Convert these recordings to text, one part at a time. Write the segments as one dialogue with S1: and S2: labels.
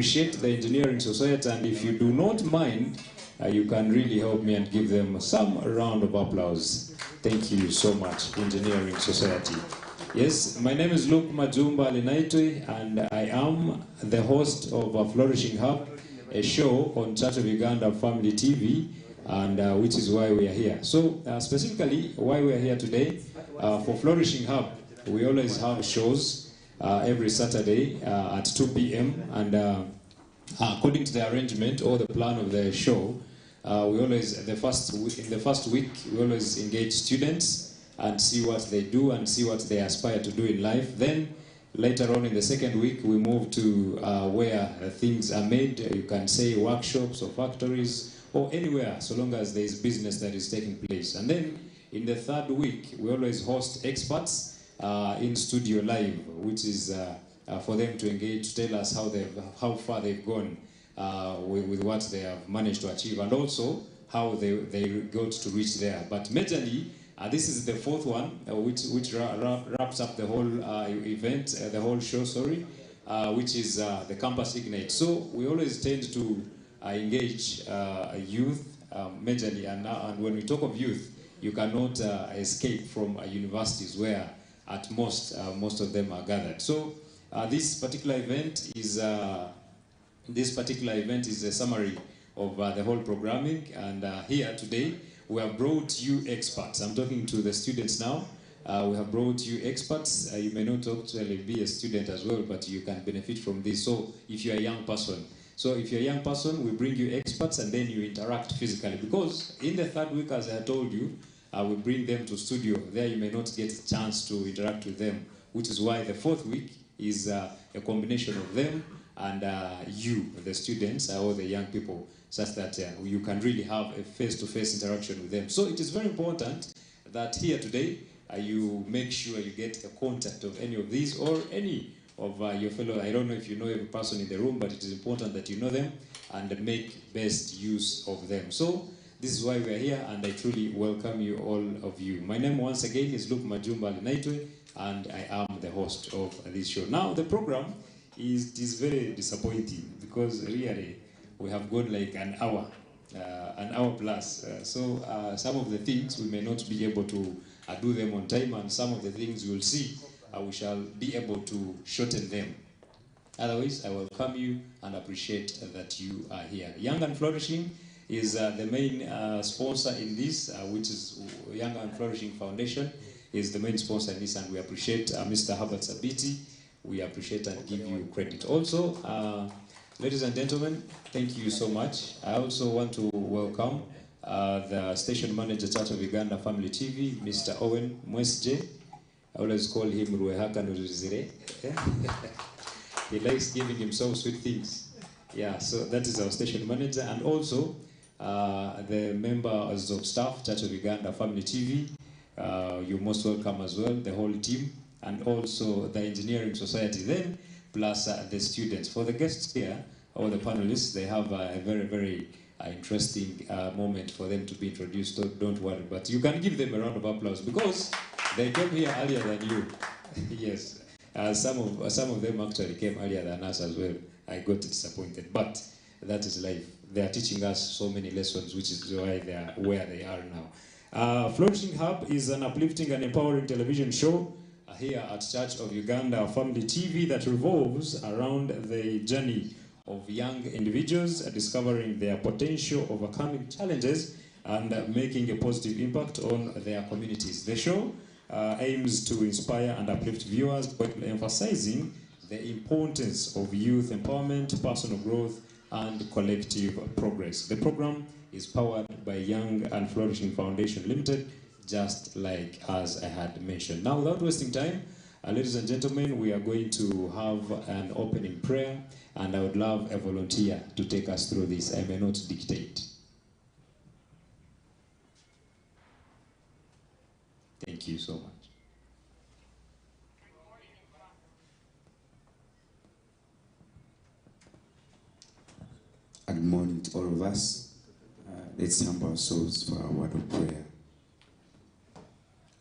S1: appreciate the Engineering Society, and if you do not mind, you can really help me and give them some round of applause. Thank you so much, Engineering Society. Yes, my name is Luke Majumba Linaitwe, and I am the host of Flourishing Hub, a show on Church of Uganda Family TV, and which is why we are here. So specifically, why we are here today, for Flourishing Hub, we always have shows every Saturday at 2 p.m. and according to the arrangement or the plan of the show, we always, in the first week, we always engage students and see what they do and see what they aspire to do in life. Then later on in the second week, we move to where things are made. You can say workshops or factories or anywhere, so long as there is business that is taking place. And then in the third week, we always host experts in studio live, which is for them to engage, to tell us how far they've gone with what they have managed to achieve, and also how they got to reach there. But majorly, this is the fourth one, which wraps up the whole event, the whole show, sorry, which is the Campus Ignite. So we always tend to engage youth majorly, and when we talk of youth, you cannot escape from universities where at most of them are gathered. So this particular event is a summary of the whole programming, and here today we have brought you experts. I'm talking to the students now. We have brought you experts. You may not actually be a student as well, but you can benefit from this. So if you're a young person, we bring you experts and then you interact physically, because in the third week, as I told you, we bring them to studio. There you may not get a chance to interact with them, which is why the fourth week is a combination of them and you, the students or the young people, such that you can really have a face-to-face interaction with them. So it is very important that here today you make sure you get the contact of any of these or any of your fellow. I don't know if you know every person in the room, but it is important that you know them and make best use of them. So this is why we are here, and I truly welcome you, all of you. My name once again is Luke Majumba Linaitwe, and I am the host of this show. Now, the program is very disappointing, because really we have gone like an hour plus. So some of the things we may not be able to do them on time, and some of the things you will see we shall be able to shorten them. Otherwise, I welcome you and appreciate that you are here. Young and Flourishing is the main sponsor in this, which is Young and Flourishing Foundation is the main sponsor in this, and we appreciate Mr. Herbert Sabiti. We appreciate and give you credit. Also, ladies and gentlemen, thank you so much. I also want to welcome the station manager, Church of Uganda Family TV, Mr. Owen Mwesje. I always call him Ruehaka Nuruzire. He likes giving himself sweet things. Yeah, so that is our station manager, and also the members of staff, Church of Uganda Family TV, you're most welcome as well, the whole team, and also the Engineering Society then, plus the students. For the guests here, or the panelists, they have a very, very interesting moment for them to be introduced. Don't worry, but you can give them a round of applause, because they came here earlier than you. Yes, some of them actually came earlier than us as well. I got disappointed, but that is life. They are teaching us so many lessons, which is why they are where they are now. Flourishing Hub is an uplifting and empowering television show here at Church of Uganda Family TV that revolves around the journey of young individuals discovering their potential, overcoming challenges, and making a positive impact on their communities. The show aims to inspire and uplift viewers by emphasizing the importance of youth empowerment, personal growth, and collective progress. The program is powered by Young and Flourishing Foundation Limited, just like as I had mentioned. Now, without wasting time, ladies and gentlemen, we are going to have an opening prayer, and I would love a volunteer to take us through this. I may not dictate. Thank you so much.
S2: Good morning to all of us. Let's humble ourselves for our word of prayer.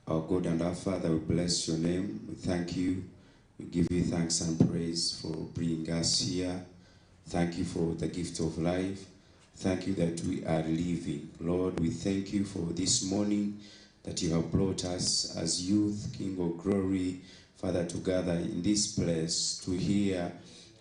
S2: Our God and our Father, we bless your name. We thank you. We give you thanks and praise for bringing us here. Thank you for the gift of life. Thank you that we are living. Lord, we thank you for this morning that you have brought us as youth, King of Glory, Father, to gather in this place to hear,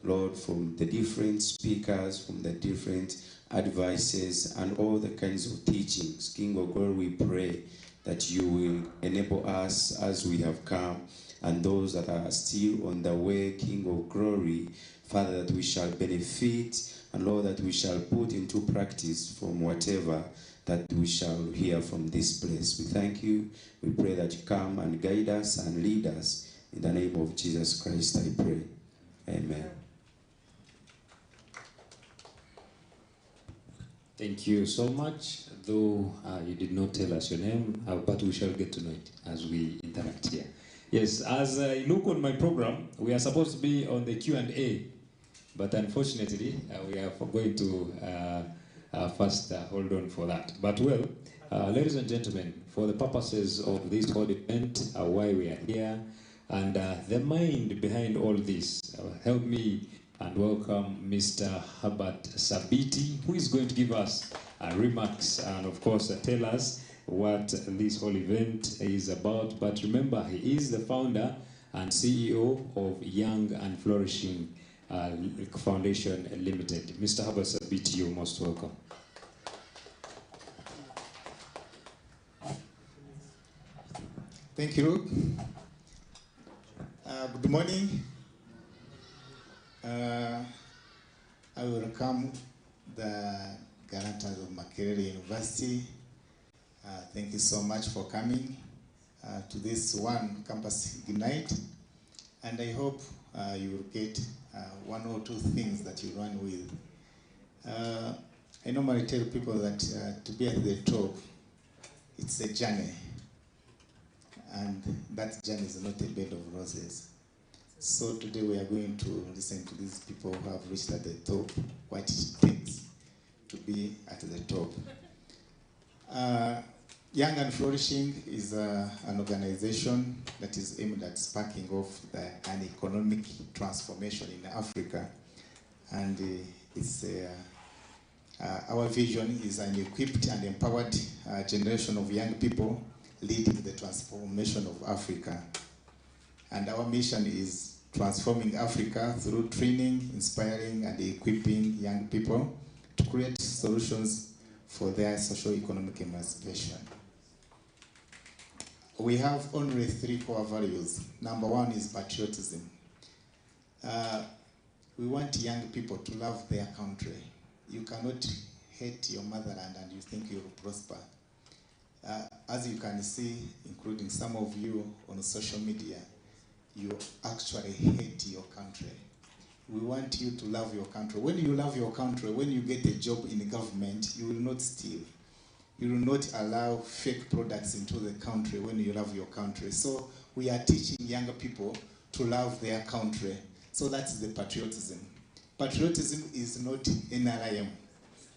S2: Lord, from the different speakers, from the different advices and all the kinds of teachings. King of Glory, we pray that you will enable us as we have come and those that are still on the way, King of Glory, Father, that we shall benefit and Lord, that we shall put into practice from whatever that we shall hear from this place. We thank you. We pray that you come and guide us and lead us. In the name of Jesus Christ, I pray. Amen.
S1: Thank you so much. Though you did not tell us your name, but we shall get to know it as we interact here. Yes, as I look on my program, we are supposed to be on the Q&A, but unfortunately, we are going to first hold on for that. But well, ladies and gentlemen, for the purposes of this whole event, why we are here, and the mind behind all this, help me and welcome Mr. Herbert Sabiti, who is going to give us remarks and of course tell us what this whole event is about. But remember, he is the founder and CEO of Young and Flourishing Foundation Limited. Mr. Herbert Sabiti, you're most welcome.
S3: Thank you, Ruth. Good morning. I welcome the guarantors of Makerere University. Thank you so much for coming to this one campus Ignite. And I hope you will get one or two things that you run with. I normally tell people that to be at the top, it's a journey. And that journey is not a bed of roses. So today we are going to listen to these people who have reached at the top, what it takes to be at the top. Young and Flourishing is an organization that is aimed at sparking off an economic transformation in Africa. And it's our vision is an equipped and empowered generation of young people leading the transformation of Africa. And our mission is transforming Africa through training, inspiring, and equipping young people to create solutions for their socio-economic emancipation. We have only 3 core values. Number 1 is patriotism. We want young people to love their country. You cannot hate your motherland and you think you'll prosper. As you can see, including some of you on social media, you actually hate your country. We want you to love your country. When you love your country, when you get a job in the government, you will not steal. You will not allow fake products into the country when you love your country. So we are teaching younger people to love their country. So that's the patriotism. Patriotism is not NRIM.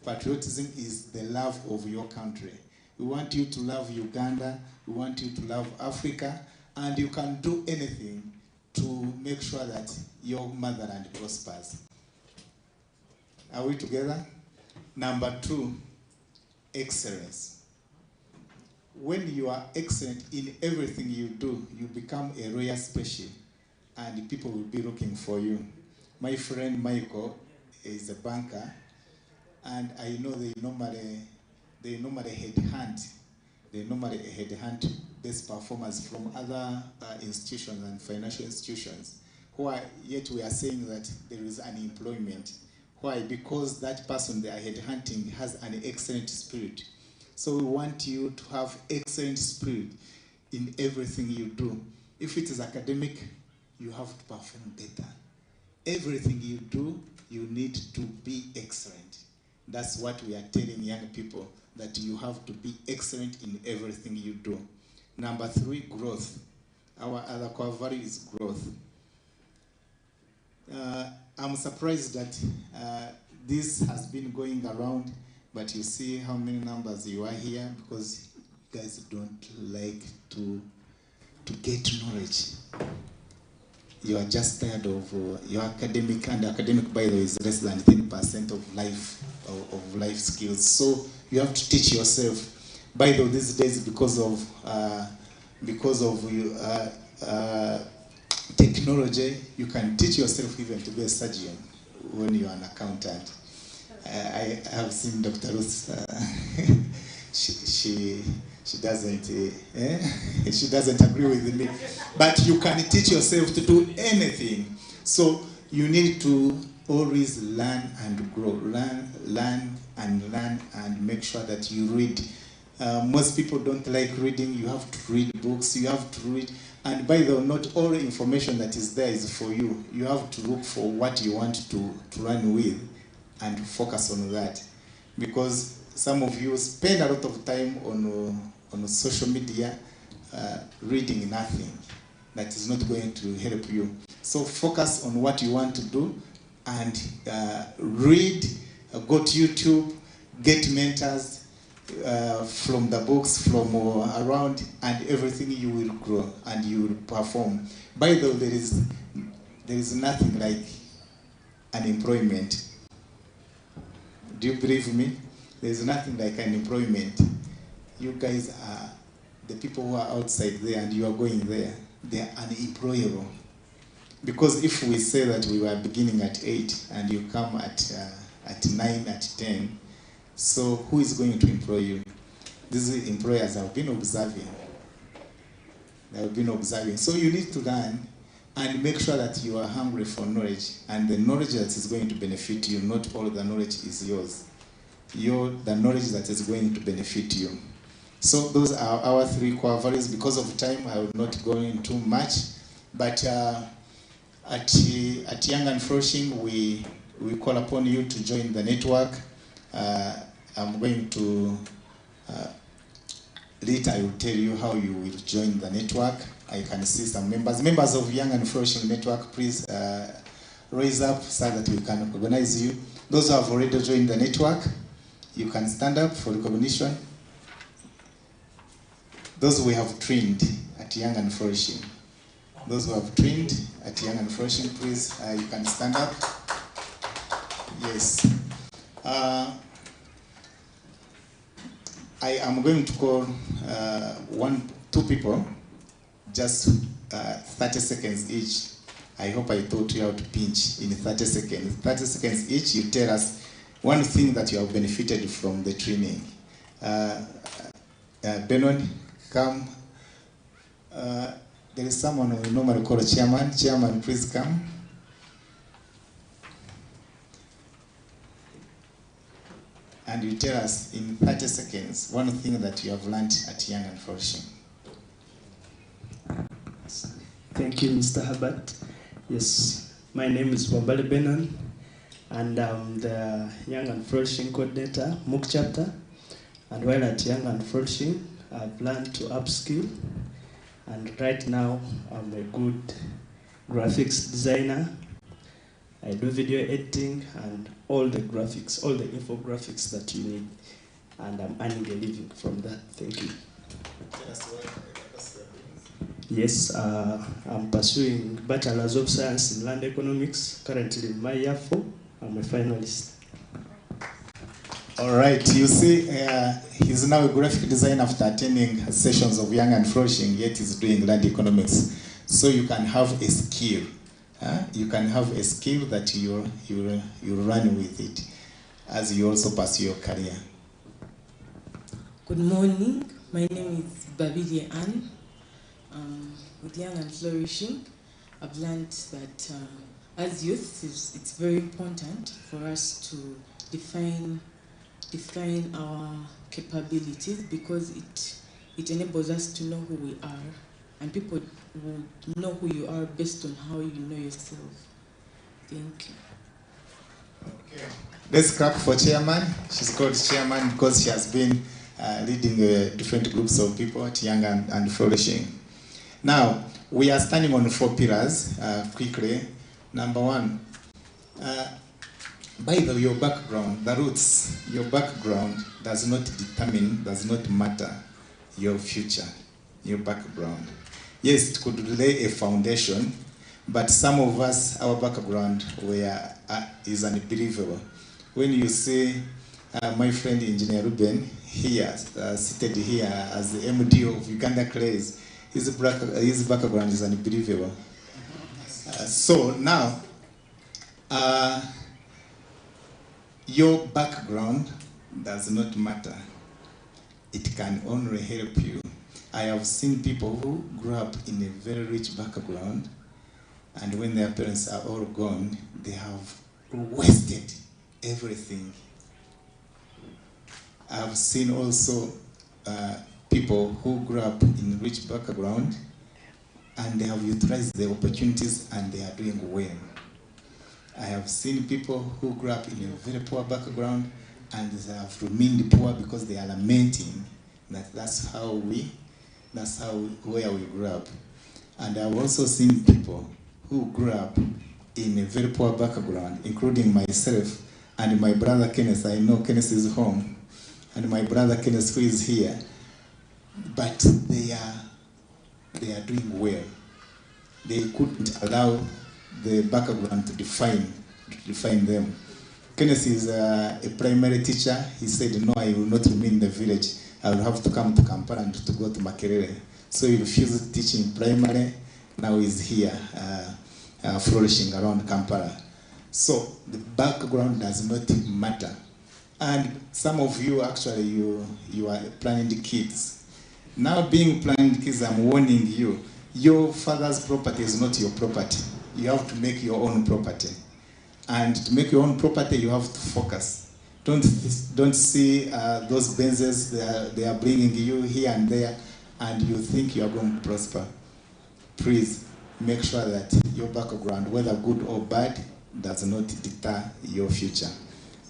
S3: Patriotism is the love of your country. We want you to love Uganda, we want you to love Africa, and you can do anything to make sure that your motherland prospers. Are we together? Number 2, excellence. When you are excellent in everything you do, you become a rare species, and people will be looking for you. My friend Micheal is a banker, and I know they normally headhunt best performers from other institutions and financial institutions. Why? Yet we are saying that there is unemployment. Why? Because that person they are headhunting has an excellent spirit. So we want you to have excellent spirit in everything you do. If it is academic, you have to perform better. Everything you do, you need to be excellent. That's what we are telling young people, that you have to be excellent in everything you do. Number 3, growth. Our other core value is growth. I'm surprised that this has been going around, but you see how many numbers you are here, because you guys don't like to get knowledge. you are just tired of your academic, and academic, by the way, is less than 10% of life skills. So you have to teach yourself. By the way, these days, because of technology, you can teach yourself even to be a surgeon when you are an accountant. I have seen Dr. Ruth. She doesn't she doesn't agree with me, but you can teach yourself to do anything. So you need to always learn and grow, learn and make sure that you read. Most people don't like reading. You have to read books. You have to read. And by the way, not all information that is there is for you. You have to look for what you want to run with and focus on that. Because some of you spend a lot of time on social media reading nothing that is not going to help you. So focus on what you want to do and read, go to YouTube, get mentors from the books, from around, and everything. You will grow and you will perform. By the way, there is nothing like unemployment. Do you believe me? There is nothing like unemployment. You guys are the people who are outside there and you are going there. They are unemployable. Because if we say that we were beginning at 8 and you come at 9, at 10, so who is going to employ you? These employers have been observing. They have been observing. So you need to learn and make sure that you are hungry for knowledge, and the knowledge that is going to benefit you. Not all the knowledge is yours. The knowledge that is going to benefit you. So those are our 3 core values. Because of time, I will not go into much. But at Young and Flourishing, we call upon you to join the network. I'm going to later I will tell you how you will join the network. I can see some members of Young and Flourishing Network. Please raise up so that we can recognize you. Those who have already joined the network, you can stand up for recognition. Those we have trained at Young and Flourishing. Those who have trained at Young and Flourishing, please, you can stand up. Yes. I am going to call 2 people, just 30 seconds each. I hope I taught you how to pinch in 30 seconds. 30 seconds each, you tell us one thing that you have benefited from the training. Benon, come. There is someone we normally call a chairman. Chairman, please come. And you tell us in 30 seconds one thing that you have learned at Young and Flourishing.
S4: Thank you, Mr. Herbert. Yes, my name is Wambale Benon, and I'm the Young and Flourishing Coordinator, MOOC chapter. And while at Young and Flourishing, I've learned to upskill, and right now I'm a good graphics designer. I do video editing and all the graphics, all the infographics that you need, and I'm earning a living from that. Thank you. Yes, I'm pursuing Bachelor's of Science in Land Economics, currently in my year 4. I'm a finalist.
S3: All right, you see, he's now a graphic designer after attending sessions of Young and Flourishing, yet he's doing land economics. So you can have a skill. You can have a skill that you run with it as you also pursue your career.
S5: Good morning. My name is Babili Ann. With Young and Flourishing, I've learned that as youth, it's very important for us to define our capabilities, because it enables us to know who we are, and people will know who you are based on how you know yourself. Thank you.
S3: Okay. Let's clap for chairman. She's called chairman because she has been leading different groups of people at Young and Flourishing. Now, we are standing on 4 pillars quickly. Number 1, by the way, your background, the roots, your background does not matter your future, your background. Yes, it could lay a foundation, But some of us, our background is unbelievable. When you see my friend Engineer Ruben here, seated here as the MD of Uganda Clays, his background is unbelievable. So now, your background does not matter. It can only help you. I have seen people who grew up in a very rich background, and when their parents are all gone, they have wasted everything. I've seen also people who grew up in rich background, and they have utilized the opportunities and they are doing well. I have seen people who grew up in a very poor background and they have remained poor because they are lamenting that that's where we grew up. And I've also seen people who grew up in a very poor background, including myself and my brother Kenneth. I know Kenneth is home, and my brother Kenneth who is here, but they are doing well. They couldn't allow the background to define them. Kenneth is a primary teacher. He said, no, I will not remain in the village. I will have to come to Kampala and to go to Makerere. So he refused teaching primary. Now he's here, flourishing around Kampala. So the background does not matter. And some of you, actually, you are planning kids. Now being planned kids, I'm warning you, your father's property is not your property. You have to make your own property. And to make your own property, you have to focus. Don't see those Benzes, they are bringing you here and there, and you think you are going to prosper. Please make sure that your background, whether good or bad, does not deter your future.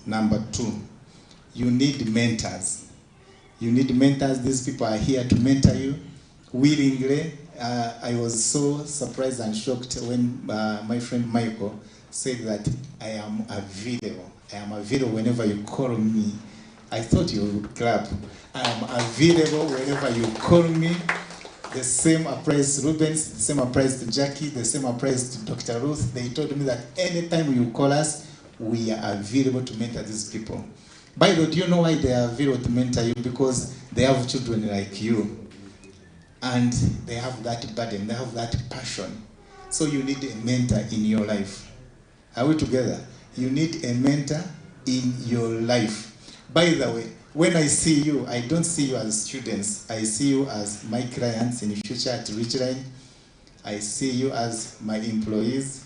S3: Number 2, you need mentors. You need mentors. These people are here to mentor you willingly. I was so surprised and shocked when my friend Micheal said that I am available. I am available whenever you call me. I thought you would clap. I am available whenever you call me. The same applies to Reuben, the same applies to Jackie, the same applies to Dr. Ruth. They told me that anytime you call us, we are available to mentor these people. By the way, do you know why they are available to mentor you? Because they have children like you. And they have that burden, they have that passion. So you need a mentor in your life. Are we together? You need a mentor in your life. By the way, when I see you, I don't see you as students. I see you as my clients in the future at Ridgeline. I see you as my employees,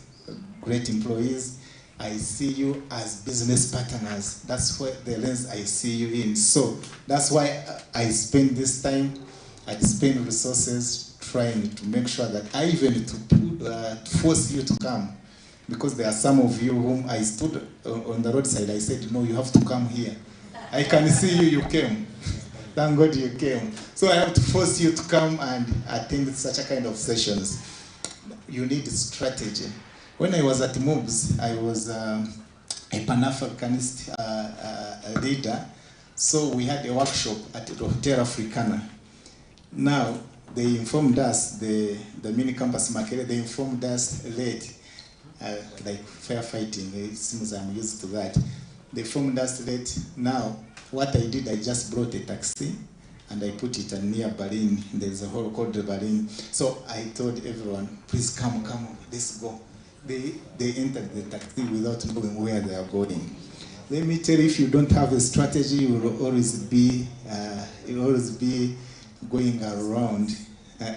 S3: great employees. I see you as business partners. That's what the lens I see you in. So that's why I spend this time, I spend resources trying to make sure that I even to force you to come. Because there are some of you whom I stood on the roadside, I said, no, you have to come here. I can see you, you came. Thank God you came. So I have to force you to come and attend such a kind of sessions. You need strategy. When I was at MOBS, I was a Pan-Africanist leader. So we had a workshop at the Hotel Africana. Now, they informed us, the mini campus market, they informed us late, like firefighting, it seems I'm used to that. They informed us late. Now, what I did, I just brought a taxi and I put it near Berlin. There's a hall called Berlin. So I told everyone, please come, let's go. They entered the taxi without knowing where they are going. Let me tell you, if you don't have a strategy, you will always be going around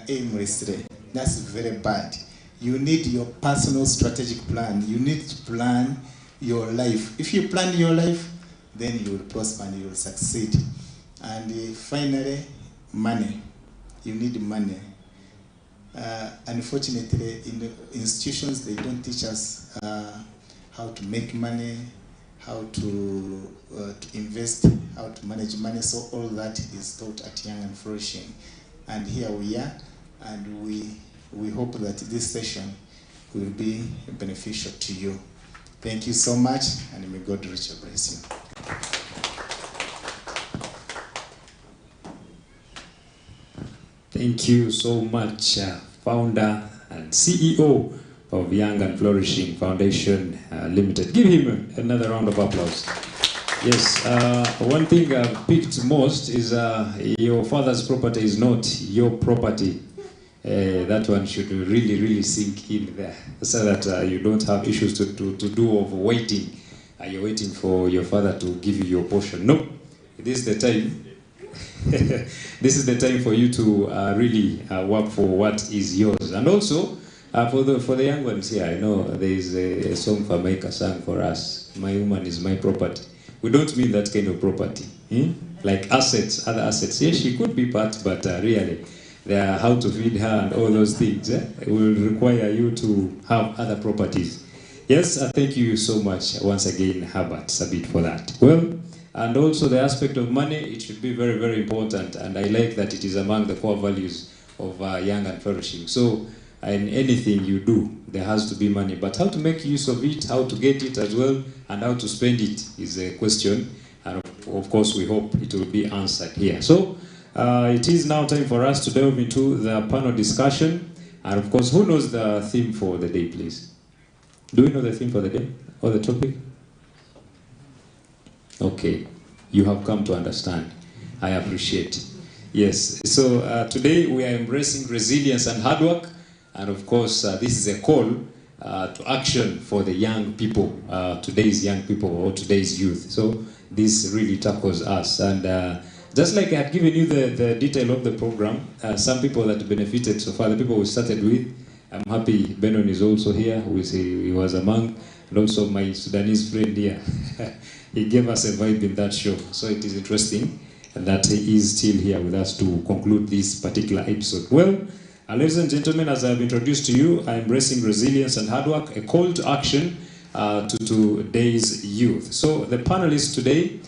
S3: aimlessly. That's very bad. You need your personal strategic plan. You need to plan your life. If you plan your life, then you will prosper and you will succeed. And finally, money. You need money. Unfortunately, in the institutions, they don't teach us how to make money, how to invest, how to manage money. So all that is taught at Young and Flourishing. And here we are, and we hope that this session will be beneficial to you. Thank you so much, and may God richly bless you.
S1: Thank you so much, founder and CEO of Young and Flourishing Foundation Limited. Give him another round of applause. Yes, one thing I've picked most is your father's property is not your property. That one should really sink in there, so that you don't have issues to do of waiting. You're waiting for your father to give you your portion. No, this is the time. This is the time for you to really work for what is yours. And also, for the young ones here, I know there is a song Famaika sang for us. My woman is my property. We don't mean that kind of property. Like assets, other assets. Yes, she could be part, but really, how to feed her and all those things will require you to have other properties. Yes, thank you so much once again, Herbert Sabit, for that. Well, and also the aspect of money, it should be very important, and I like that it is among the core values of Young and Flourishing. So, in anything you do, there has to be money, but how to make use of it, how to get it as well, and how to spend it is a question, and of course we hope it will be answered here. So, it is now time for us to delve into the panel discussion, and of course, who knows the theme for the day, please? Do we know the theme for the day, or the topic? Okay, you have come to understand. I appreciate. Yes, so today we are embracing resilience and hard work, and of course this is a call to action for the young people, today's young people or today's youth. So this really tackles us, and just like I had given you the detail of the program, some people that benefited so far, the people we started with, I'm happy Benon is also here, he was among, and also my Sudanese friend here. He gave us a vibe in that show, so it is interesting that he is still here with us to conclude this particular episode. Well, ladies and gentlemen, as I've introduced to you, I'm embracing resilience and hard work, a call to action to today's youth. So the panelists today,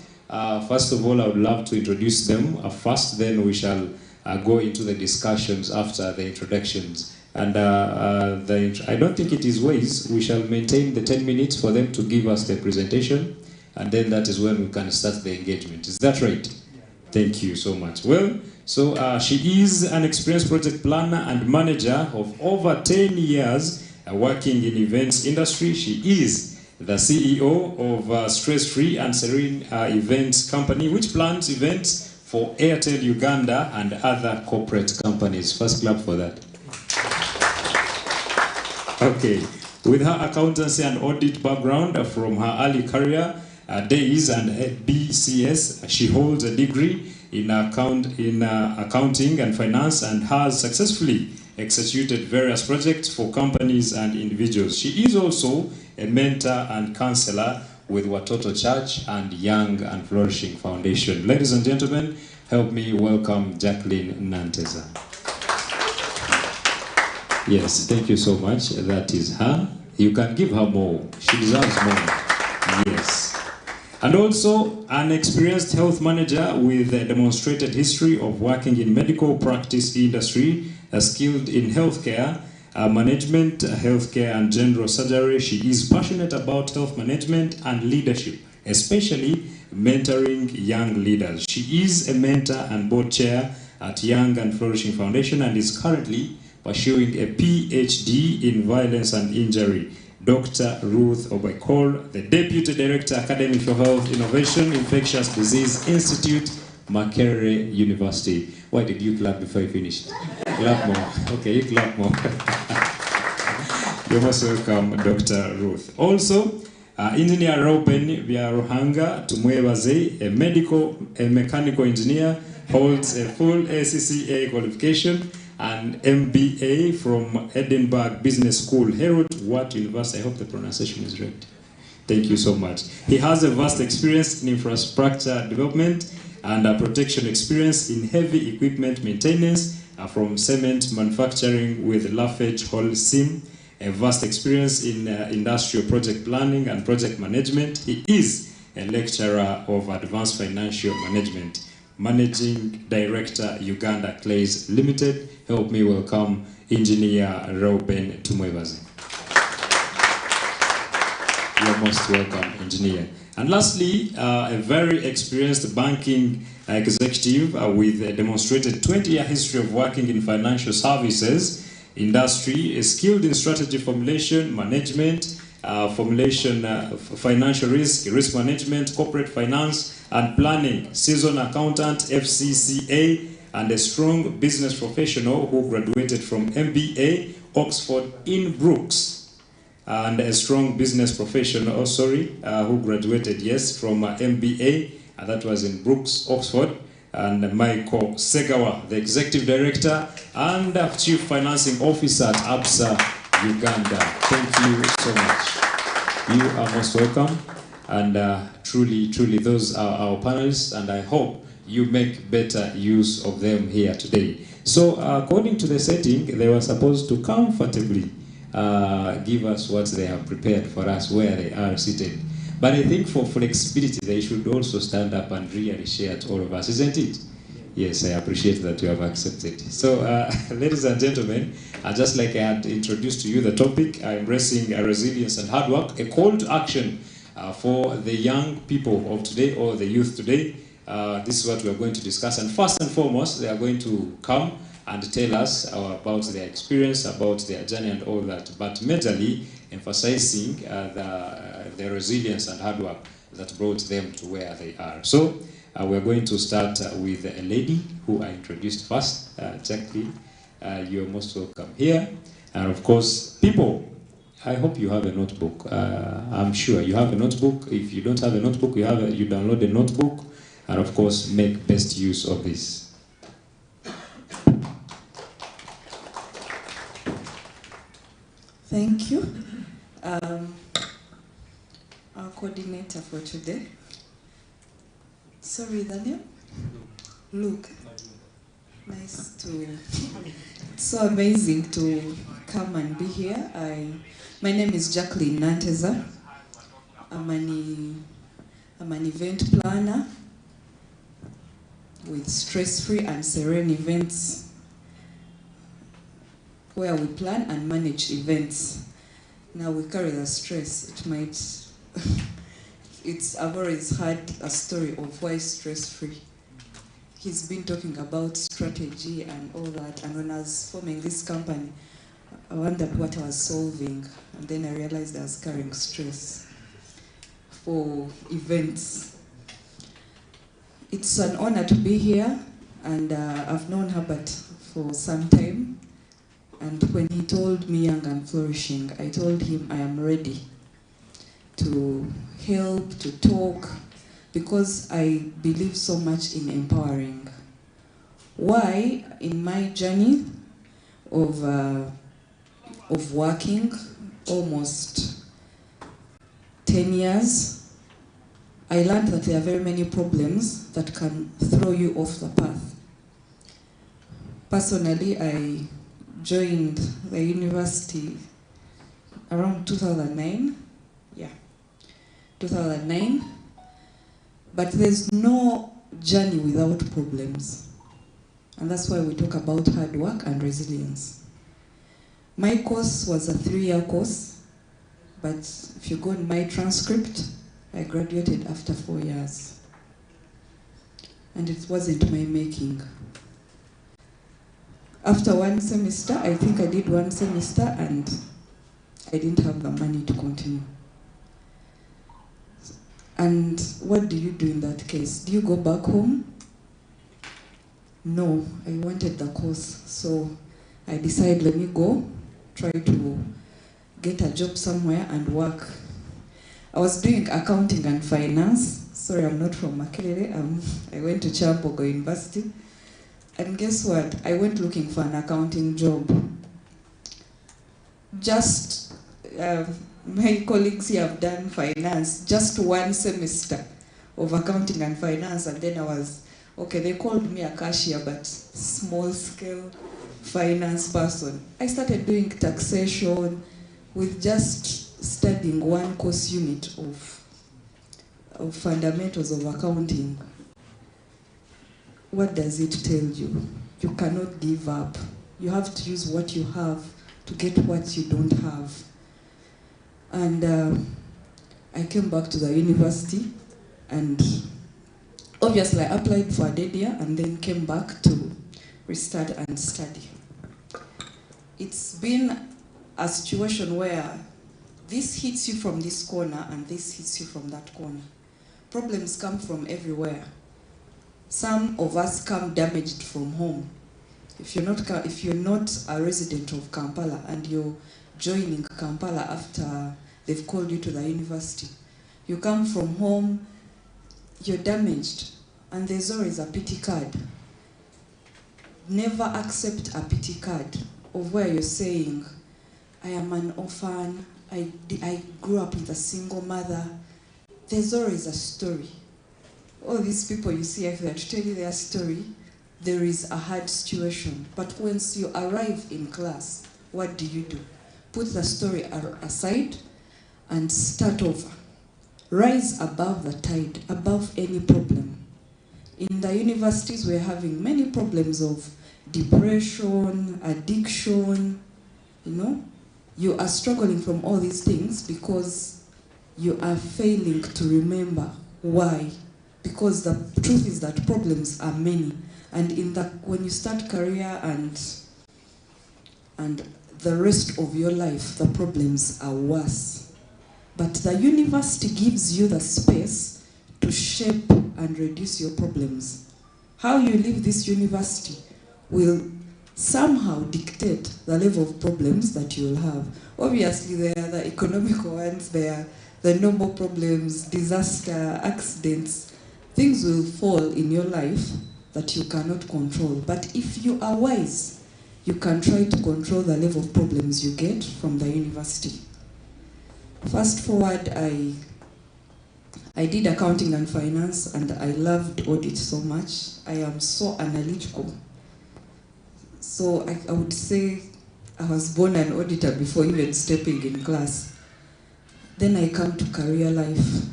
S1: first of all, I would love to introduce them first, then we shall go into the discussions after the introductions. And I don't think it is wise, we shall maintain the 10 minutes for them to give us the presentation, and then that is when we can start the engagement. Is that right? Yeah. Thank you so much. Well, so she is an experienced project planner and manager of over 10 years working in events industry. She is the CEO of Stress-Free and Serene Events Company, which plans events for Airtel Uganda and other corporate companies. First clap for that. Okay, with her accountancy and audit background from her early career days and at BCS, she holds a degree in accounting and finance and has successfully executed various projects for companies and individuals. She is also a mentor and counselor with Watoto Church and Young and Flourishing Foundation. Ladies and gentlemen, help me welcome Jacqueline Nanteza. Yes, thank you so much. That is her. You can give her more. She deserves more. Yes. And also an experienced health manager with a demonstrated history of working in medical practice industry, skilled in healthcare management, healthcare and general surgery. She is passionate about health management and leadership, especially mentoring young leaders. She is a mentor and board chair at Young and Flourishing Foundation and is currently pursuing a PhD in violence and injury. Dr. Ruth Obaikol, the Deputy Director, Academy for Health Innovation, Infectious Disease Institute, Makerere University. Why did you clap before I finished? Clap more. Okay, you clap more. You're most welcome, Dr. Ruth. Also, Engineer Reuben Byaruhanga Tumwebaze, a mechanical engineer, holds a full ACCA qualification and MBA from Edinburgh Business School, Herod Watt University. I hope the pronunciation is right. Thank you so much. He has a vast experience in infrastructure development and a protection experience in heavy equipment maintenance from cement manufacturing with Lafarge Holcim, a vast experience in industrial project planning and project management. He is a lecturer of advanced financial management. Managing Director, Uganda Clays Limited. Help me welcome Engineer Reuben Tumwebaze. You're most welcome, Engineer. And lastly, a very experienced banking executive with a demonstrated 20-year history of working in financial services. industry, skilled in strategy formulation, management, financial risk management, corporate finance, and planning, seasoned accountant, FCCA, and a strong business professional who graduated from MBA, Oxford in Brooks, and a strong business professional, who graduated, from MBA, and that was in Brooks, Oxford, and Micheal Segawa, the Executive Director and Chief Financing Officer at ABSA, Uganda. Thank you so much. You are most welcome, and truly, those are our panelists, and I hope you make better use of them here today. So, according to the setting, they were supposed to comfortably give us what they have prepared for us where they are seated. But I think for flexibility, they should also stand up and really share to all of us, isn't it? Yes, I appreciate that you have accepted. So, ladies and gentlemen, just like I had introduced to you the topic, embracing resilience and hard work, a call to action for the young people of today or the youth today. This is what we are going to discuss. And first and foremost, they are going to come and tell us about their experience, about their journey and all that, but majorly emphasizing the resilience and hard work that brought them to where they are. So we're going to start with a lady who I introduced first, Jacqueline. You're most welcome here. And of course, people, I hope you have a notebook. I'm sure you have a notebook. If you don't have a notebook, you download a notebook, and of course, make best use of this.
S6: Thank you. Our coordinator for today. Sorry, the name? Luke. Nice to... It's so amazing to come and be here. My name is Jacqueline Nanteza. I'm an event planner with stress-free and serene events, where we plan and manage events. Now we carry the stress. I've always heard a story of why stress-free. He's been talking about strategy and all that, and when I was forming this company, I wondered what I was solving, and then I realized I was carrying stress for events. It's an honor to be here, and I've known Herbert for some time. And when he told me Young and Flourishing, I told him I am ready to help, to talk, because I believe so much in empowering. Why? In my journey of working almost 10 years, I learned that there are very many problems that can throw you off the path. Personally, I joined the university around 2009. 2009. But there's no journey without problems. And that's why we talk about hard work and resilience. My course was a 3-year course, but if you go in my transcript, I graduated after 4 years. And it wasn't my making. After one semester, I think I did one semester, and I didn't have the money to continue. And what do you do in that case? Do you go back home? No, I wanted the course. So I decided, let me go, try to get a job somewhere and work. I was doing accounting and finance. Sorry, I'm not from Makerere. I went to Champogo University. And guess what? I went looking for an accounting job. Just, my colleagues here have done finance, just one semester of accounting and finance, and then I was, okay, they called me a cashier, but small scale finance person. I started doing taxation with just studying one course unit of fundamentals of accounting. What does it tell you? You cannot give up. You have to use what you have to get what you don't have. And I came back to the university, and obviously I applied for a dead year and then came back to restart and study. it's been a situation where this hits you from this corner and this hits you from that corner. Problems come from everywhere. Some of us come damaged from home. If you're not a resident of Kampala and you're joining Kampala after they've called you to the university, you come from home, you're damaged, and there's always a pity card. Never accept a pity card of where you're saying, I am an orphan, I grew up with a single mother. There's always a story. All these people you see here to tell you their story, there is a hard situation. But once you arrive in class, what do? Put the story aside and start over. Rise above the tide, above any problem. In the universities, we're having many problems of depression, addiction, you know. You are struggling from all these things because you are failing to remember why. Because the truth is that problems are many. And when you start career and the rest of your life, the problems are worse. But the university gives you the space to shape and reduce your problems. How you leave this university will somehow dictate the level of problems that you'll have. Obviously, there are the economical ones, there are the normal problems, disaster, accidents. Things will fall in your life that you cannot control. But if you are wise, you can try to control the level of problems you get from the university. Fast forward, I did accounting and finance, and I loved audit so much. I am so analytical. So I would say I was born an auditor before even stepping in class. Then I come to career life.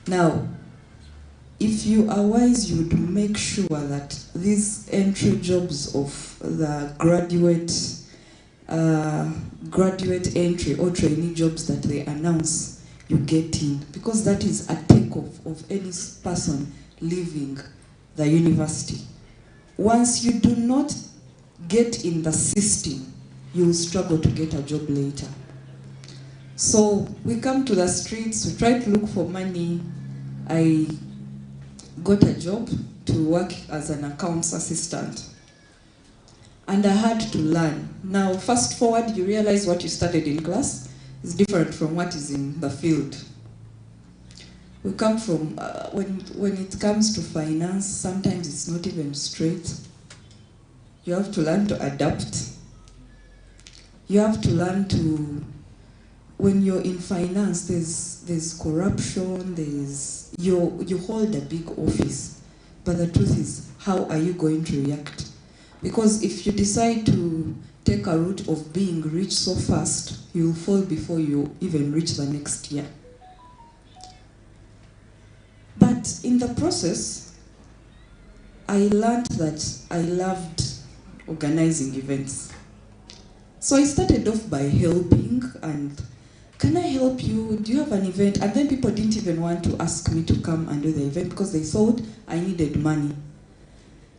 S6: Now, if you are wise, you would make sure that these entry jobs of the graduate entry or trainee jobs that they announce, you get in. Because that is a takeoff of any person leaving the university. Once you do not get in the system, you will struggle to get a job later. So we come to the streets, we try to look for money. I got a job to work as an accounts assistant. And I had to learn. Now, fast forward, you realize what you studied in class is different from what is in the field. We come from, when it comes to finance, sometimes it's not even straight. You have to learn to adapt. You have to learn to, when you're in finance, there's corruption, you hold a big office, but the truth is, how are you going to react? Because if you decide to take a route of being rich so fast, you'll fall before you even reach the next year. But in the process, I learned that I loved organizing events. So I started off by helping, and can I help you? Do you have an event? And then people didn't even want to ask me to come and do the event because they thought I needed money.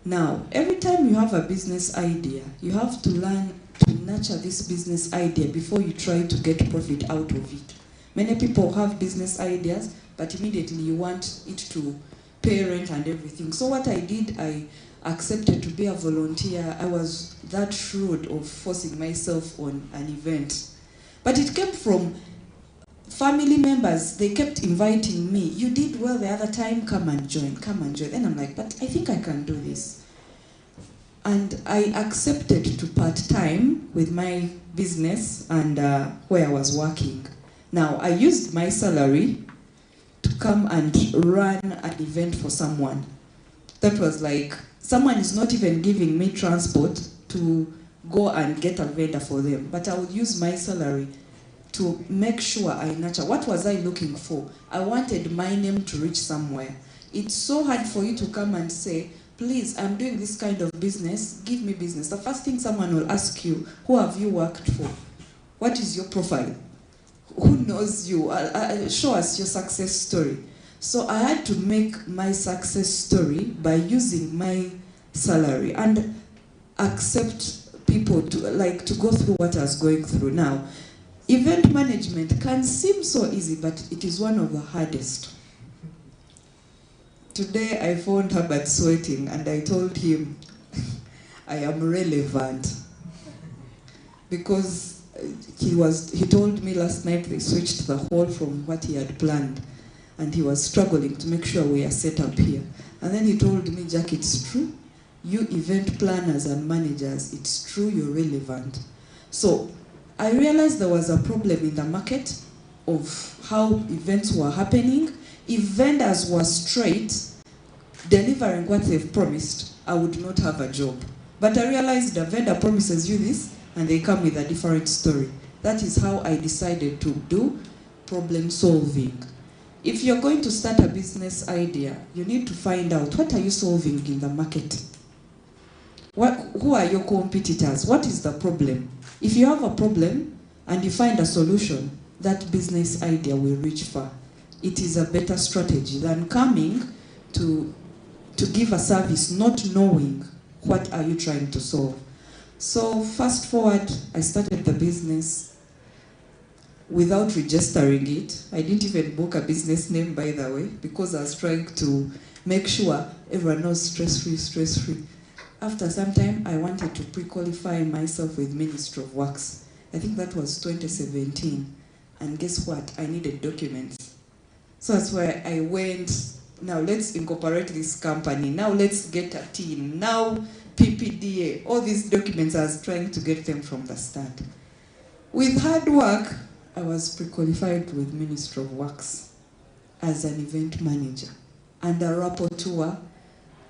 S6: Now, every time you have a business idea, you have to learn to nurture this business idea before you try to get profit out of it. Many people have business ideas, but immediately you want it to pay rent and everything. So what I did, I accepted to be a volunteer. I was that shrewd of forcing myself on an event. But it came from family members. They kept inviting me. You did well the other time, come and join, come and join. And I'm like, but I think I can do this. And I accepted to part-time with my business and where I was working. Now, I used my salary to come and run an event for someone. That was like, someone is not even giving me transport to go and get a vendor for them, but I would use my salary to make sure I nurture. What was I looking for? I wanted my name to reach somewhere. It's so hard for you to come and say, please, I'm doing this kind of business, give me business. The first thing someone will ask you, who have you worked for? What is your profile? Who knows you? Show us your success story. So I had to make my success story by using my salary and accept people to go through what I was going through. Now, event management can seem so easy, but it is one of the hardest. Today I found Herbert sweating and I told him I am relevant because he told me last night they switched the whole from what he had planned and he was struggling to make sure we are set up here. And then he told me, Jack, it's true. You event planners and managers, it's true, you're relevant. So I realized there was a problem in the market of how events were happening. If vendors were straight, delivering what they've promised, I would not have a job. But I realized the vendor promises you this, and they come with a different story. That is how I decided to do problem solving. If you're going to start a business idea, you need to find out what are you solving in the market. Who are your competitors? What is the problem? If you have a problem and you find a solution, that business idea will reach far. It is a better strategy than coming to give a service not knowing what are you trying to solve. So fast forward, I started the business without registering it. I didn't even book a business name, by the way, because I was trying to make sure everyone knows stress-free, stress-free. After some time, I wanted to pre-qualify myself with Ministry of Works. I think that was 2017. And guess what? I needed documents. So that's why I went, now let's incorporate this company. Now let's get a team. Now PPDA, all these documents, I was trying to get them from the start. With hard work, I was pre-qualified with Ministry of Works as an event manager. And a rapporteur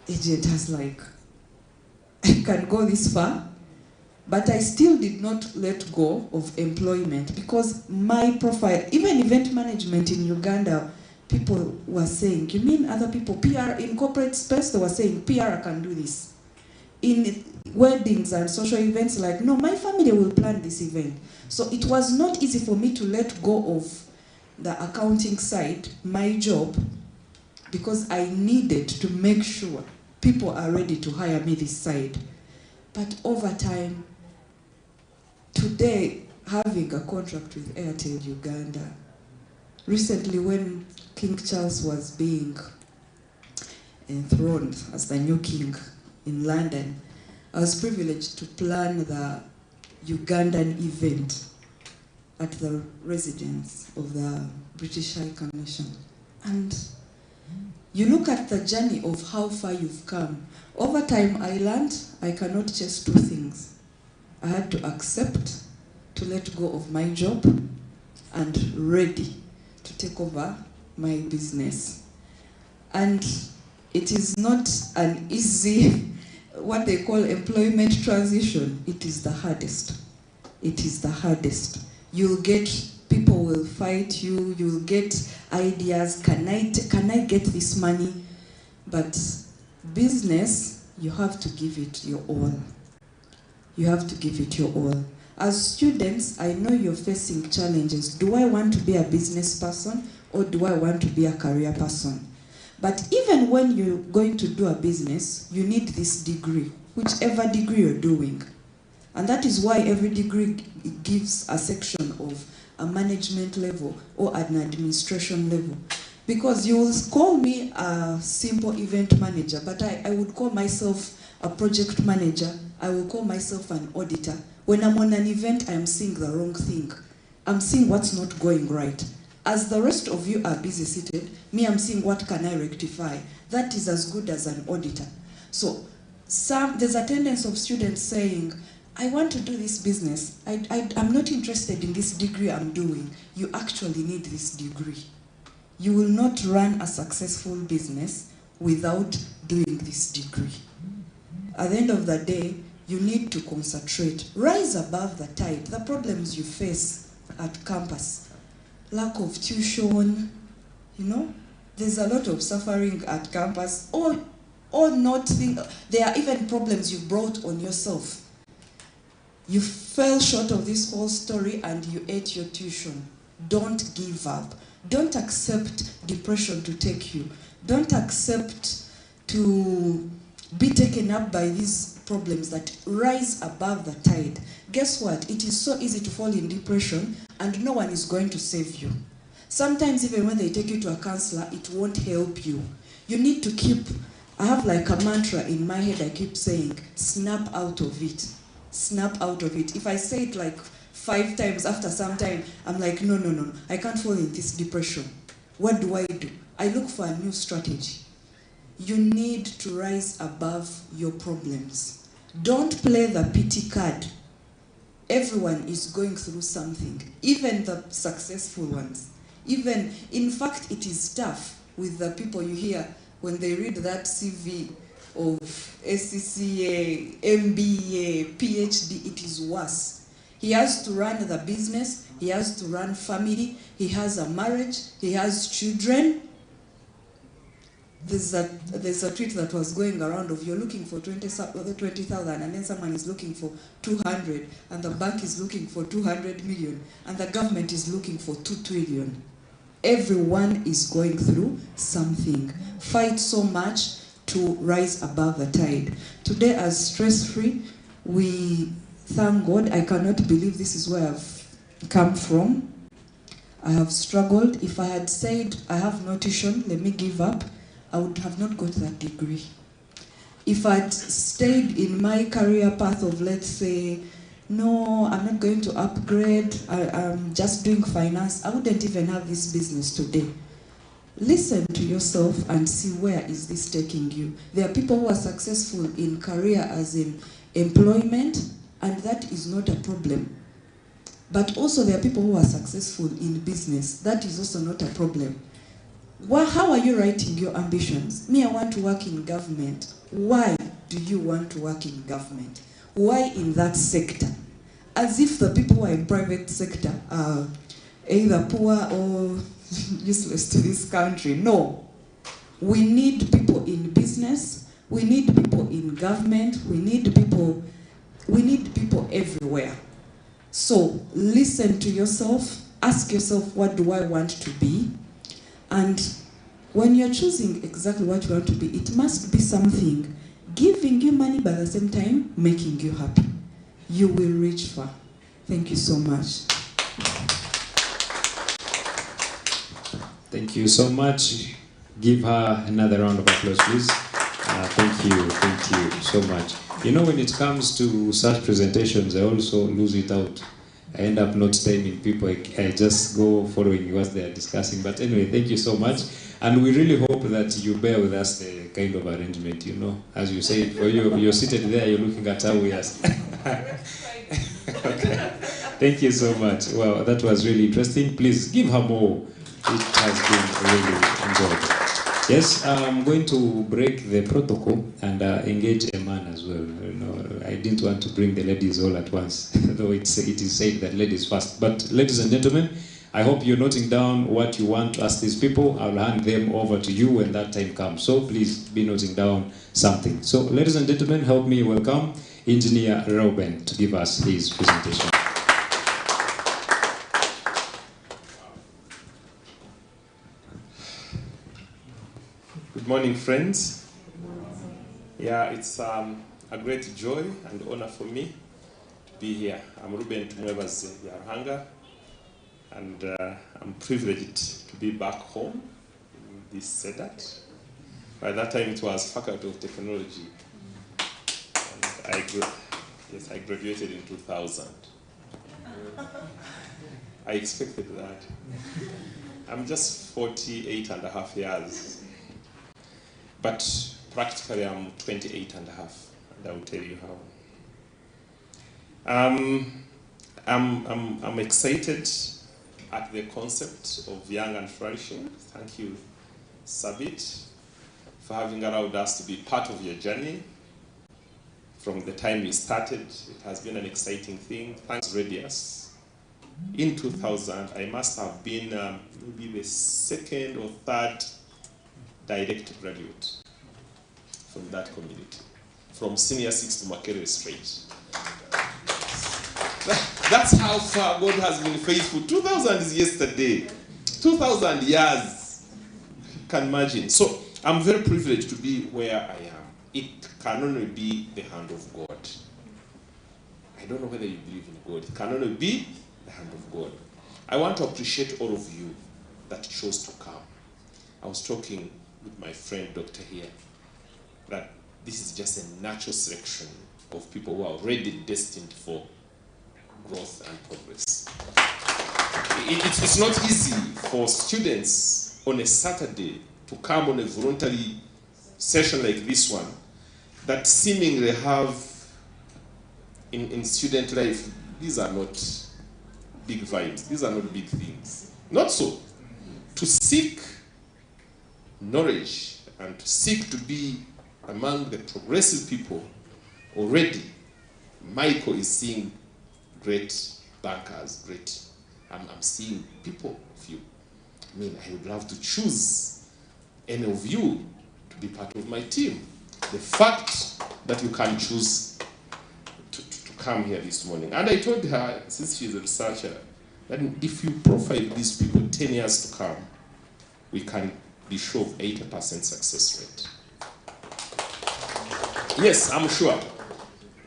S6: agent has like, I can go this far, but I still did not let go of employment because my profile, even event management in Uganda, people were saying, you mean other people, PR in corporate space, they were saying, PR can do this. In weddings and social events, like, no, my family will plan this event. So it was not easy for me to let go of the accounting side, my job, because I needed to make sure people are ready to hire me this side. But over time, today, having a contract with Airtel Uganda, recently when King Charles was being enthroned as the new king in London, I was privileged to plan the Ugandan event at the residence of the British High Commission. And you look at the journey of how far you've come. Over time, I learned I cannot just do things. I had to accept to let go of my job and ready to take over my business. And it is not an easy, what they call employment transition. It is the hardest. It is the hardest. You'll get, people will fight you, you'll get ideas, can I get this money? But business, you have to give it your all. You have to give it your all. As students, I know you're facing challenges. Do I want to be a business person or do I want to be a career person? But even when you're going to do a business, you need this degree, whichever degree you're doing. And that is why every degree gives a section of a management level or an administration level. Because you will call me a simple event manager, but I would call myself a project manager. I will call myself an auditor. When I'm on an event, I am seeing the wrong thing. I'm seeing what's not going right. As the rest of you are busy seated, me, I'm seeing what can I rectify. That is as good as an auditor. So there's a tendency of students saying, I want to do this business. I'm not interested in this degree I'm doing. You actually need this degree. You will not run a successful business without doing this degree. At the end of the day, you need to concentrate. Rise above the tide. The problems you face at campus, lack of tuition, you know, there's a lot of suffering at campus, or not think, there are even problems you brought on yourself. You fell short of this whole story and you ate your tuition. Don't give up. Don't accept depression to take you. Don't accept to be taken up by these problems that rise above the tide, guess what? It is so easy to fall in depression and no one is going to save you. Sometimes even when they take you to a counselor, it won't help you. You need to keep, I have like a mantra in my head, I keep saying, snap out of it. Snap out of it. If I say it like 5 times, after some time, I'm like, no, I can't fall in this depression. What do? I look for a new strategy. You need to rise above your problems. Don't play the pity card. Everyone is going through something, even the successful ones. Even, in fact, it is tough with the people you hear when they read that CV of SCCA, MBA, PhD, it is worse. He has to run the business, he has to run family, he has a marriage, he has children. There's a tweet that was going around of you're looking for 20,000 and then someone is looking for 200 and the bank is looking for 200 million and the government is looking for 2 trillion. Everyone is going through something. Fight so much to rise above the tide. Today, as stress-free, we thank God. I cannot believe this is where I've come from. I have struggled. If I had said, I have no tuition, let me give up, I would have not got that degree. If I'd stayed in my career path of, let's say, no, I'm not going to upgrade, I'm just doing finance, I wouldn't even have this business today. Listen to yourself and see where is this taking you. There are people who are successful in career as in employment, and that is not a problem. But also there are people who are successful in business. That is also not a problem. How are you writing your ambitions? Me, I want to work in government. Why do you want to work in government? Why in that sector? As if the people who are in private sector are either poor or useless to this country. No. We need people in business. We need people in government. We need people everywhere. So listen to yourself. Ask yourself, what do I want to be? And when you're choosing exactly what you want to be, it must be something giving you money, but at the same time, making you happy. You will reach far. Thank you so much.
S1: Thank you so much. Give her another round of applause, please. Thank you so much. You know, when it comes to such presentations, I also lose it out. I end up not timing people. I just go following what they are discussing. But anyway, thank you so much. And we really hope that you bear with us the kind of arrangement, you know. As you say, for you, you're seated there, you're looking at how we are. Okay. Thank you so much. Well, that was really interesting. Please give her more. It has been really enjoyable. Yes, I'm going to break the protocol and engage a man as well. You know, I didn't want to bring the ladies all at once, though it is said that ladies first. But ladies and gentlemen, I hope you're noting down what you want to ask these people. I'll hand them over to you when that time comes. So please be noting down something. So ladies and gentlemen, help me welcome Engineer Reuben to give us his presentation.
S7: Good morning, friends. Yeah, it's a great joy and honor for me to be here. I'm Ruben Tumwebaze, Byaruhanga, and I'm privileged to be back home in this setup. By that time, it was Faculty of Technology, and I graduated in 2000. I expected that. I'm just 48 and a half years. But practically, I'm 28 and a half, and I will tell you how. I'm excited at the concept of young and flourishing. Thank you, Sabit, for having allowed us to be part of your journey. From the time we started, it has been an exciting thing. Thanks, Radius. In 2000, I must have been maybe the second or third direct graduate from that community, from senior 6 to Makerere straight. That's how far God has been faithful. 2000 is yesterday. 2000 years. You can imagine. So I'm very privileged to be where I am. it can only be the hand of God. I don't know whether you believe in God. It can only be the hand of God. I want to appreciate all of you that chose to come. I was talking with my friend, Dr. here, that this is just a natural selection of people who are already destined for growth and progress. It's not easy for students on a Saturday to come on a voluntary session like this one that seemingly have in student life, these are not big vibes, these are not big things. Not so. To seek knowledge and to seek to be among the progressive people, already Micheal is seeing great bankers, I'm seeing people of you. I mean, I would love to choose any of you to be part of my team. The fact that you can choose to come here this morning. And I told her, since she's a researcher, that if you profile these people 10 years to come, we can be sure of 80% success rate. Yes, I'm sure.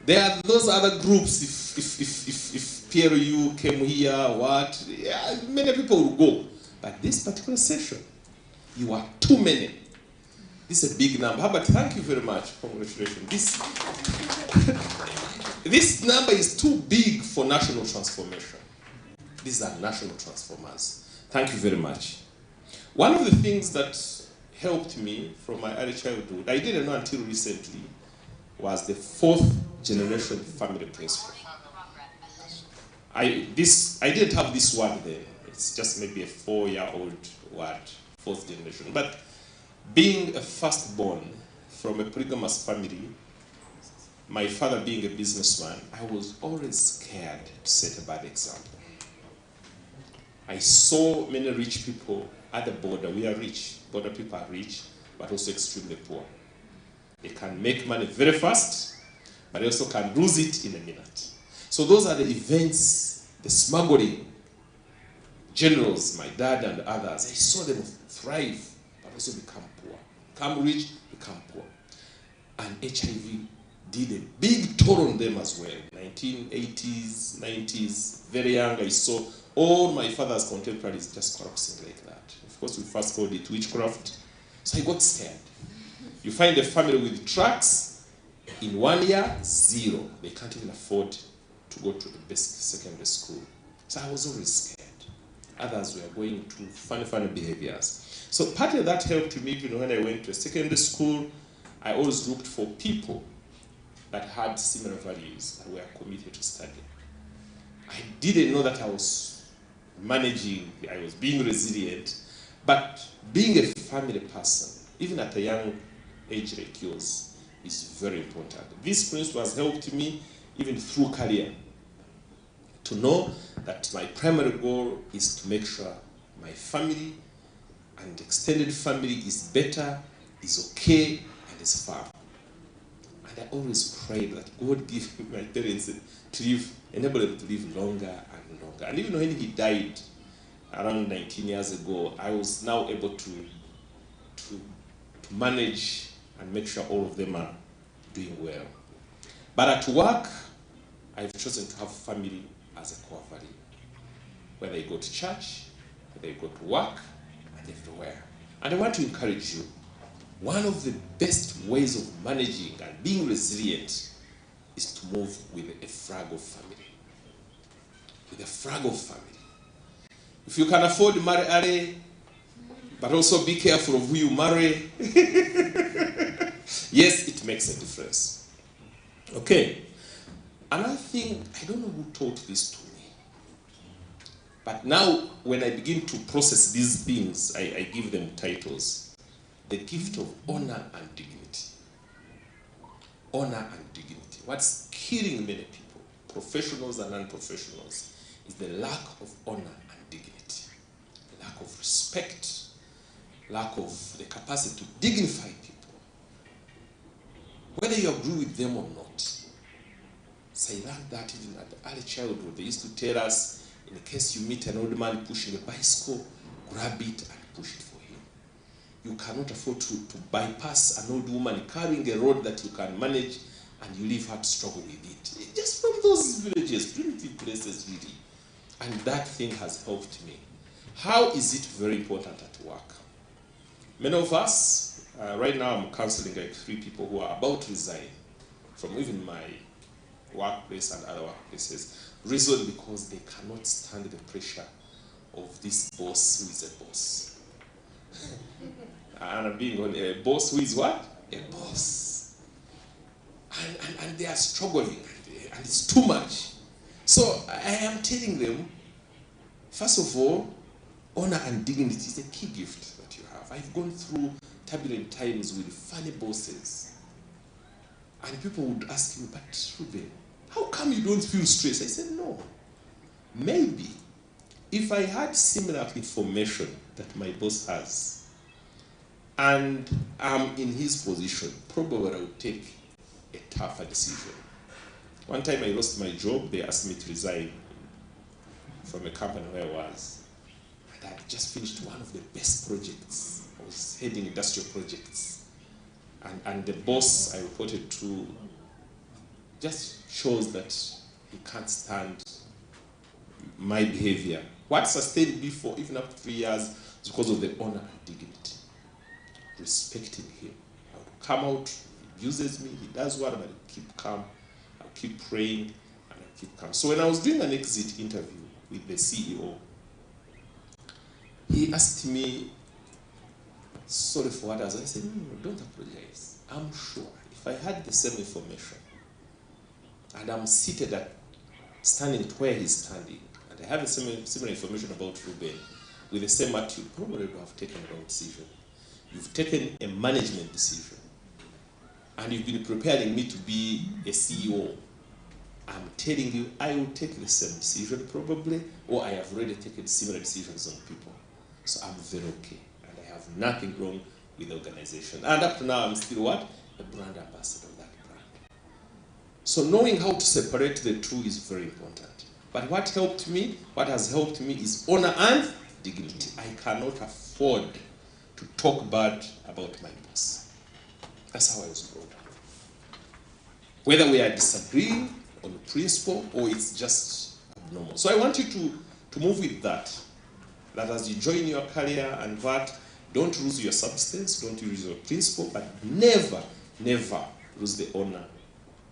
S7: There are those other groups, if PRU came here, what, yeah, many people will go. But this particular session, you are too many. This is a big number. But thank you very much. Congratulations. This number is too big for national transformation. These are national transformers. Thank you very much. One of the things that helped me from my early childhood, I didn't know until recently, was the 4th generation family principle. I didn't have this word then. It's just maybe a 4-year-old word, 4th generation. But being a firstborn from a polygamous family, my father being a businessman, I was always scared to set a bad example. I saw many rich people at the border. We are rich. Border people are rich, but also extremely poor. They can make money very fast, but they also can lose it in a minute. So those are the events, the smuggling generals, my dad and others. I saw them thrive, but also become poor. Become rich, become poor. And HIV did a big toll on them as well. 1980s, 90s, very young, I saw all my father's contemporaries just collapsing like that. Of course, we first called it witchcraft. So I got scared. You find a family with trucks, in 1 year, 0. They can't even afford to go to the best secondary school. So I was always scared. Others were going to funny behaviors. So partly that helped me, when I went to a secondary school, I always looked for people that had similar values and were committed to study. I didn't know that I was managing, I was being resilient, but being a family person, even at a young age like yours, is very important. This principle has helped me even through career to know that my primary goal is to make sure my family and extended family is better, is okay, and is firm. And I always pray that God give my parents to live, enable them to live longer and longer. And even when he died around 19 years ago, I was now able to manage and make sure all of them are doing well. But at work, I've chosen to have family as a core value. Whether you go to church, whether you go to work, and everywhere. And I want to encourage you, one of the best ways of managing and being resilient is to move with a fragile family. With a fragile family. If you can afford to marry early, but also be careful of who you marry, yes, it makes a difference. Okay. Another thing, I don't know who taught this to me, but now when I begin to process these things, I give them titles. The gift of honor and dignity. Honor and dignity. What's killing many people, professionals and non-professionals, is the lack of honor and dignity. Lack of respect, lack of the capacity to dignify people. Whether you agree with them or not. So I learned that even at the early childhood. They used to tell us, in case you meet an old man pushing a bicycle, grab it and push it for him. you cannot afford to bypass an old woman carrying a road that you can manage and you leave her to struggle with it. Just from those villages, primitive places really. And that thing has helped me. How is it very important at work? Many of us, right now I'm counseling like 3 people who are about to resign from even my workplace and other workplaces. Reason because they cannot stand the pressure of this boss who is a boss. And I'm being on a boss who is what? A boss. And they are struggling, and it's too much. So I am telling them, first of all, honor and dignity is a key gift that you have. I've gone through turbulent times with funny bosses. And people would ask me, but Ruben, how come you don't feel stressed? I said, no. Maybe if I had similar information that my boss has, and I'm in his position, probably I would take a tougher decision. One time I lost my job, they asked me to resign from a company where I was. And I had just finished one of the best projects. I was heading industrial projects. And the boss I reported to just shows that he can't stand my behavior. What sustained me for even up to 3 years is because of the honor and dignity. Respecting him. I would come out, he abuses me, he does what, but I keep calm, I'll keep praying, and I keep calm. So when I was doing an exit interview with the CEO, he asked me, sorry for what I was. I said, no, don't apologize. I'm sure if I had the same information, and I'm seated at, standing where he's standing, and I have the similar information about Ruben, with the same attitude, probably would have taken the wrong decision. You've taken a management decision, and you've been preparing me to be a CEO. I'm telling you, I will take the same decision probably, or I have already taken similar decisions on people. So I'm very okay, and I have nothing wrong with the organization. And up to now, I'm still what? A brand ambassador of that brand. So knowing how to separate the two is very important. But what helped me, what has helped me is honor and dignity. I cannot afford to talk bad about my boss. That's how I was brought up. Whether we are disagreeing on principle or it's just abnormal. So I want you to move with that. That as you join your career and what, don't lose your substance, don't lose your principle, but never, never lose the honor,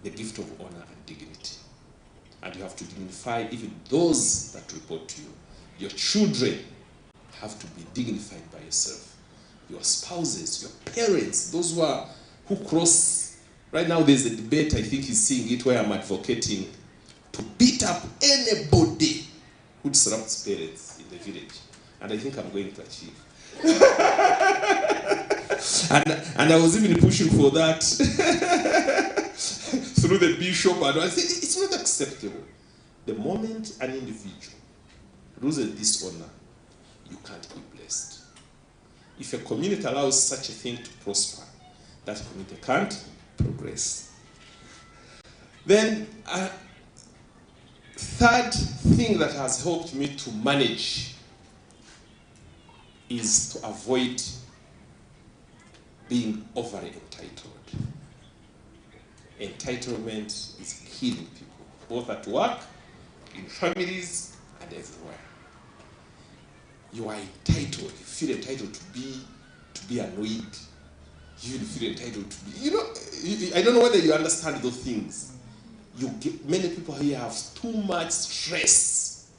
S7: the gift of honor and dignity. And you have to dignify even those that report to you. Your children have to be dignified by yourself. Your spouses, your parents, those who cross. Right now there's a debate, I think he's seeing it, where I'm advocating to beat up anybody who disrupts parents in the village. And I think I'm going to achieve. and I was even pushing for that through the bishop, and I said it's not acceptable. The moment an individual loses this honor, you can't be blessed. If a community allows such a thing to prosper, that community can't progress. Then, third thing that has helped me to manage is to avoid being overly entitled. Entitlement is killing people, both at work, in families, and everywhere. You are entitled. You feel entitled to be annoyed. You feel entitled to be. I don't know whether you understand those things. Many people here have too much stress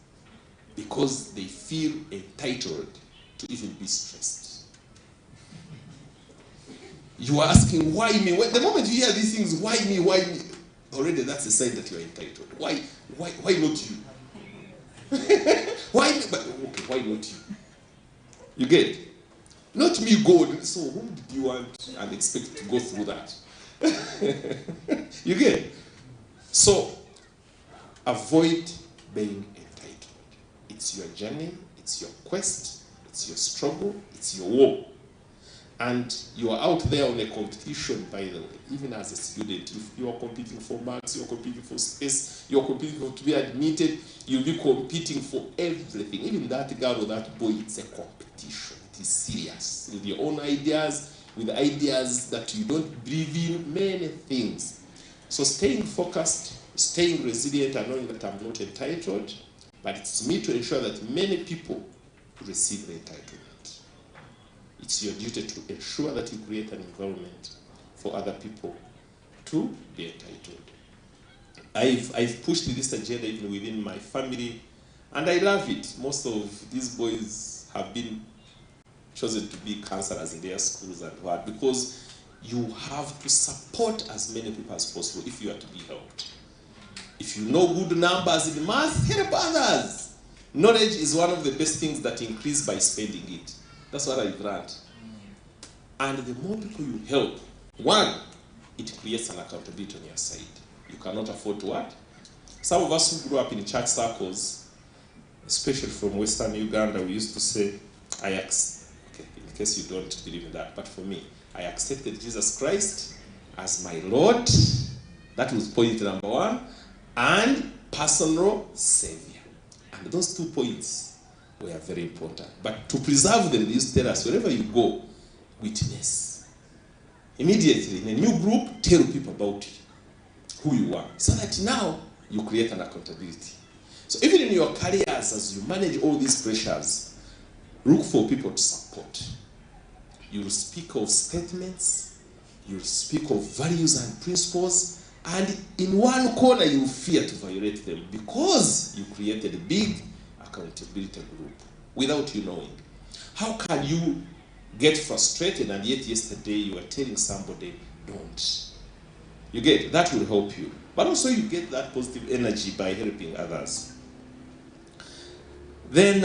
S7: because they feel entitled to even be stressed. You are asking, why me? The moment you hear these things, why me, why me? Already that's a sign that you are entitled. Why not you? Why me? But okay, why not you? You get? Not me, God. So whom did you want and expect to go through that? You get? So avoid being entitled. It's your journey, it's your quest, it's your struggle, it's your war. And you are out there on a competition, by the way, even as a student. If you are competing for marks, you are competing for space, you are competing to be admitted, you'll be competing for everything. Even that girl or that boy, it's a competition. it is serious. With your own ideas, with ideas that you don't believe in, many things. So staying focused, staying resilient, and knowing that I'm not entitled, but it's me to ensure that many people receive the entitlement. It's your duty to ensure that you create an environment for other people to be entitled. I've pushed this agenda even within my family, and I love it. Most of these boys have been chosen to be counselors in their schools and what, because you have to support as many people as possible if you are to be helped. If you know good numbers in math, help others. Knowledge is one of the best things that increase by spending it. That's what I've learned. And the more people you help, one, it creates an accountability on your side. You cannot afford to what? Some of us who grew up in church circles, especially from Western Uganda, we used to say, okay, in case you don't believe in that, but for me, I accepted Jesus Christ as my Lord. That was point number one. And personal Savior. And those 2 points were very important. But to preserve them, they used to tell us, wherever you go, witness. Immediately, in a new group, tell people about who you are, so that now you create an accountability. So even in your careers, as you manage all these pressures, look for people to support. You'll speak of statements, you'll speak of values and principles, and in one corner you fear to violate them because you created a big accountability group without you knowing. How can you get frustrated and yet yesterday you were telling somebody, don't? You get, that will help you. But also you get that positive energy by helping others. Then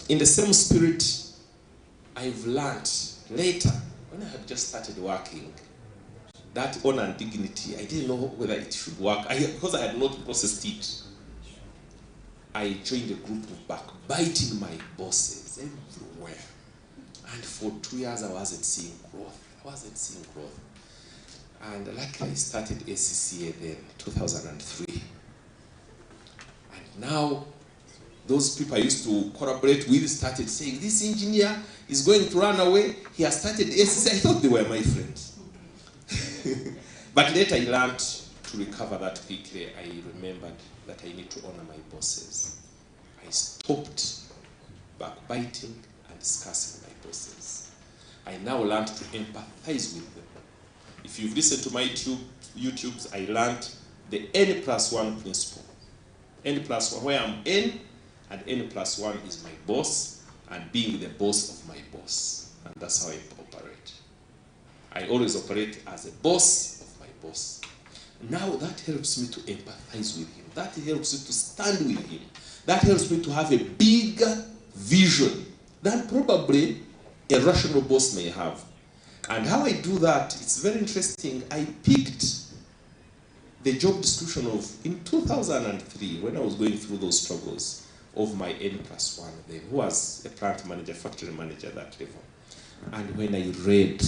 S7: in the same spirit, I've learned later, when I had just started working, that honor and dignity, I didn't know whether it should work. Because I had not processed it, I joined a group of backbiting my bosses everywhere. And for 2 years I wasn't seeing growth. And luckily I started ACCA then, 2003. And now, those people I used to collaborate with started saying, this engineer is going to run away. He has started ACCA. I thought they were my friends. But later I learned to recover that quickly. I remembered that I need to honor my bosses. I stopped backbiting and discussing my bosses. I now learned to empathize with them. If you've listened to my YouTubes, I learned the N+1 principle. N+1, where I'm N, and N+1 is my boss, and being the boss of my boss. And that's how I operate. I always operate as a boss of my boss. Now that helps me to empathize with him. That helps me to stand with him. That helps me to have a bigger vision than probably a rational boss may have. And how I do that, it's very interesting. I picked the job description of, in 2003, when I was going through those struggles, of my N+1 then, who was a plant manager, factory manager at that level. And when I read,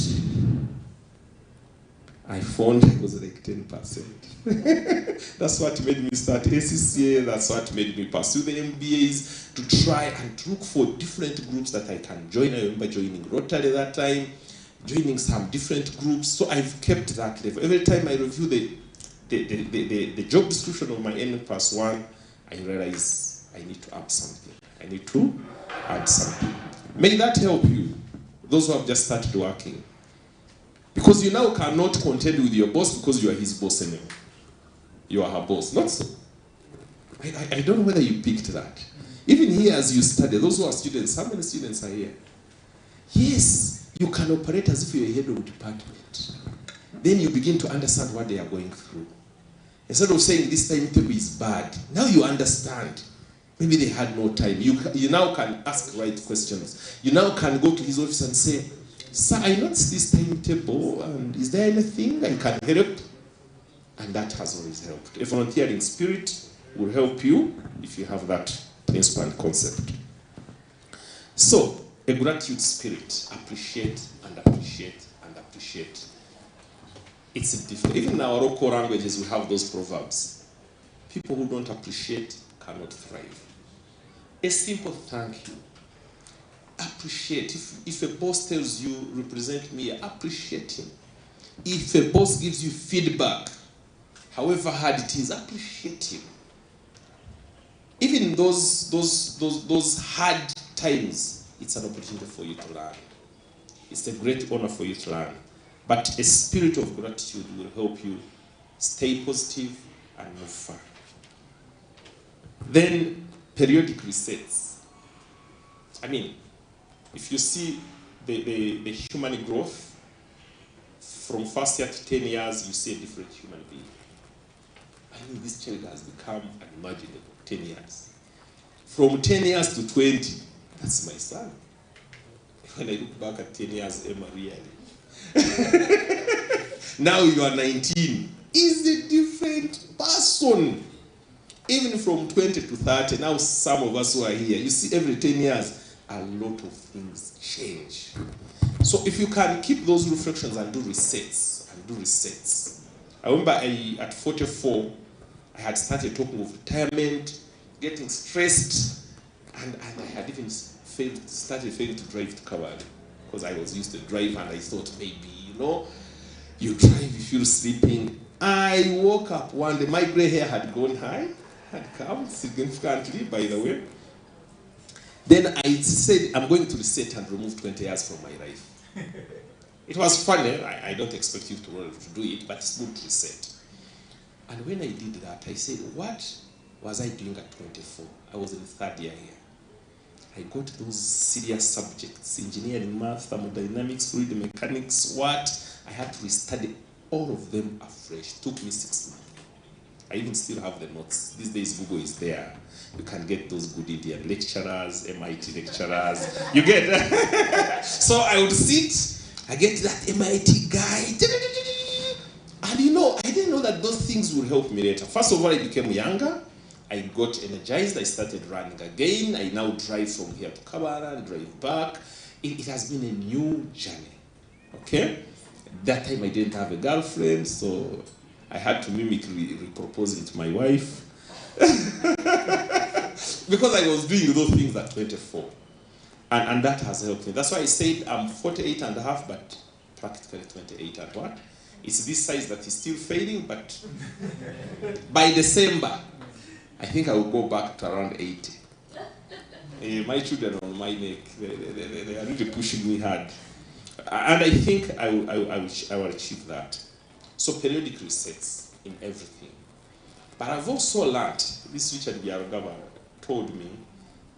S7: I found it was like 10%. That's what made me start ACCA, that's what made me pursue the MBAs, to try and look for different groups that I can join. I remember joining Rotary that time, joining some different groups. So I've kept that level. Every time I review the job description of my N+1, I realize I need to add something. I need to add something. May that help you, those who have just started working. Because you now cannot contend with your boss because you are his boss anymore. You are her boss. Not so. I don't know whether you picked that. Even here as you study, those who are students, how many students are here? Yes, you can operate as if you're a head of department. Then you begin to understand what they are going through. Instead of saying this timetable is bad, now you understand. Maybe they had no time. You now can ask right questions. You now can go to his office and say, sir, I noticed this timetable, and is there anything I can help? And that has always helped. A volunteering spirit will help you if you have that principle and concept. So, a gratitude spirit. Appreciate and appreciate and appreciate. It's different. Even in our local languages, we have those proverbs. People who don't appreciate cannot thrive. A simple thank you. appreciate. If a boss tells you, represent me, appreciate him. If a boss gives you feedback, however hard it is, appreciate him. Even in those hard times, it's an opportunity for you to learn. It's a great honor for you to learn. But a spirit of gratitude will help you stay positive and move far. Then, periodic resets. I mean, if you see the human growth, from first year to 10 years, you see a different human being. I mean, this child has become unimaginable, 10 years. From 10 years to 20, that's my son. When I look back at 10 years, Emma, really. Now you are 19. Is a different person. Even from 20 to 30, now some of us who are here, you see every 10 years, a lot of things change. So if you can keep those reflections and do resets, I remember at 44, I had started talking of retirement, getting stressed, and I had even started failing to drive to Kabale, because I was used to drive, and I thought maybe, you drive, you feel sleeping. I woke up one day, my gray hair had gone high, had come significantly, by the way. Then I said, I'm going to reset and remove 20 years from my life. It was funny. I don't expect you to do it, but it's good to reset. And when I did that, I said, what was I doing at 24? I was in the third year here. I got those serious subjects, engineering, math, thermodynamics, fluid mechanics, what? I had to restudy all of them afresh. It took me 6 months. I even still have the notes. These days, Google is there. You can get those good Indian lecturers, MIT lecturers. You get that? So I would sit, I get that MIT guy. And I didn't know that those things would help me later. First of all, I became younger. I got energized. I started running again. I now drive from here to Kabara and drive back. It has been a new journey. Okay? That time I didn't have a girlfriend, so I had to mimic proposing to my wife. Because I was doing those things at 24. And that has helped me. That's why I said I'm 48 and a half, but practically 28 and what? It's this size that is still fading, but by December, I think I will go back to around 80. My children on my neck, they are really pushing me hard. And I think I will achieve that. So periodic resets in everything. But I've also learned, this Richard Byaruhanga told me,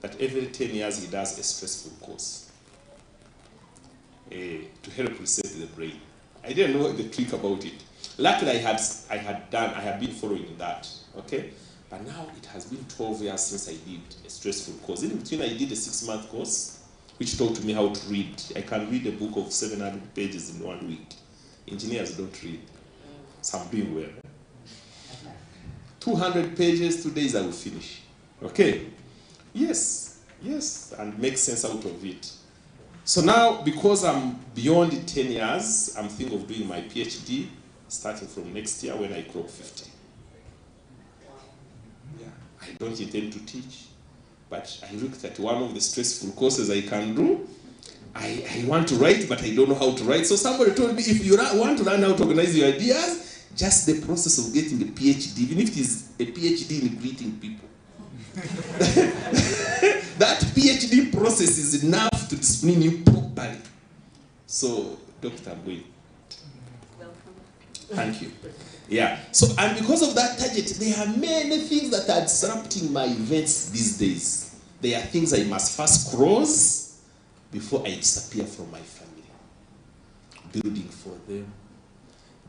S7: that every 10 years he does a stressful course to help reset the brain. I didn't know the trick about it. Luckily, I had been following that, okay? But now it has been 12 years since I did a stressful course. In between, I did a 6-month course, which taught me how to read. I can read a book of 700 pages in 1 week. Engineers don't read, so I'm doing well. 200 pages, 2 days I will finish, okay? Yes, and make sense out of it. So now, because I'm beyond 10 years, I'm thinking of doing my PhD, starting from next year when I clock 50. Yeah, I don't intend to teach, but I looked at one of the stressful courses I can do. I want to write, but I don't know how to write. So somebody told me, if you want to learn how to organize your ideas, just the process of getting a PhD, even if it is a PhD in greeting people. That PhD process is enough to discipline you properly. So, Doctor, I'm going.
S8: Welcome.
S7: Thank you. Yeah. So, and because of that target, there are many things that are disrupting my events these days. There are things I must first cross before I disappear from my family. Building for them,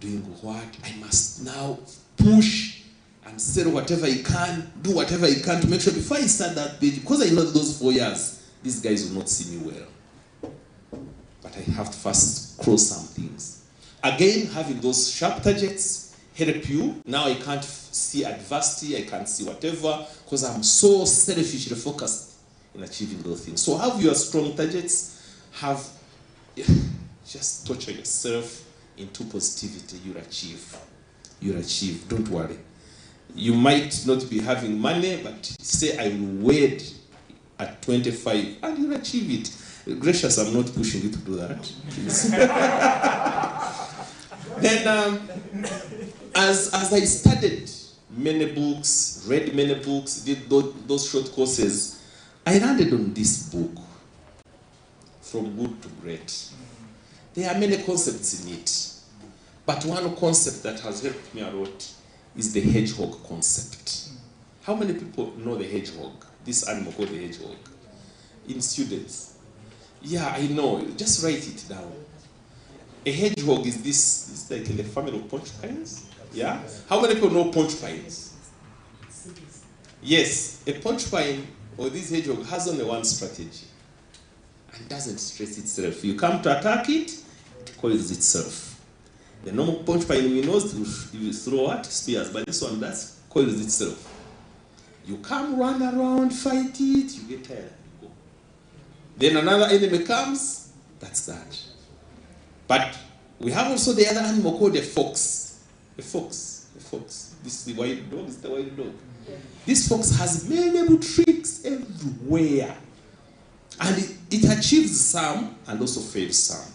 S7: doing what? I must now push and sell whatever I can, do whatever I can to make sure before I start that page, because I know those 4 years, these guys will not see me well. But I have to first cross some things. Again, having those sharp targets help you. Now I can't see adversity, I can't see whatever, because I'm so selfishly focused in achieving those things. So have your strong targets, just torture yourself into positivity, you'll achieve. You'll achieve, don't worry. You might not be having money, but say I will wed at 25, and you'll achieve it. Gracious, I'm not pushing you to do that. Please. Then, as I studied many books, read many books, did those short courses, I landed on this book, From Good to Great. There are many concepts in it, but one concept that has helped me a lot is the hedgehog concept. How many people know the hedgehog? This animal called the hedgehog. In students. Yeah, I know. Just write it down. A hedgehog is this, it's like in the family of porcupines. Yeah? How many people know porcupines? Yes, a porcupine or this hedgehog has only one strategy and doesn't stress itself. You come to attack it, it coils itself. The normal porcupine we know you throw what? Spears, but this one does coils itself. You come, run around, fight it, you get tired, you go. Then another enemy comes, that's that. But we have also the other animal called a fox. A fox. This is the wild dog, This fox has many tricks everywhere. And it achieves some and also fails some.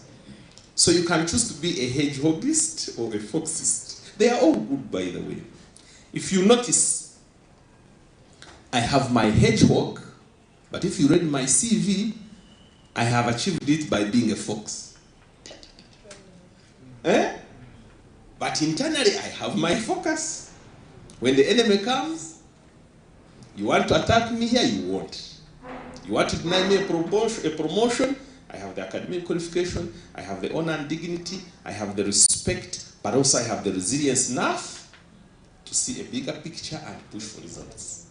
S7: So you can choose to be a hedgehogist or a foxist. They are all good, by the way. If you notice, I have my hedgehog, but if you read my CV, I have achieved it by being a fox. But internally, I have my focus. When the enemy comes, you want to attack me here, you won't. You want to deny me a promotion, I have the academic qualification, I have the honor and dignity, I have the respect, but also I have the resilience enough to see a bigger picture and push for results.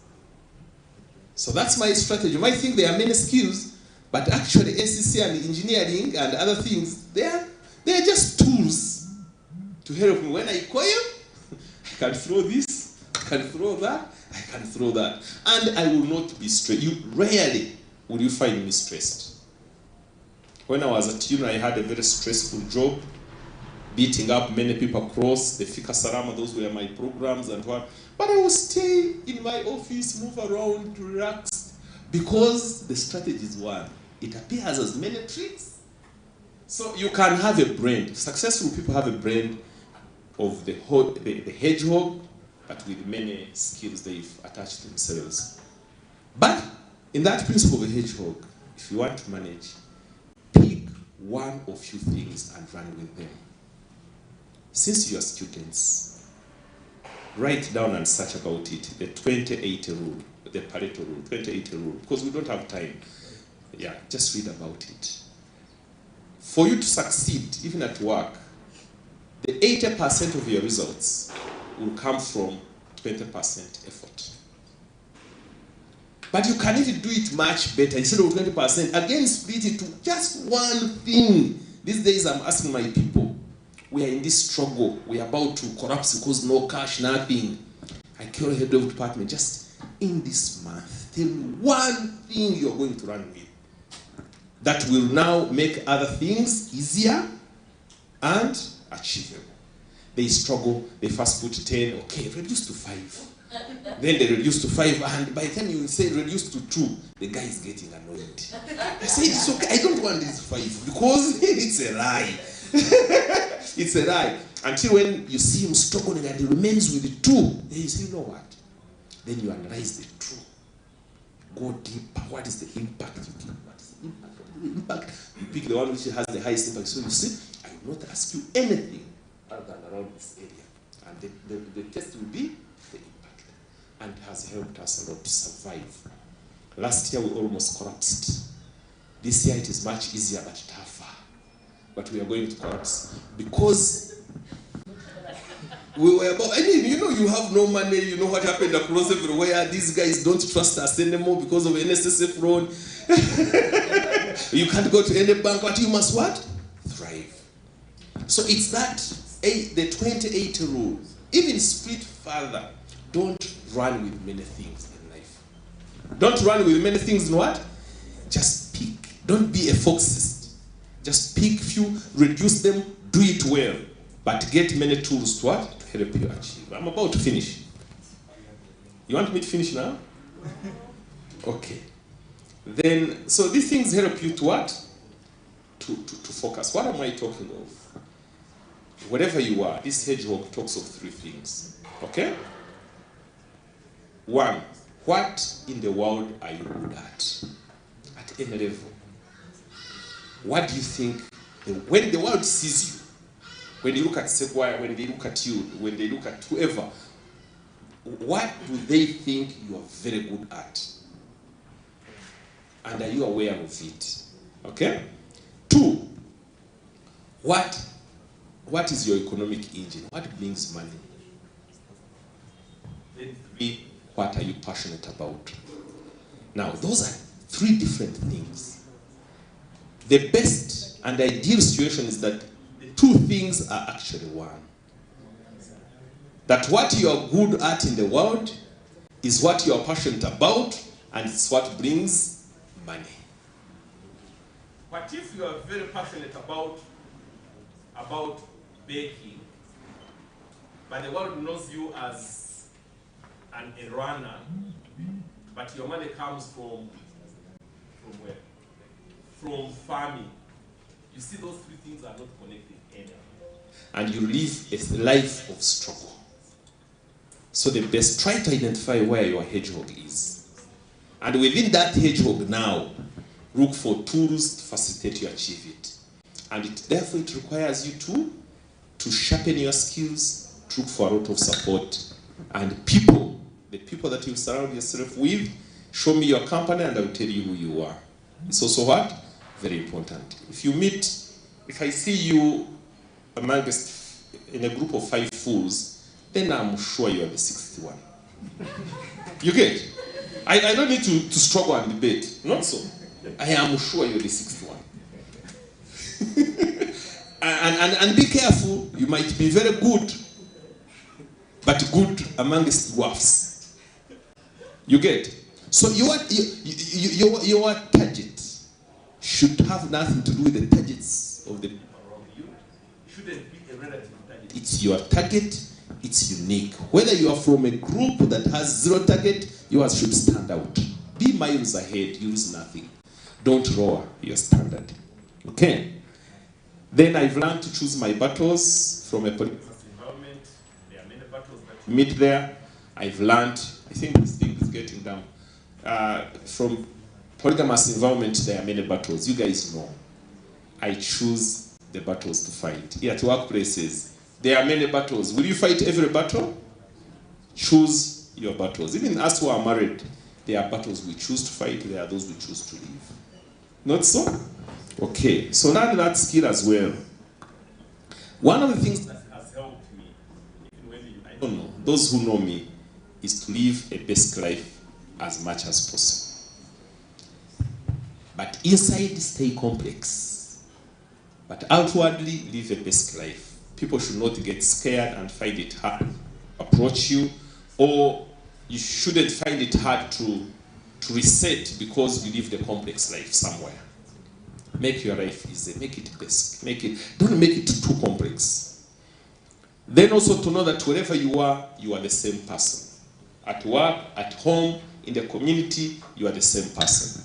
S7: So that's my strategy. You might think there are many skills, but actually SEC and engineering and other things, they are just tools to help me. When I coil, I can throw this, I can throw that, I can throw that. And I will not be stressed. Rarely will you find me stressed. When I was at uni, I had a very stressful job, beating up many people across the Fika Salama. Those were my programs and what. But I will stay in my office, move around, relax, because the strategy is one. It appears as many tricks. So you can have a brand. Successful people have a brand of the hedgehog, but with many skills they've attached themselves. But in that principle of a hedgehog, if you want to manage, pick one or few things and run with them. Since you are students, write down and search about it, the 20-80 rule, the Pareto rule, 20-80 rule, because we don't have time. Yeah, just read about it. For you to succeed, even at work, the 80% of your results will come from 20% effort. But you can even do it much better. Instead of 20%, again split it to just one thing. These days I'm asking my people, we are in this struggle. We are about to collapse because no cash, nothing. I call the head of department, just in this month, tell me one thing you're going to run with that will now make other things easier and achievable. They struggle, they first put 10, okay, reduce to 5. Then they reduce to 5, and by the time you say reduce to 2, the guy is getting annoyed. I say, it's okay, I don't want this 5 because it's a lie. It's a lie. Until when you see him struggling and he remains with the 2, then you say, you know what? Then you analyze the 2. Go deeper. What is the impact you give? What is the impact? The impact. You pick the one which has the highest impact. So you see, I will not ask you anything other than around this area. And the test will be the impact. And it has helped us a lot to survive. Last year we almost collapsed. This year it is much easier but tougher. But we are going to collapse because we were about, I mean, you know, you have no money, you know what happened across everywhere. These guys don't trust us anymore because of NSSF loan. You can't go to any bank, but you must what? Thrive. So it's that, the 20-80 rule. Even split further. Don't run with many things in life. Don't run with many things in what? Just pick. Don't be a foxist. Just pick few, reduce them, do it well. But get many tools to what? To help you achieve. I'm about to finish. You want me to finish now? Okay. Then, so these things help you to what? to focus. What am I talking of? Wherever you are, this hedgehog talks of three things. Okay? One, what in the world are you good at any level? What do you think, when the world sees you, when you look at Segwaya, when they look at you, when they look at whoever, what do they think you are very good at? And are you aware of it? Okay? Two, what is your economic engine? What brings money? Then three, what are you passionate about? Now, those are three different things. The best and ideal situation is that the two things are actually one. That what you are good at in the world is what you are passionate about, and it's what brings money. But if you are very passionate about baking, but the world knows you as a runner, but your money comes from where? From farming. You see, those three things are not connected anymore. And you live a life of struggle. So the best, try to identify where your hedgehog is. And within that hedgehog now, look for tools to facilitate you achieve it. And therefore it requires you to sharpen your skills, to look for a lot of support. And people, the people that you surround yourself with, show me your company and I will tell you who you are. It's also what? Very important. If I see you in a group of 5 fools, then I'm sure you are the 6th one. You get? I don't need to struggle and debate. Not so. I am sure you're the 6th one. and be careful. You might be very good, but good amongst dwarfs. You get? So your target should have nothing to do with the targets of the people around you. It shouldn't be a relative target. It's your target. It's unique. Whether you are from a group that has 0 target, yours should stand out. Be miles ahead, you lose nothing. Don't lower your standard. Okay? Then I've learned to choose my battles from a polygamous environment. There are many battles that you meet there. I've learned, I think this thing is getting down. From polygamous environment, there are many battles. You guys know. I choose the battles to fight. Here at workplaces, there are many battles. Will you fight every battle? Choose your battles. Even us who are married, there are battles we choose to fight. There are those we choose to leave. Not so? Okay. So now that skill as well. One of the things that has helped me, even when I don't know, those who know me, is to live a best life as much as possible. But inside, stay complex. But outwardly, live a best life. People should not get scared and find it hard to approach you, or you shouldn't find it hard to reset because you live the complex life somewhere. Make your life easy. Make it best. Don't make it too complex. Then also to know that wherever you are the same person. At work, at home, in the community, you are the same person.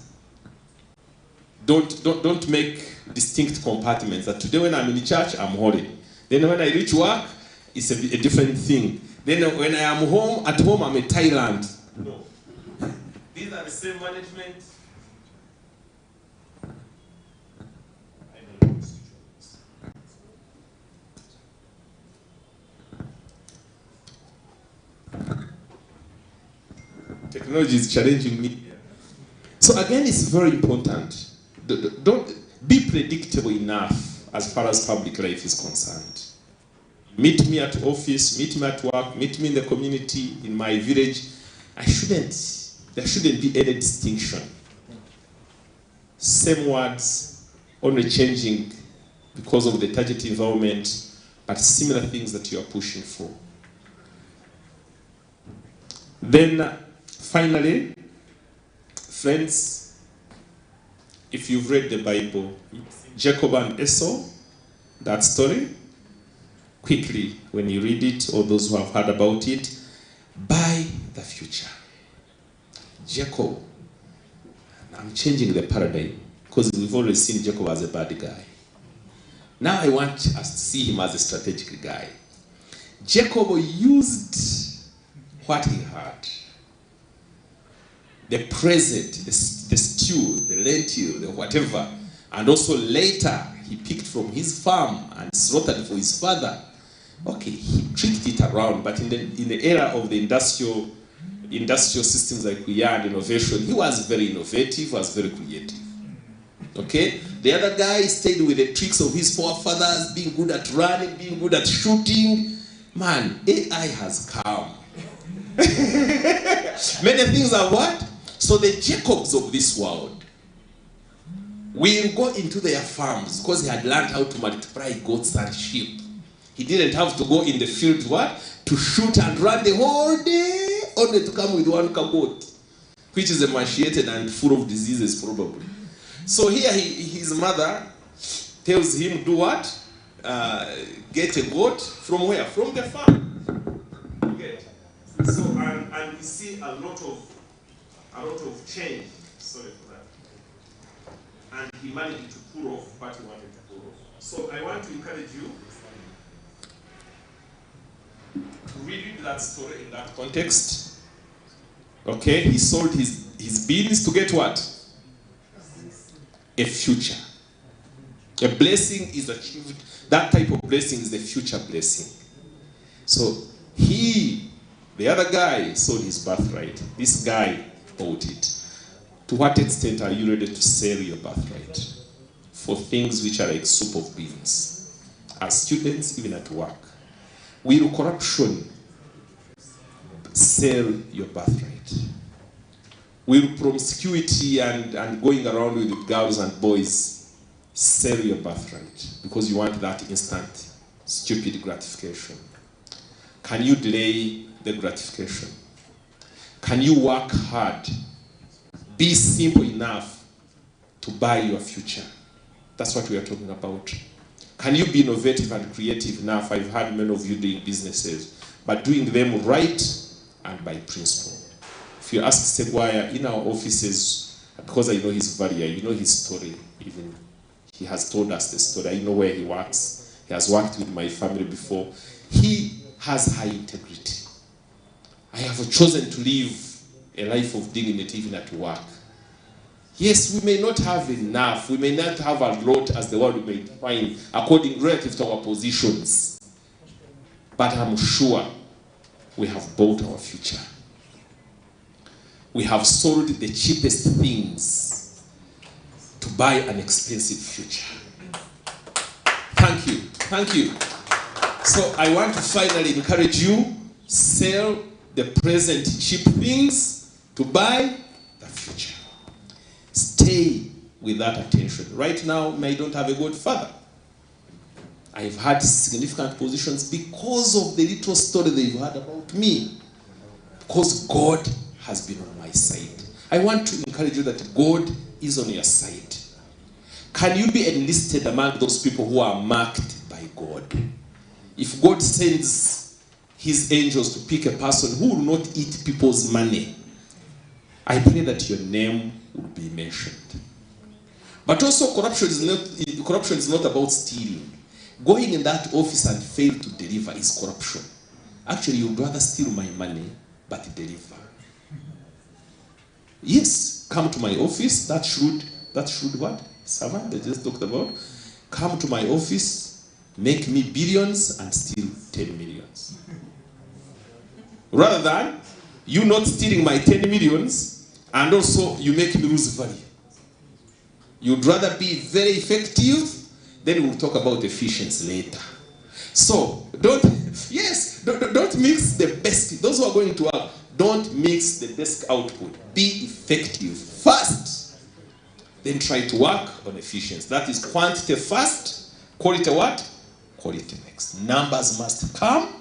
S7: Don't make distinct compartments. That today when I'm in church, I'm holy. Then when I reach work, it's a different thing. Then when I am home, at home I'm in Thailand. No. These are the same management. I don't know. Technology is challenging me. So again, it's very important. Don't be predictable enough as far as public life is concerned. Meet me at office, meet me at work, meet me in the community, in my village. There shouldn't be any distinction. Same words, only changing because of the target environment, but similar things that you are pushing for. Then, finally, friends, if you've read the Bible, Jacob and Esau, that story, quickly, when you read it, or those who have heard about it, buy the future. Jacob, I'm changing the paradigm. because we've already seen Jacob as a bad guy. Now I want us to see him as a strategic guy. Jacob used what he had. The present, the stew, the lentil, the whatever. And also later, he picked from his farm and slaughtered for his father. Okay, he tricked it around, but in the era of the industrial systems like we are and innovation, he was very innovative, was very creative. Okay? The other guy stayed with the tricks of his forefathers, being good at running, being good at shooting. Man, AI has come. Many things are what? So the Jacobs of this world will go into their farms because he had learned how to multiply goats and sheep. He didn't have to go in the field what? To shoot and run the whole day, only to come with one goat, which is emaciated and full of diseases probably. So here his mother tells him, do what? Get a goat from where? From the farm. Get. So and we see a lot of change. Sorry for that. And he managed to pull off what he wanted to pull off. So I want to encourage you to read that story in that context. Okay, he sold his beans to get what? A future. A blessing is achieved. That type of blessing is the future blessing. So the other guy sold his birthright. This guy bought it. To what extent are you ready to sell your birthright for things which are like soup of beans? As students, even at work. Will corruption sell your birthright? Will promiscuity and going around with girls and boys sell your birthright because you want that instant, stupid gratification? Can you delay the gratification? Can you work hard? Be simple enough to buy your future. That's what we are talking about. Can you be innovative and creative enough? I've heard many of you doing businesses, but doing them right and by principle. If you ask Segwaya in our offices, because I know his value, you know his story, even he has told us the story. I know where he works. He has worked with my family before. He has high integrity. I have chosen to live a life of dignity even at work. Yes, we may not have enough. We may not have a lot as the world may define according relative to our positions. But I'm sure we have bought our future. We have sold the cheapest things to buy an expensive future. Thank you. Thank you. So I want to finally encourage you, sell the present cheap things to buy the future. Stay with that attention. Right now, I don't have a good father. I've had significant positions because of the little story that you've heard about me. Because God has been on my side. I want to encourage you that God is on your side. Can you be enlisted among those people who are marked by God? If God sends his angels to pick a person who will not eat people's money, I pray that your name will be mentioned. But also corruption is not about stealing. Going in that office and fail to deliver is corruption. Actually, you'd rather steal my money, but deliver. Yes, come to my office, that should what? Servant, they just talked about. Come to my office, make me billions and steal 10 millions. Rather than you not stealing my 10 millions and also you make me lose value. You'd rather be very effective, then we'll talk about efficiency later. So, don't mix the best. Those who are going to work, don't mix the best output. Be effective first. Then try to work on efficiency. That is quantity first, quality what? Quality next. Numbers must come.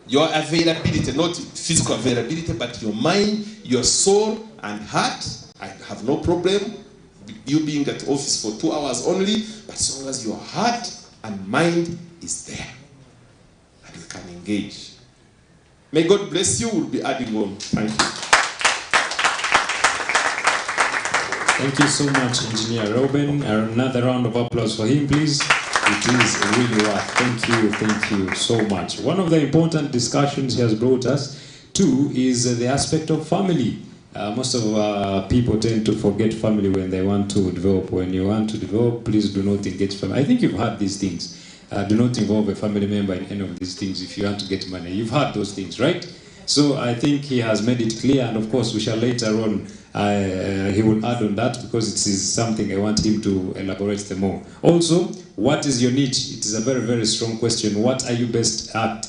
S7: Your availability, not physical availability, but your mind, your soul, and heart. I have no problem you being at office for 2 hours only, but as long as your heart and mind is there, and you can engage. May God bless you. We'll be adding on. Thank you.
S1: Thank you so much, Engineer Reuben. Another round of applause for him, please. It is really worth. Thank you so much. One of the important discussions he has brought us to is the aspect of family. Most of people tend to forget family when they want to develop. When you want to develop, please do not engage family. I think you've heard these things. Do not involve a family member in any of these things if you want to get money. You've heard those things, right? So I think he has made it clear, and of course we shall later on, he will add on that because it is something I want him to elaborate the more. Also, what is your niche? It is a very, very strong question. What are you best at?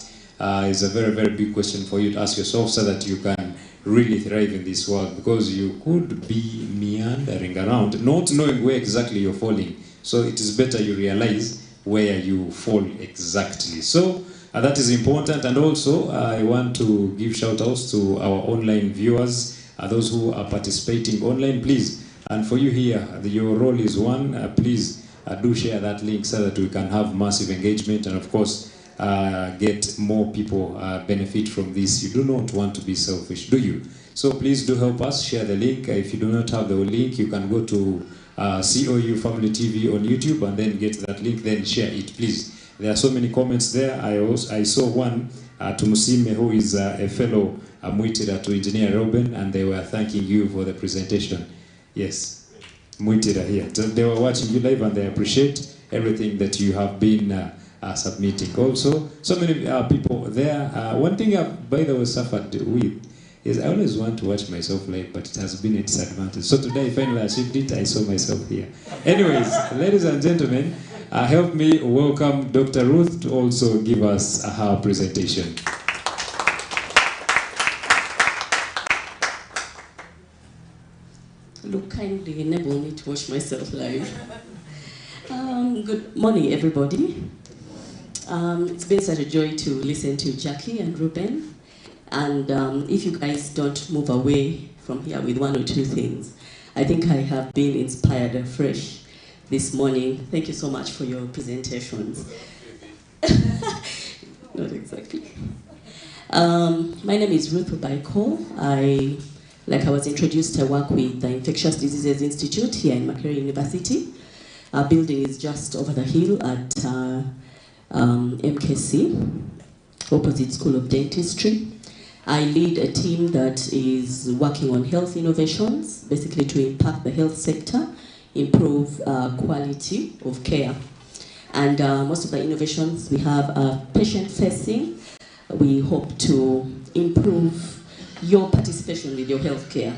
S1: Is a very, very big question for you to ask yourself so that you can really thrive in this world, because you could be meandering around, not knowing where exactly you're falling. So it is better you realize where you fall exactly. So that is important. And also I want to give shout outs to our online viewers, those who are participating online, please. And for you here, your role is one, please do share that link so that we can have massive engagement and of course get more people benefit from this. You do not want to be selfish, do you? So please do help us share the link. If you do not have the link, you can go to COU Family TV on YouTube and then get that link, then share it, please. There are so many comments there. I saw one to Musime, who is a fellow Muitira to Engineer Reuben, and they were thanking you for the presentation. Yes, Muitira here. They were watching you live and they appreciate everything that you have been submitting. Also, so many people there. One thing I've, by the way, suffered with is I always want to watch myself live, but it has been a disadvantage. So today, I finally achieved it. I saw myself here. Anyways, ladies and gentlemen, help me welcome Dr. Ruth to also give us her presentation.
S8: Look, kindly enable me to watch myself live. Good morning, everybody. It's been such a joy to listen to Jackie and Ruben. And if you guys don't move away from here with one or two things, I think I have been inspired afresh this morning. Thank you so much for your presentations. Not exactly. My name is Ruth Obaikol. Like I was introduced, I work with the Infectious Diseases Institute here in Micheal University. Our building is just over the hill at MKC, opposite School of Dentistry. I lead a team that is working on health innovations, basically to impact the health sector, improve quality of care. And most of the innovations we have are patient-facing. We hope to improve your participation with your healthcare.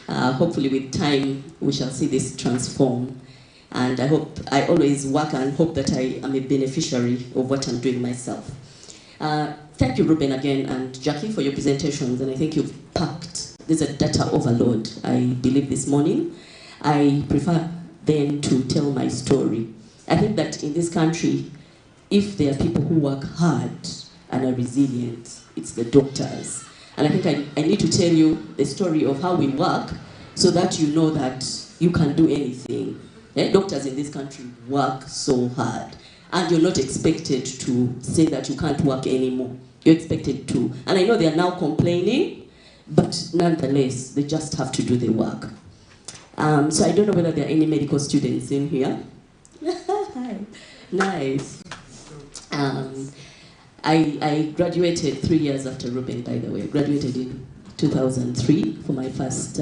S8: Hopefully with time, we shall see this transform. And I always work and hope that I am a beneficiary of what I'm doing myself. Thank you, Ruben, again, and Jackie, for your presentations. And I think you've packed, there's a data overload, I believe, this morning. I prefer then to tell my story. I think that in this country, if there are people who work hard and are resilient, it's the doctors. And I think I need to tell you the story of how we work so that you know that you can do anything. Doctors in this country work so hard. And you're not expected to say that you can't work anymore. You're expected to. And I know they are now complaining, but nonetheless, they just have to do their work. So I don't know whether there are any medical students in here. Hi. Nice. I graduated 3 years after Ruben, by the way. I graduated in 2003 for my first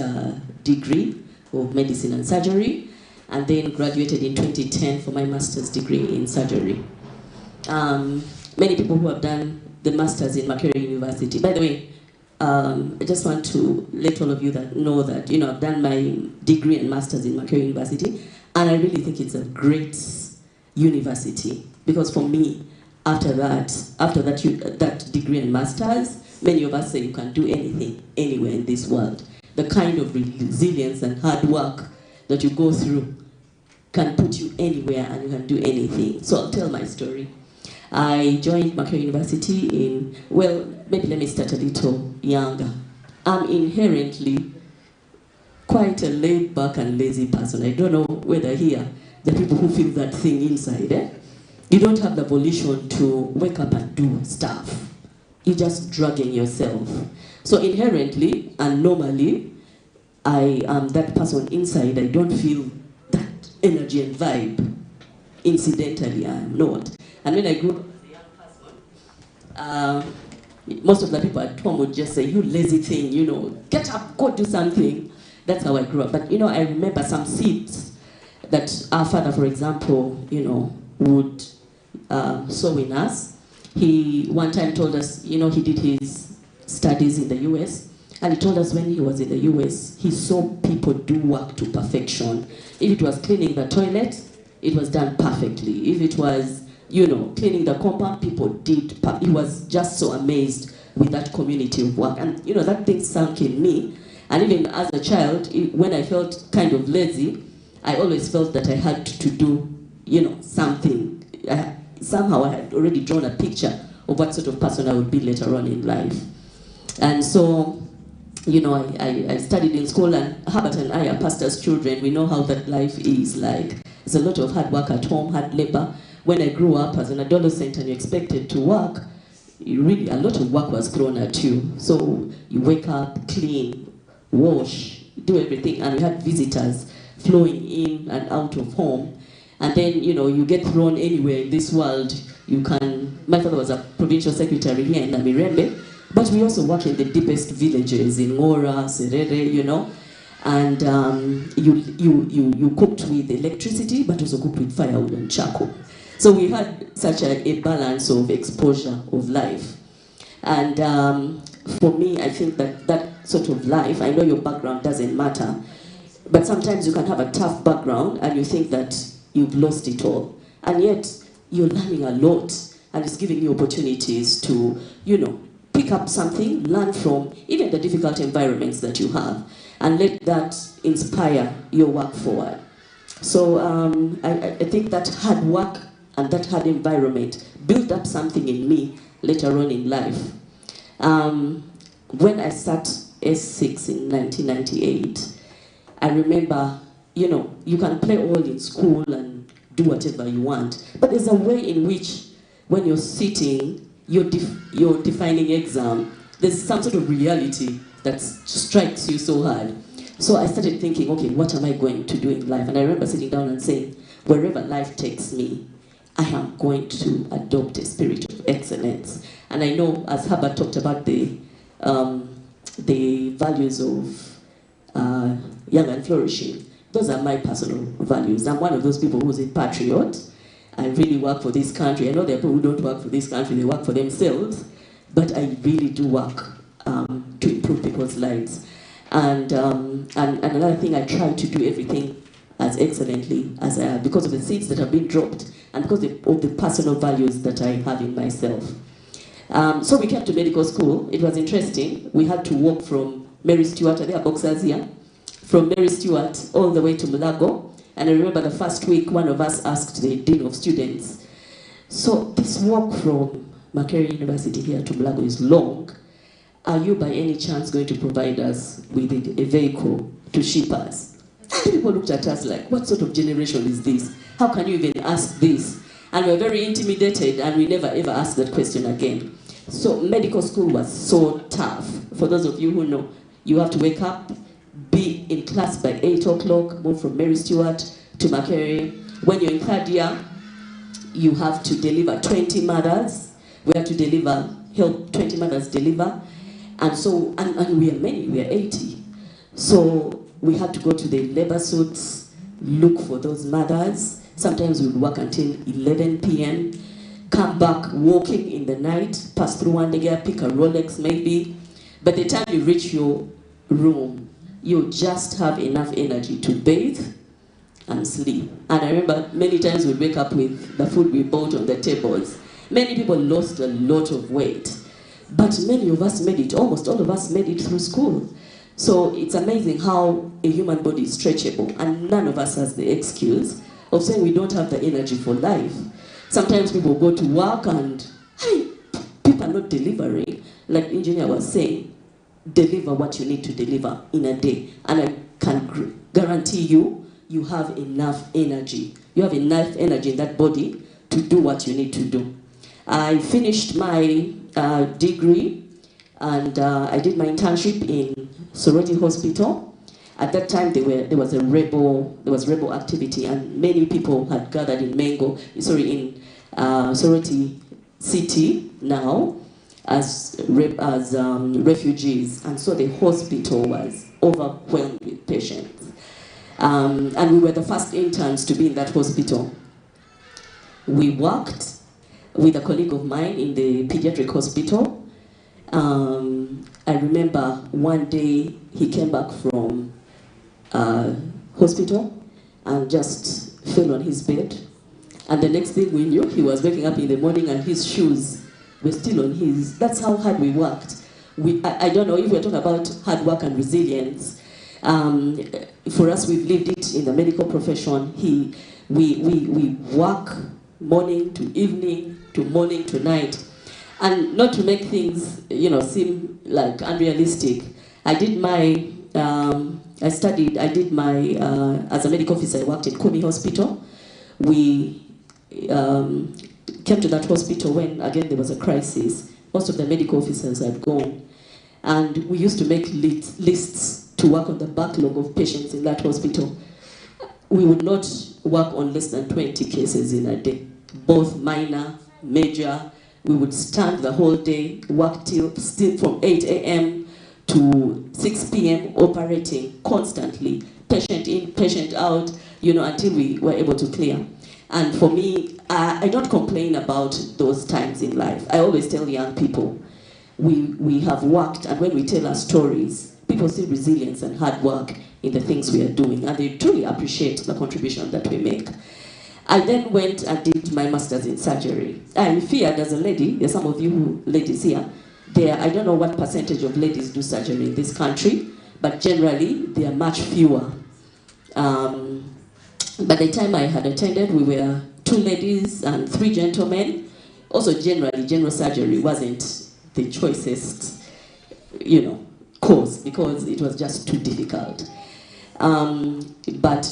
S8: degree of medicine and surgery, and then graduated in 2010 for my master's degree in surgery. Many people who have done the master's in Micheal University. By the way, I just want to let all of you that know that I've done my degree and master's in Micheal University, and I really think it's a great university, because for me, after that degree and master's, many of us say you can do anything, anywhere in this world. The kind of resilience and hard work that you go through can put you anywhere and you can do anything. So I'll tell my story. I joined Micheal University in, well, maybe let me start a little younger. I'm inherently quite a laid-back and lazy person. I don't know whether here, the people who feel that thing inside, You don't have the volition to wake up and do stuff. You're just dragging yourself. So inherently and normally, I am that person inside. I don't feel that energy and vibe. Incidentally, I am not. And when I grew up as a young person, most of the people at home would just say, you lazy thing, you know, get up, go do something. That's how I grew up. But, you know, I remember some seeds that our father, for example, you know, would sow in us. He one time told us, you know, he did his studies in the US, and he told us when he was in the US, he saw people do work to perfection. If it was cleaning the toilet, it was done perfectly. If it was, you know, cleaning the compound, people did. He was just so amazed with that community of work. And, you know, that thing sunk in me. And even as a child, when I felt kind of lazy, I always felt that I had to do, you know, something. Somehow I had already drawn a picture of what sort of person I would be later on in life. And so, you know, I studied in school, and Herbert and I are pastors' children. We know how that life is like. There's a lot of hard work at home, hard labor. When I grew up as an adolescent and you expected to work, really a lot of work was thrown at you. So you wake up, clean, wash, do everything, and we had visitors flowing in and out of home. And then, you know, you get thrown anywhere in this world. You can, my father was a provincial secretary here in Namirembe, but we also work in the deepest villages in Ngora, Serere, you know. And you cooked with electricity, but also cooked with firewood and charcoal. So we had such a balance of exposure of life. And for me, I think that sort of life, I know your background doesn't matter, but sometimes you can have a tough background and you think that you've lost it all. And yet, you're learning a lot, and it's giving you opportunities to, you know, pick up something, learn from even the difficult environments that you have, and let that inspire your work forward. So I think that hard work and that hard environment built up something in me later on in life. When I sat S6 in 1998, I remember, you know, you can play all in school and do whatever you want, but there's a way in which when you're sitting, your defining exam, there's some sort of reality that strikes you so hard. So I started thinking, okay, what am I going to do in life? And I remember sitting down and saying, wherever life takes me, I am going to adopt a spirit of excellence. And I know, as Herbert talked about the values of young and flourishing, those are my personal values. I'm one of those people who's a patriot. I really work for this country. I know there are people who don't work for this country, they work for themselves, but I really do work to improve people's lives. And another thing, I try to do everything as excellently as I have, because of the seeds that have been dropped and because of the personal values that I have in myself. So we came to medical school. It was interesting. We had to walk from Mary Stewart, there are boxers here, from Mary Stewart all the way to Mulago. And I remember the first week, one of us asked the Dean of Students, so this walk from Makerere University here to Mulago is long. Are you by any chance going to provide us with a vehicle to ship us? And people looked at us like, what sort of generation is this? How can you even ask this? And we were very intimidated, and we never ever asked that question again. So medical school was so tough. For those of you who know, you have to wake up, be in class by 8 o'clock, move from Mary Stewart to Makerere. When you're in third year, you have to deliver 20 mothers. We have to help 20 mothers deliver. And so, and we are many, we are 80. So we had to go to the labor suits, look for those mothers. Sometimes we would work until 11 p.m., come back walking in the night, pass through one day, pick a Rolex maybe. By the time you reach your room, you just have enough energy to bathe and sleep. And I remember many times we wake up with the food we bought on the tables. Many people lost a lot of weight, but many of us made it, almost all of us made it through school. So it's amazing how a human body is stretchable, and none of us has the excuse of saying we don't have the energy for life. Sometimes people go to work and people are not delivering. Like the engineer was saying, deliver what you need to deliver in a day. And I can guarantee you, you have enough energy. You have enough energy in that body to do what you need to do. I finished my degree, and I did my internship in Sorority Hospital. At that time, there was rebel activity, and many people had gathered in in Soroti City now as refugees, and so the hospital was overwhelmed with patients. And we were the first interns to be in that hospital. We worked with a colleague of mine in the pediatric hospital. I remember one day he came back from hospital and just fell on his bed. And the next thing we knew, he was waking up in the morning and his shoes were still on his. That's how hard we worked. I don't know if we're talking about hard work and resilience. For us, we've lived it in the medical profession. We work morning to evening to morning to night. And not to make things, seem like unrealistic, I did my, as a medical officer, I worked in Kumi Hospital. We came to that hospital when, again, there was a crisis. Most of the medical officers had gone. And we used to make lists to work on the backlog of patients in that hospital. We would not work on less than 20 cases in a day, both minor, major. We would stand the whole day, work still from 8 a.m. to 6 p.m. operating constantly, patient in, patient out, until we were able to clear. And for me, I don't complain about those times in life. I always tell young people, we have worked, and when we tell our stories, people see resilience and hard work in the things we are doing, and they truly appreciate the contribution that we make. I then went and did my master's in surgery. I feared as a lady, there's some of you ladies here, I don't know what percentage of ladies do surgery in this country, but generally they are much fewer. By the time I had attended, we were 2 ladies and 3 gentlemen. Also generally, general surgery wasn't the choicest, course, because it was just too difficult. But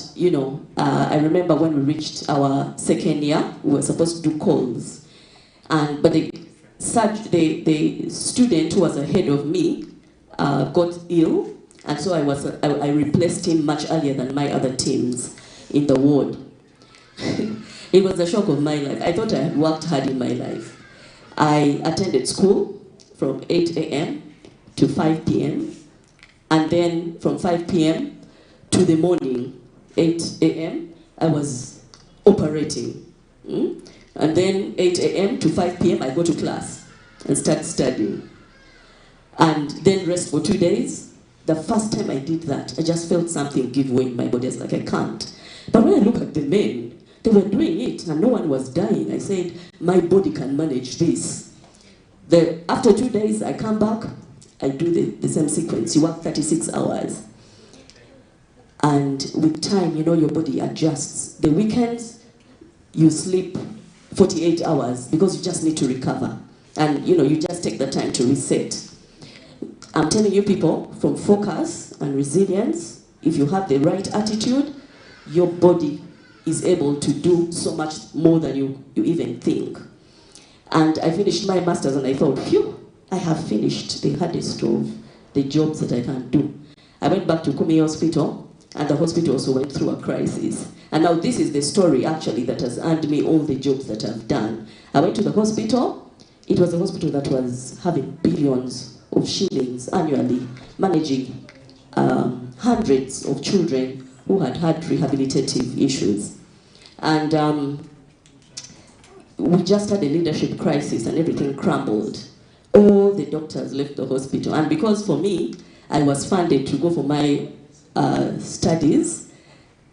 S8: I remember when we reached our second year, we were supposed to do calls, but the student who was ahead of me got ill, and so I replaced him much earlier than my other teams in the ward. It was the shock of my life. I thought I had worked hard in my life. I attended school from 8 a.m. to 5 p.m. and then from 5 p.m. to the morning, 8 a.m., I was operating. And then 8 a.m. to 5 p.m., I go to class and start studying. And then rest for 2 days. The first time I did that, I just felt something give way in my body. I was like, I can't. But when I look at the men, they were doing it and no one was dying. I said, my body can manage this. After 2 days, I come back, I do the same sequence. You work 36 hours. And with time, your body adjusts. The weekends, you sleep 48 hours because you just need to recover. And, you just take the time to reset. I'm telling you people, from focus and resilience, if you have the right attitude, your body is able to do so much more than you even think. And I finished my master's and I thought, phew, I have finished the hardest of the jobs that I can do. I went back to Kumi Hospital, and the hospital also went through a crisis. And now this is the story actually that has earned me all the jobs that I've done. I went to the hospital. It was a hospital that was having billions of shillings annually, managing hundreds of children who had rehabilitative issues. And we just had a leadership crisis and everything crumbled. All the doctors left the hospital. And because for me, I was funded to go for my studies,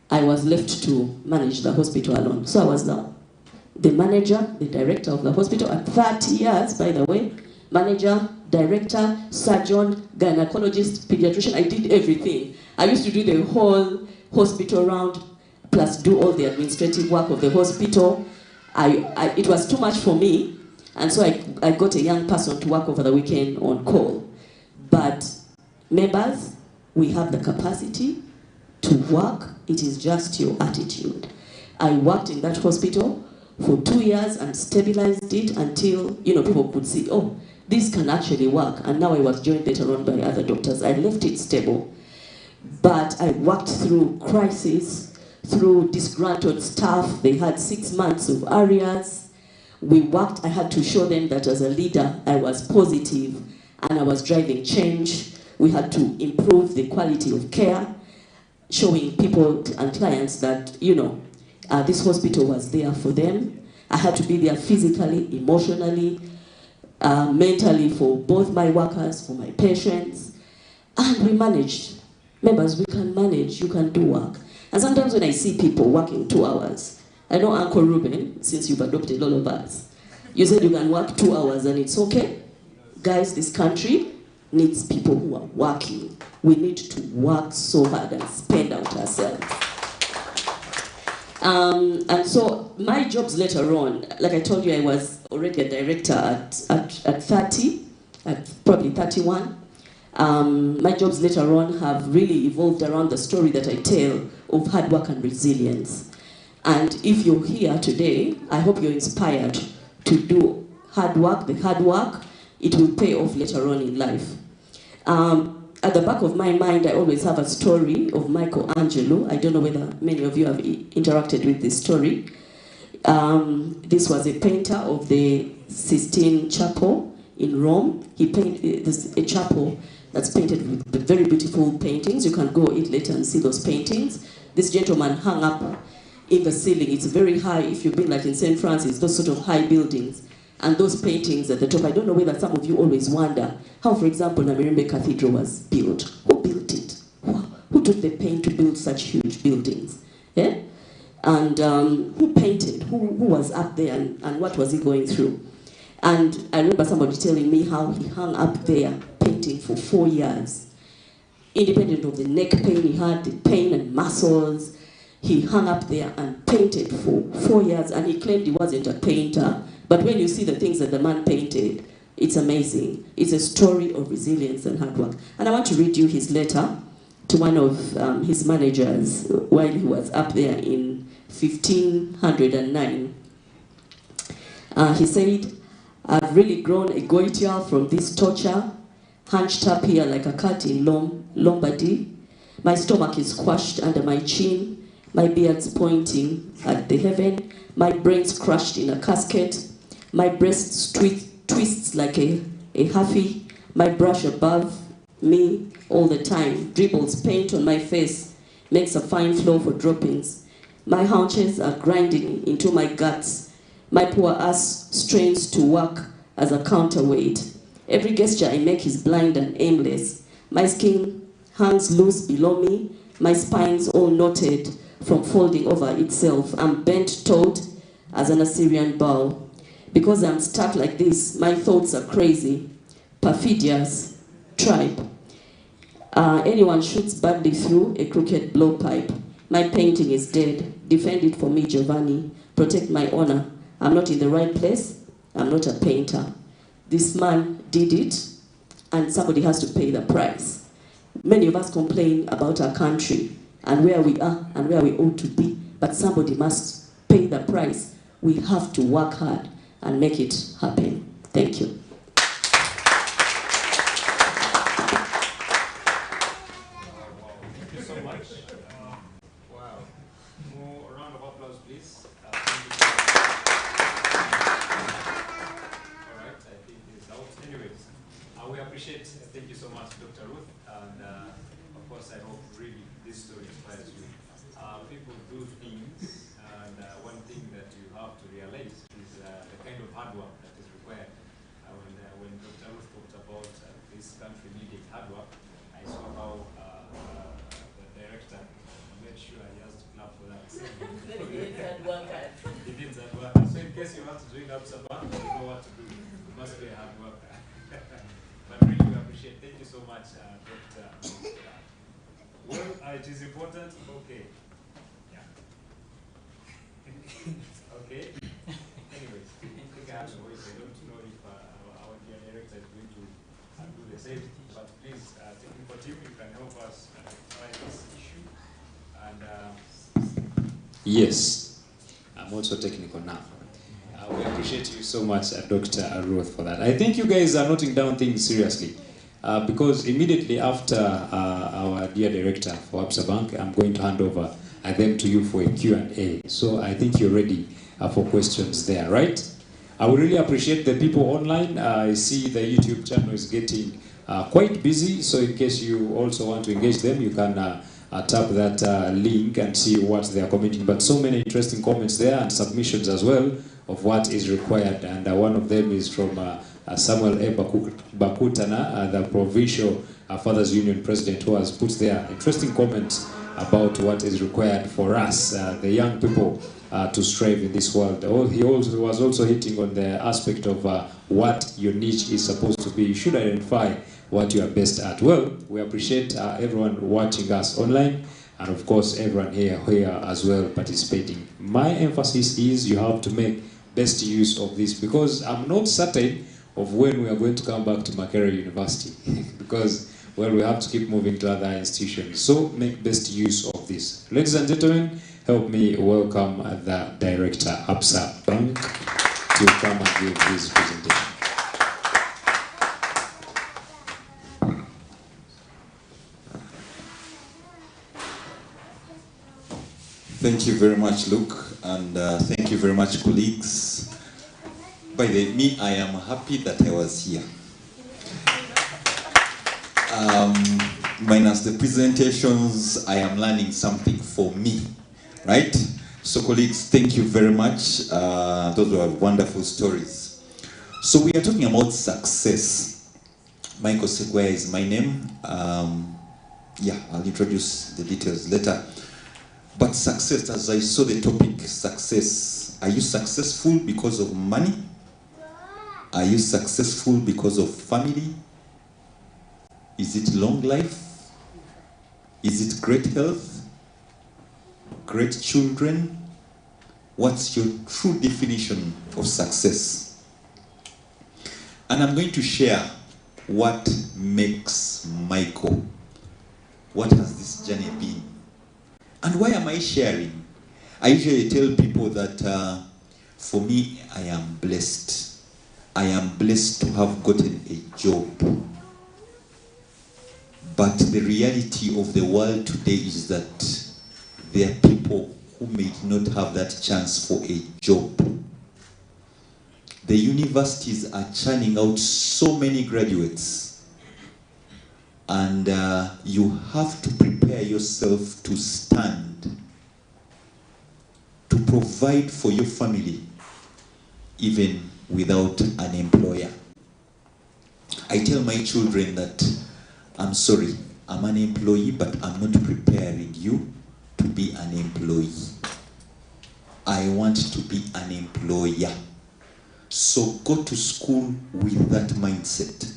S8: I was left to manage the hospital alone. So I was the manager, the director of the hospital at 30 years, by the way. Manager, director, surgeon, gynecologist, pediatrician. I did everything. I used to do the whole hospital round, plus do all the administrative work of the hospital. It was too much for me, and so I got a young person to work over the weekend on call. But members, we have the capacity to work. It is just your attitude. I worked in that hospital for 2 years and stabilized it until people could see, this can actually work. And now I was joined later on by other doctors. I left it stable. But I worked through crisis, through disgruntled staff. They had 6 months of arrears. We worked, I had to show them that as a leader, I was positive and I was driving change. We had to improve the quality of care, showing people and clients that, this hospital was there for them. I had to be there physically, emotionally, mentally for both my workers, for my patients. And we managed. Members, we can manage, you can do work. And sometimes when I see people working 2 hours, I know Uncle Reuben, since you've adopted all of us, you said you can work 2 hours and it's okay. Guys, this country needs people who are working. We need to work so hard and spend out ourselves. And so my jobs later on, like I told you, I was already a director at 30, at probably 31. My jobs later on have really evolved around the story that I tell of hard work and resilience. And if you're here today, I hope you're inspired to do hard work. The hard work, it will pay off later on in life. At the back of my mind, I always have a story of Michelangelo. I don't know whether many of you have interacted with this story. This was a painter of the Sistine Chapel in Rome. He painted a chapel that's painted with very beautiful paintings. You can go it later and see those paintings. This gentleman hung up in the ceiling. It's very high. If you've been like in St. Francis, those sort of high buildings. And those paintings at the top, I don't know whether some of you always wonder how, for example, Namirembe Cathedral was built. Who built it? Who took the pain to build such huge buildings? Yeah? And who painted? Who was up there and what was he going through? And I remember somebody telling me how he hung up there painting for 4 years. Independent of the neck pain he had, the pain and muscles, he hung up there and painted for 4 years, and he claimed he wasn't a painter. But when you see the things that the man painted, it's amazing. It's a story of resilience and hard work. And I want to read you his letter to one of his managers while he was up there in 1509. He said, "I've really grown a goiter from this torture, hunched up here like a cat in Lombardy. My stomach is squashed under my chin, my beard's pointing at the heaven, my brain's crushed in a casket, my breast twists like a huffy, my brush above me all the time, dribbles paint on my face, makes a fine flow for droppings. My haunches are grinding into my guts. My poor ass strains to work as a counterweight. Every gesture I make is blind and aimless. My skin hangs loose below me, my spine's all knotted from folding over itself. I'm bent-toed as an Assyrian bow. Because I'm stuck like this, my thoughts are crazy, perfidious, tribe. Anyone shoots badly through a crooked blowpipe. My painting is dead. Defend it for me, Giovanni. Protect my honor. I'm not in the right place. I'm not a painter. This man did it, and somebody has to pay the price. Many of us complain about our country and where we are and where we ought to be, but somebody must pay the price. We have to work hard and make it happen. Thank you.
S1: Thank you so much. Wow. More round of applause, please. All right, I think it's out. Anyways, we appreciate, thank you so much, Dr. Ruth. And of course, I hope really this story inspires you. People do things, and one thing that you have to realize is the kind of hard work that is required. When Dr. Ruth talked about this country needing hard work, I saw how the director made sure he has to clap for that. He needs hard worker. He needs hard worker. So in case you want to join up Sabah, you know what to do. You must be a hard worker. But really we appreciate. Thank you so much, Dr. Well, it is important. Okay. Yeah. Okay. Anyways, I think I have the voice. I don't know if our dear director is going to do the same. But please, technical team, you can help us try this issue. And yes, I'm also technical now. We appreciate you so much, Dr. Ruth, for that. I think you guys are noting down things seriously. because immediately after our dear director for Absa Bank, I'm going to hand over them to you for a Q&A. So I think you're ready for questions there, right? I would really appreciate the people online. I see the YouTube channel is getting quite busy, so in case you also want to engage them, you can tap that link and see what they are commenting. But so many interesting comments there and submissions as well of what is required. And one of them is from Samuel A. Bakutana, the Provincial Fathers Union President, who has put there interesting comments about what is required for us, the young people, to strive in this world. He also was also hitting on the aspect of what your niche is supposed to be. You should identify what you are best at. Well, we appreciate everyone watching us online, and of course everyone here as well participating. My emphasis is you have to make best use of this, because I'm not certain of when we are going to come back to Makerere University because, well, we have to keep moving to other institutions. So make best use of this. Ladies and gentlemen, help me welcome the director, Absa Bank, to come and give this presentation.
S9: Thank you very much, Luke, and thank you very much, colleagues. By the way, I am happy that I was here. Minus the presentations, I am learning something for me, right? So colleagues, thank you very much. Those were wonderful stories. So we are talking about success. Michael Segwaya is my name. Yeah, I'll introduce the details later. But success, as I saw the topic, success. Are you successful because of money? Are you successful because of family? Is it long life? Is it great health? Great children? What's your true definition of success? And I'm going to share what makes Michael. What has this journey been? And why am I sharing? I usually tell people that for me, I am blessed. I am blessed to have gotten a job. But the reality of the world today is that there are people who may not have that chance for a job. The universities are churning out so many graduates, and you have to prepare yourself to stand, to provide for your family, even without an employer. I tell my children that I'm sorry, I'm an employee, but I'm not preparing you to be an employee. I want to be an employer. So go to school with that mindset.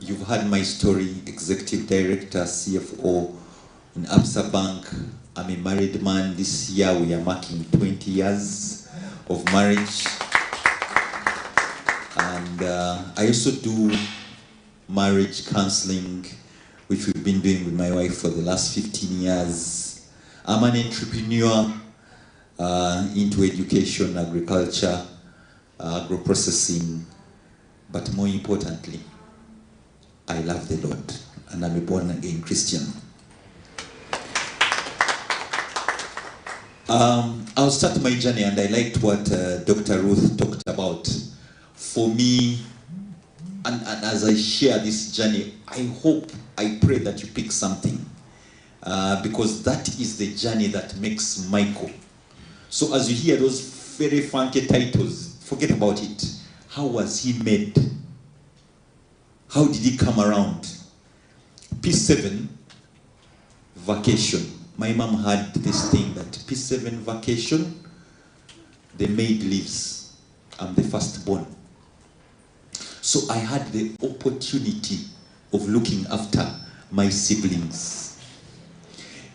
S9: You've heard my story, Executive Director, CFO in Absa Bank. I'm a married man. This year we are marking 20 years of marriage. And I also do marriage counseling, which we've been doing with my wife for the last 15 years. I'm an entrepreneur into education, agriculture, agro-processing, but more importantly, I love the Lord, and I'm a born-again Christian. I'll start my journey, and I liked what Dr. Ruth talked about. For me, and as I share this journey, I pray that you pick something, because that is the journey that makes Michael. So as you hear those very funky titles, forget about it. How was he made? How did he come around? P7, vacation. My mom had this thing that P7 vacation, the maid leaves. I'm the firstborn. So I had the opportunity of looking after my siblings.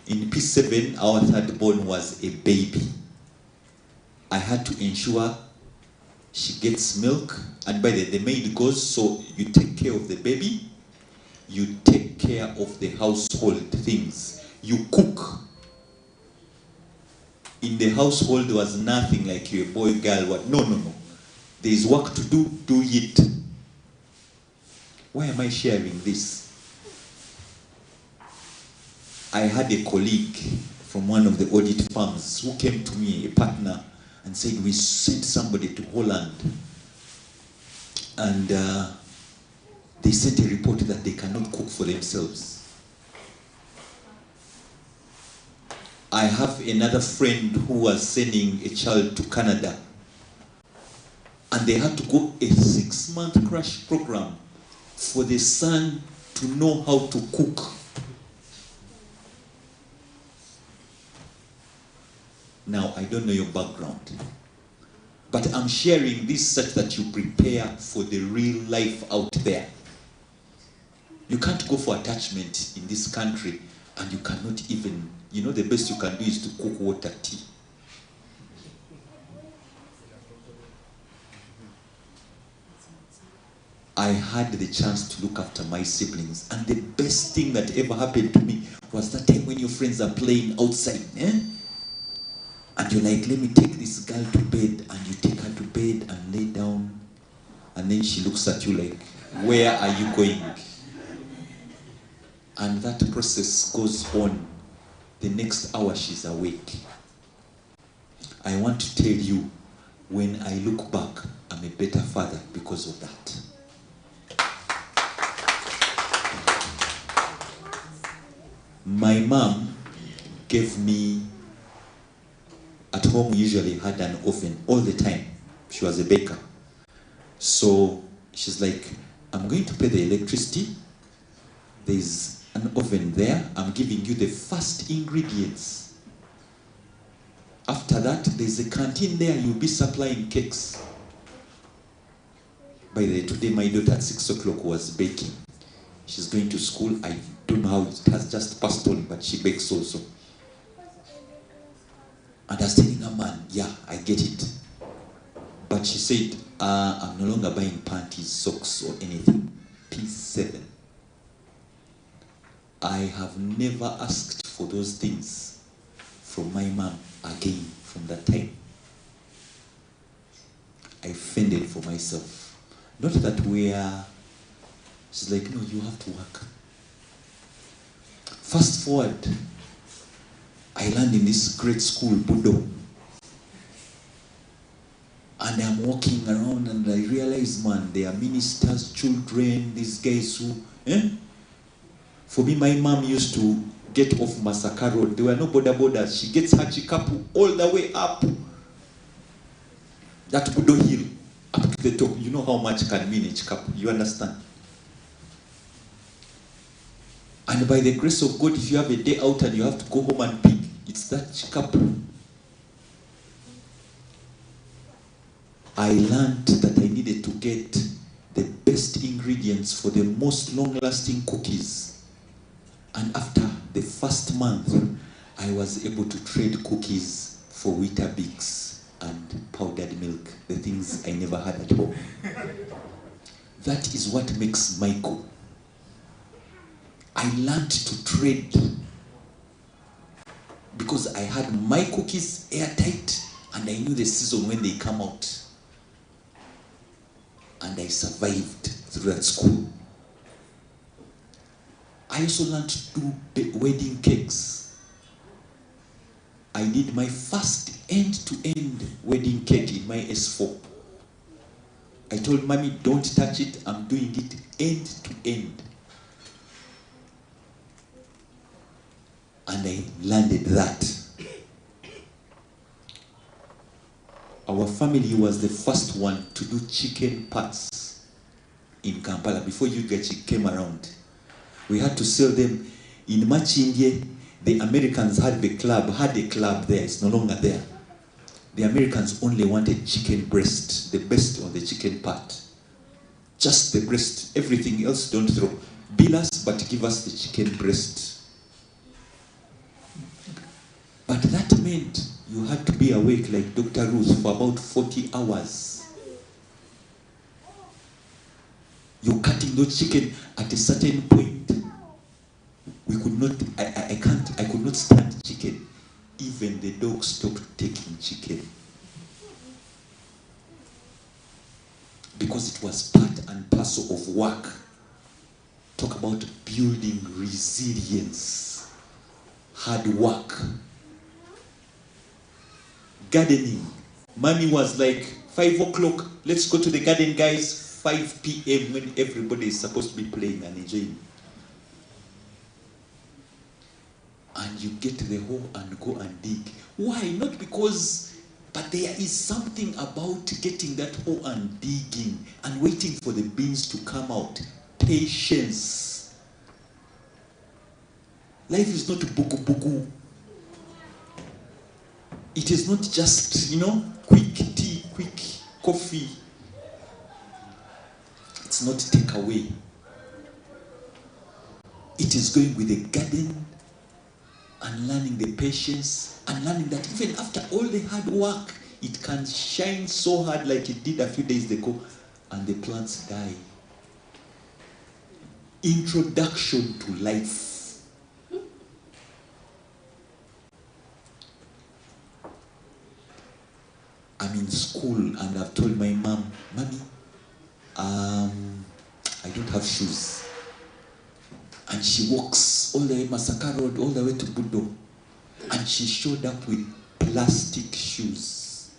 S9: In P7, our thirdborn was a baby. I had to ensure she gets milk, and by the maid goes, so you take care of the baby, you take care of the household things, you cook. In the household, there was nothing like you're a boy, girl, what? No. There is work to do, do it. Why am I sharing this? I had a colleague from one of the audit firms who came to me, a partner, and said, we sent somebody to Holland, and they sent a report that they cannot cook for themselves. I have another friend who was sending a child to Canada, and they had to go a 6-month crash program for the son to know how to cook. Now, I don't know your background, but I'm sharing this such that you prepare for the real life out there. You can't go for attachment in this country, and you cannot even, you know, the best you can do is to cook water tea. I had the chance to look after my siblings, and the best thing that ever happened to me was that time when your friends are playing outside, and you're like, let me take this girl to bed, and you take her to bed and lay down, and then she looks at you like, where are you going? And that process goes on. The next hour she's awake. I want to tell you, when I look back, I'm a better father because of that. My mom gave me, at home we usually had an oven all the time. She was a baker. So she's like, I'm going to pay the electricity. There's an oven there. I'm giving you the first ingredients. After that, there's a canteen there. You'll be supplying cakes. By the way, today my daughter at 6 o'clock was baking. She's going to school. I don't know how it has just passed on, but she bakes also. And I was telling her, man, yeah, I get it. But she said, I'm no longer buying panties, socks, or anything. P7. I have never asked for those things from my mom again from that time. I fended for myself. Not that we are, she's like, no, you have to work. Fast forward, I learned in this great school, Budo. And I'm walking around and I realize, man, they are ministers, children, these guys who, For me, my mom used to get off Masaka Road. There were no border borders. She gets her chikapu all the way up that Budo hill, up to the top. You know how much can mean a chikapu. You understand? And by the grace of God, if you have a day out and you have to go home and pick, it's that chikapu. I learned that I needed to get the best ingredients for the most long-lasting cookies. And after the first month, I was able to trade cookies for Weetabix and powdered milk, the things I never had at home. That is what makes Micheal. I learned to trade because I had my cookies airtight and I knew the season when they come out. And I survived through that school. I also learned to do wedding cakes. I did my first end-to-end wedding cake in my S4. I told mommy, don't touch it, I'm doing it end-to-end. And I landed that. Our family was the first one to do chicken parts in Kampala before Ugachi came around. We had to sell them in Machindye. The Americans had a club there, it's no longer there. The Americans only wanted chicken breast, the best of the chicken part. Just the breast, everything else don't throw. Bill us, but give us the chicken breast. But that meant you had to be awake like Dr. Ruth for about 40 hours. You're cutting those chicken at a certain point. We could not, I could not stand chicken. Even the dog stopped taking chicken. because it was part and parcel of work. Talk about building resilience, hard work. Gardening. Mommy was like, 5 o'clock, let's go to the garden, guys. 5 p.m. when everybody is supposed to be playing and enjoying. And you get to the hole and go and dig. Why? Not because, but there is something about getting that hole and digging and waiting for the beans to come out. Patience. Life is not buku buku. It is not just, quick tea, quick coffee. It's not takeaway. It is going with the garden and learning the patience and learning that even after all the hard work, it can shine so hard like it did a few days ago and the plants die. Introduction to life. I'm in school and I've told my mom, Mommy, I don't have shoes. And she walks all the way Masaka Road, all the way to Budo. And she showed up with plastic shoes.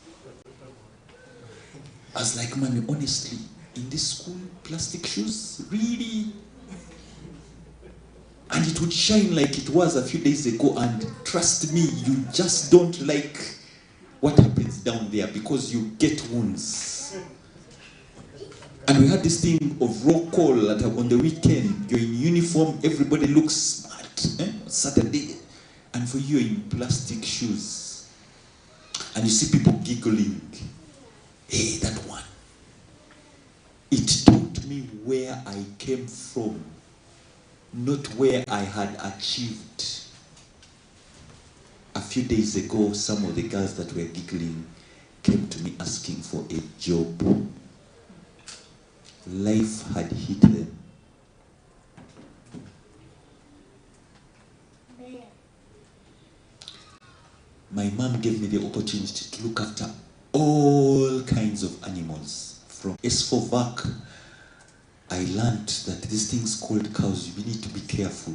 S9: I was like, Mommy, honestly, in this school, plastic shoes? Really? And it would shine like it was a few days ago. And trust me, you just don't like what happens down there because you get wounds. And we had this thing of roll call that on the weekend. You're in uniform, everybody looks smart. Saturday. And for you, you're in plastic shoes. And you see people giggling. Hey, that one. It taught me where I came from, not where I had achieved. A few days ago, some of the girls that were giggling came to me asking for a job. Life had hit them. My mom gave me the opportunity to look after all kinds of animals. From S4VAC, I learned that these things called cows, you need to be careful.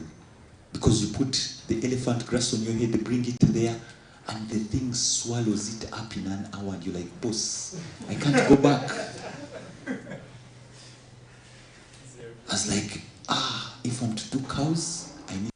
S9: Because you put the elephant grass on your head, they bring it there, and the thing swallows it up in an hour, and you're like, boss, I can't go back. I was like, if I'm to do cows, I need.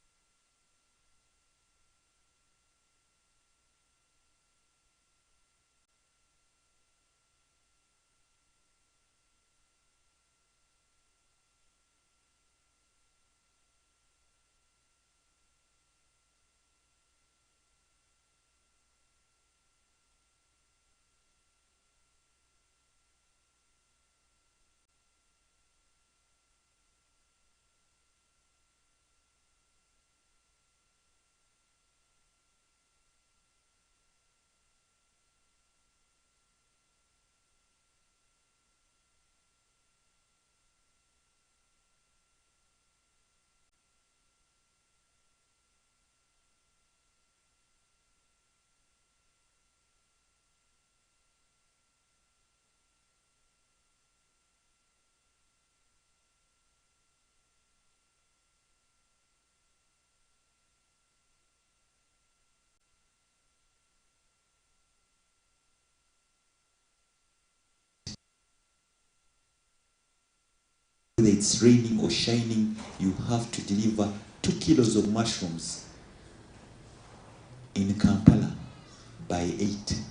S9: Whether it's raining or shining, you have to deliver 2 kilos of mushrooms in Kampala by 8.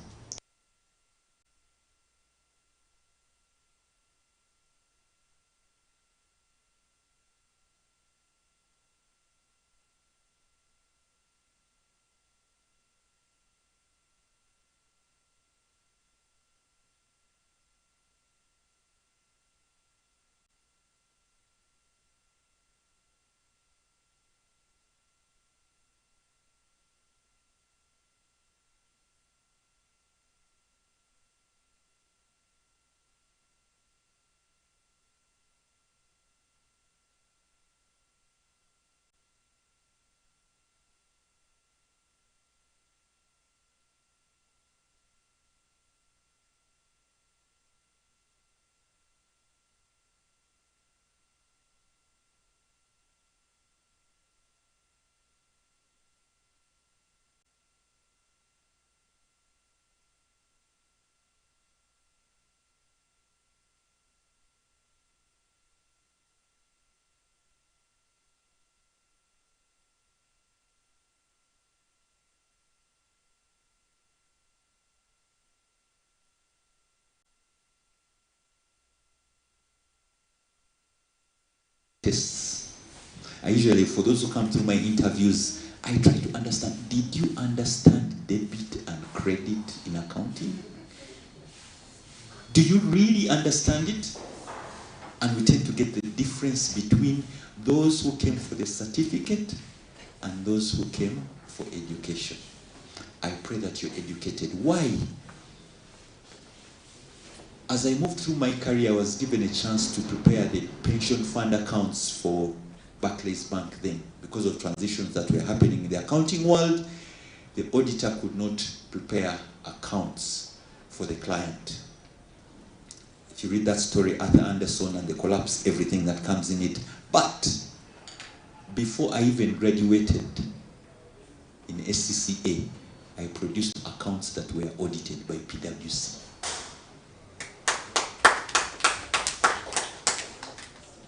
S9: tests. I usually, for those who come through my interviews, I try to understand, did you understand debit and credit in accounting? Do you really understand it? And we tend to get the difference between those who came for the certificate and those who came for education. I pray that you're educated. Why? As I moved through my career, I was given a chance to prepare the pension fund accounts for Barclays Bank then. Because of transitions that were happening in the accounting world, the auditor could not prepare accounts for the client. If you read that story, Arthur Anderson and the collapse, everything that comes in it. But before I even graduated in SCCA, I produced accounts that were audited by PwC.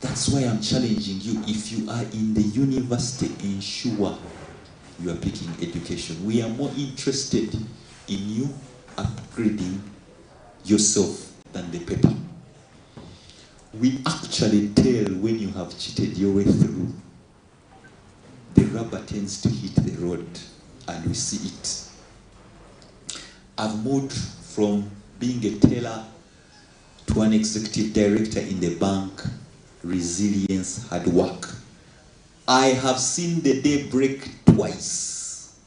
S9: That's why I'm challenging you. If you are in the university, ensure you are picking education. We are more interested in you upgrading yourself than the paper. We actually tell when you have cheated your way through. The rubber tends to hit the road and we see it. I've moved from being a teller to an executive director in the bank. Resilience, hard work. I have seen the day break twice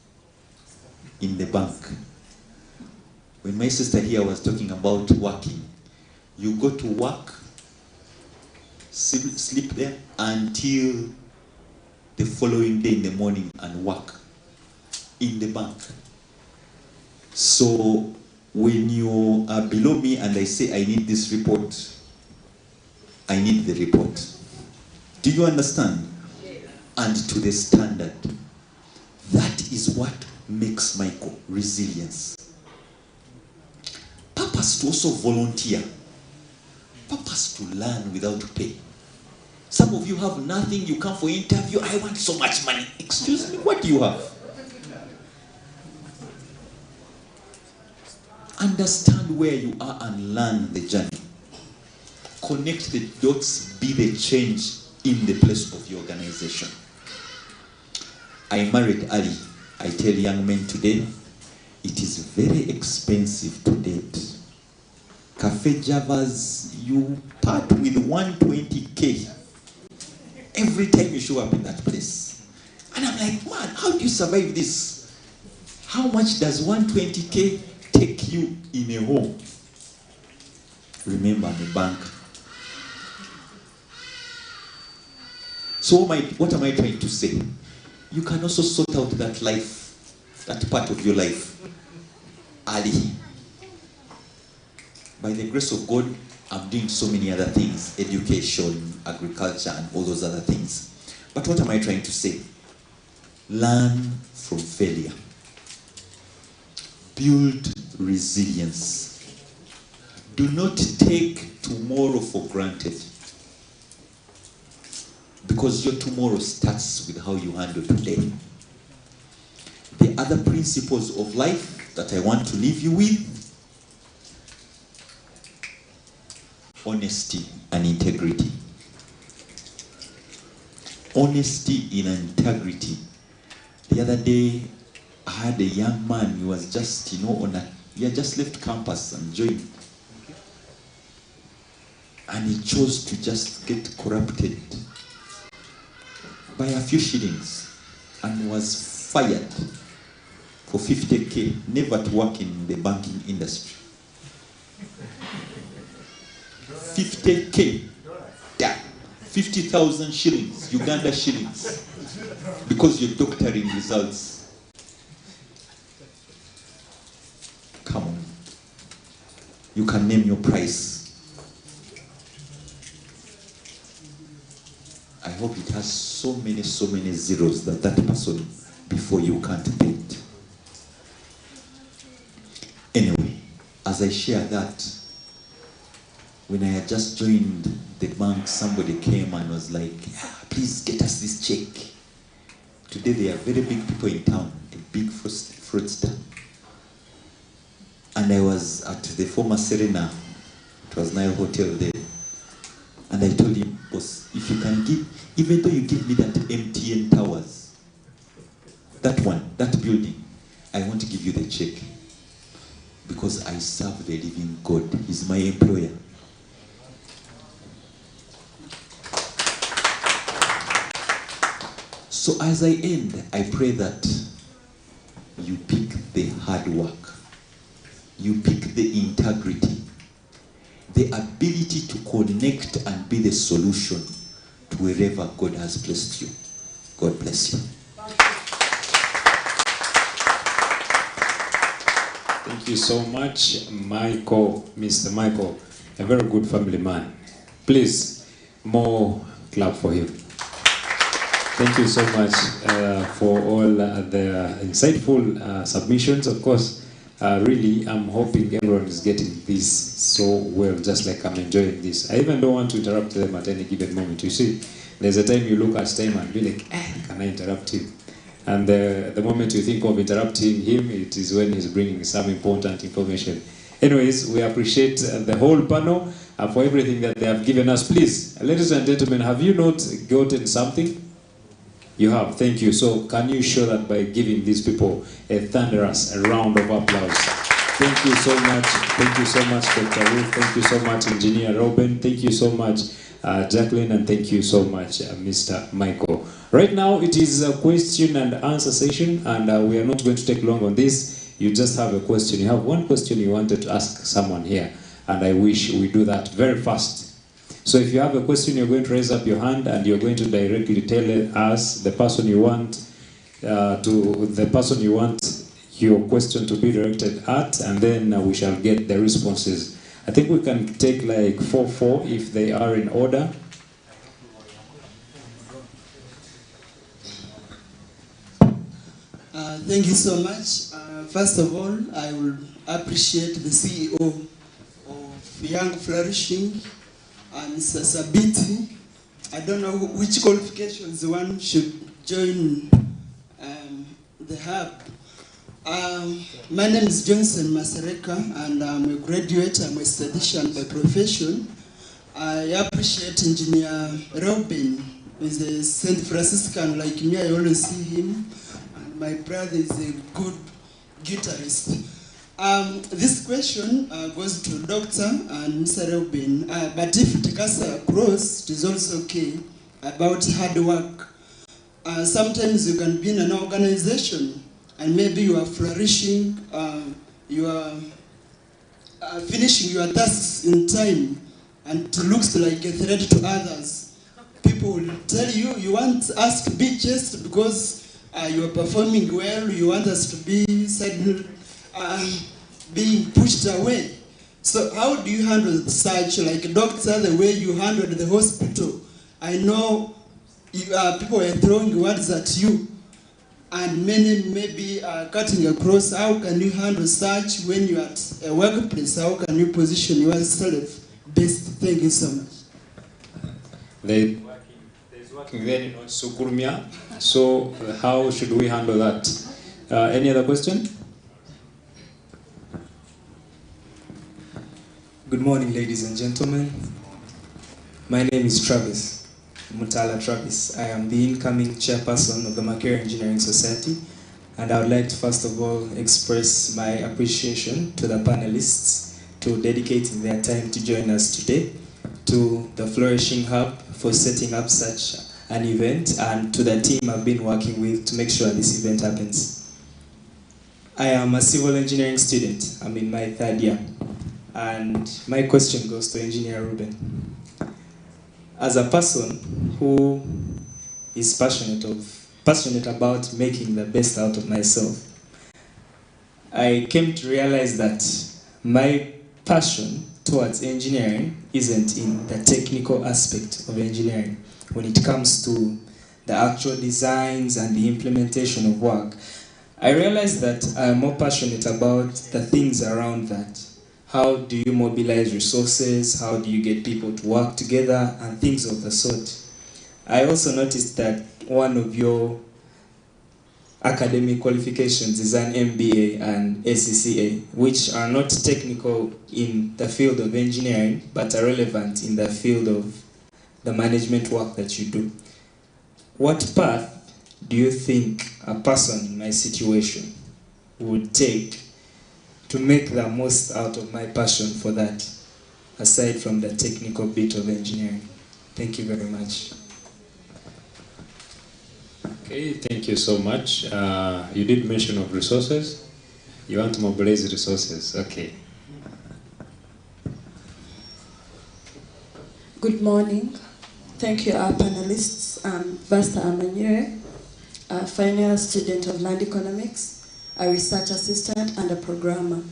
S9: in the bank. When my sister here was talking about working, you go to work, sleep there until the following day in the morning and work in the bank. So when you are below me and I say I need this report, I need the report. Do you understand? And to the standard. That is what makes Michael resilience. Purpose to also volunteer. Purpose to learn without pay. Some of you have nothing, you come for interview, I want so much money. Excuse me, what do you have? Understand where you are and learn the journey. Connect the dots, be the change in the place of your organization. I married early. I tell young men today, it is very expensive to date. Cafe Javas, you part with 120K every time you show up in that place. And I'm like, man, how do you survive this? How much does 120K take you in a home? Remember, I'm a bank. So what am I trying to say? You can also sort out that life, that part of your life, early. By the grace of God, I'm doing so many other things, education, agriculture, and all those other things. But what am I trying to say? Learn from failure. Build resilience. Do not take tomorrow for granted. Because your tomorrow starts with how you handle today. The other principles of life that I want to leave you with: honesty and integrity. Honesty and integrity. The other day, I had a young man, he was just, he had just left campus and joined. And he chose to just get corrupted by a few shillings and was fired for 50K, never to work in the banking industry. 50K, yeah, 50,000 shillings, Uganda shillings, because you're doctoring results. Come on. You can name your price. I hope it has so many zeros that that person before you can't pay it. Anyway, as I share that, when I had just joined the bank, somebody came and was like, please get us this check. Today there are very big people in town, a big fraudster. And I was at the former Serena, it was Nile Hotel there. And I told him, boss, if you can give, because I serve the living God. He's my employer. So as I end, I pray that you pick the hard work, you pick the integrity, the ability to connect and be the solution to wherever God has placed you. God bless you.
S1: Thank you so much, Michael, Mr. Michael, a very good family man. Please, more clap for him. Thank you so much for all the insightful submissions. Of course, really, I'm hoping everyone is getting this so well, just like I'm enjoying this. I even don't want to interrupt them at any given moment. You see, there's a time you look at time and be like, can I interrupt him? And the moment you think of interrupting him, it is when he's bringing some important information. Anyways, we appreciate the whole panel for everything that they have given us. Please, ladies and gentlemen, have you not gotten something? You have, thank you. So can you show that by giving these people a thunderous round of applause? Thank you so much. Thank you so much, Dr. Ruth. Thank you so much, Engineer Reuben. Thank you so much, Jacqueline. And thank you so much, Mr. Michael. Right now, it is a question and answer session, and we are not going to take long on this. You just have a question. You have one question you wanted to ask someone here, and I wish we do that very fast. So if you have a question, you're going to raise up your hand and you're going to directly tell us the person you want your question to be directed at, and then we shall get the responses. I think we can take like 4 if they are in order.
S10: Thank you so much. First of all, I will appreciate the CEO of Young Flourishing, Mr. Sabiti. I don't know which qualifications one should join the hub. My name is Johnson Masereka, and I'm a graduate. I'm a statistician by profession. I appreciate Engineer Reuben. He's a St. Franciscan like me. I always see him. And my brother is a good guitarist. This question goes to Dr. and Mr. Reuben, but if it comes across, it is also okay, about hard work. Sometimes you can be in an organization and maybe you are flourishing, you are finishing your tasks in time, and it looks like a threat to others. People will tell you, you want us to be just because you are performing well, you want us to be being pushed away. So how do you handle such, like a doctor, the way you handled the hospital? I know people are throwing words at you, and many maybe are cutting across. How can you handle such when you're at a workplace? How can you position yourself best? Thank you so much.
S1: There's working there, not Sukurumia. So how should we handle that? Any other question?
S11: Good morning, ladies and gentlemen. My name is Travis, Mutala Travis. I am the incoming chairperson of the Micheal Engineering Society, and I would like to first of all express my appreciation to the panelists to dedicating their time to join us today, to the Flourishing Hub for setting up such an event, and to the team I've been working with to make sure this event happens. I am a civil engineering student. I'm in my 3rd year. And my question goes to Engineer Ruben. As a person who is passionate about making the best out of myself, I came to realize that my passion towards engineering isn't in the technical aspect of engineering. When it comes to the actual designs and the implementation of work, I realized that I'm more passionate about the things around that. How do you mobilize resources? How do you get people to work together? And things of the sort. I also noticed that one of your academic qualifications is an MBA and ACCA, which are not technical in the field of engineering, but are relevant in the field of the management work that you do. What path do you think a person in my situation would take to make the most out of my passion for that, aside from the technical bit of engineering. Thank you very much.
S1: Okay, thank you so much. You did mention of resources. You want to mobilize resources. Okay.
S12: Good morning. Thank you, our panelists. I'm Vasta Amanyire, a final student of land economics, a research assistant, and a programmer.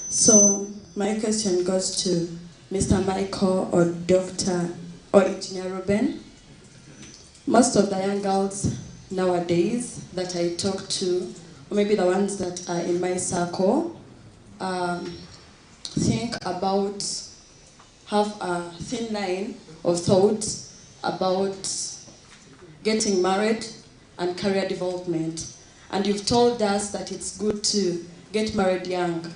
S12: So my question goes to Mr. Micheal or Dr. or Engineer Ruben. Most of the young girls nowadays that I talk to, or maybe the ones that are in my circle, think about, have a thin line of thought about getting married and career development. And you've told us that it's good to get married young.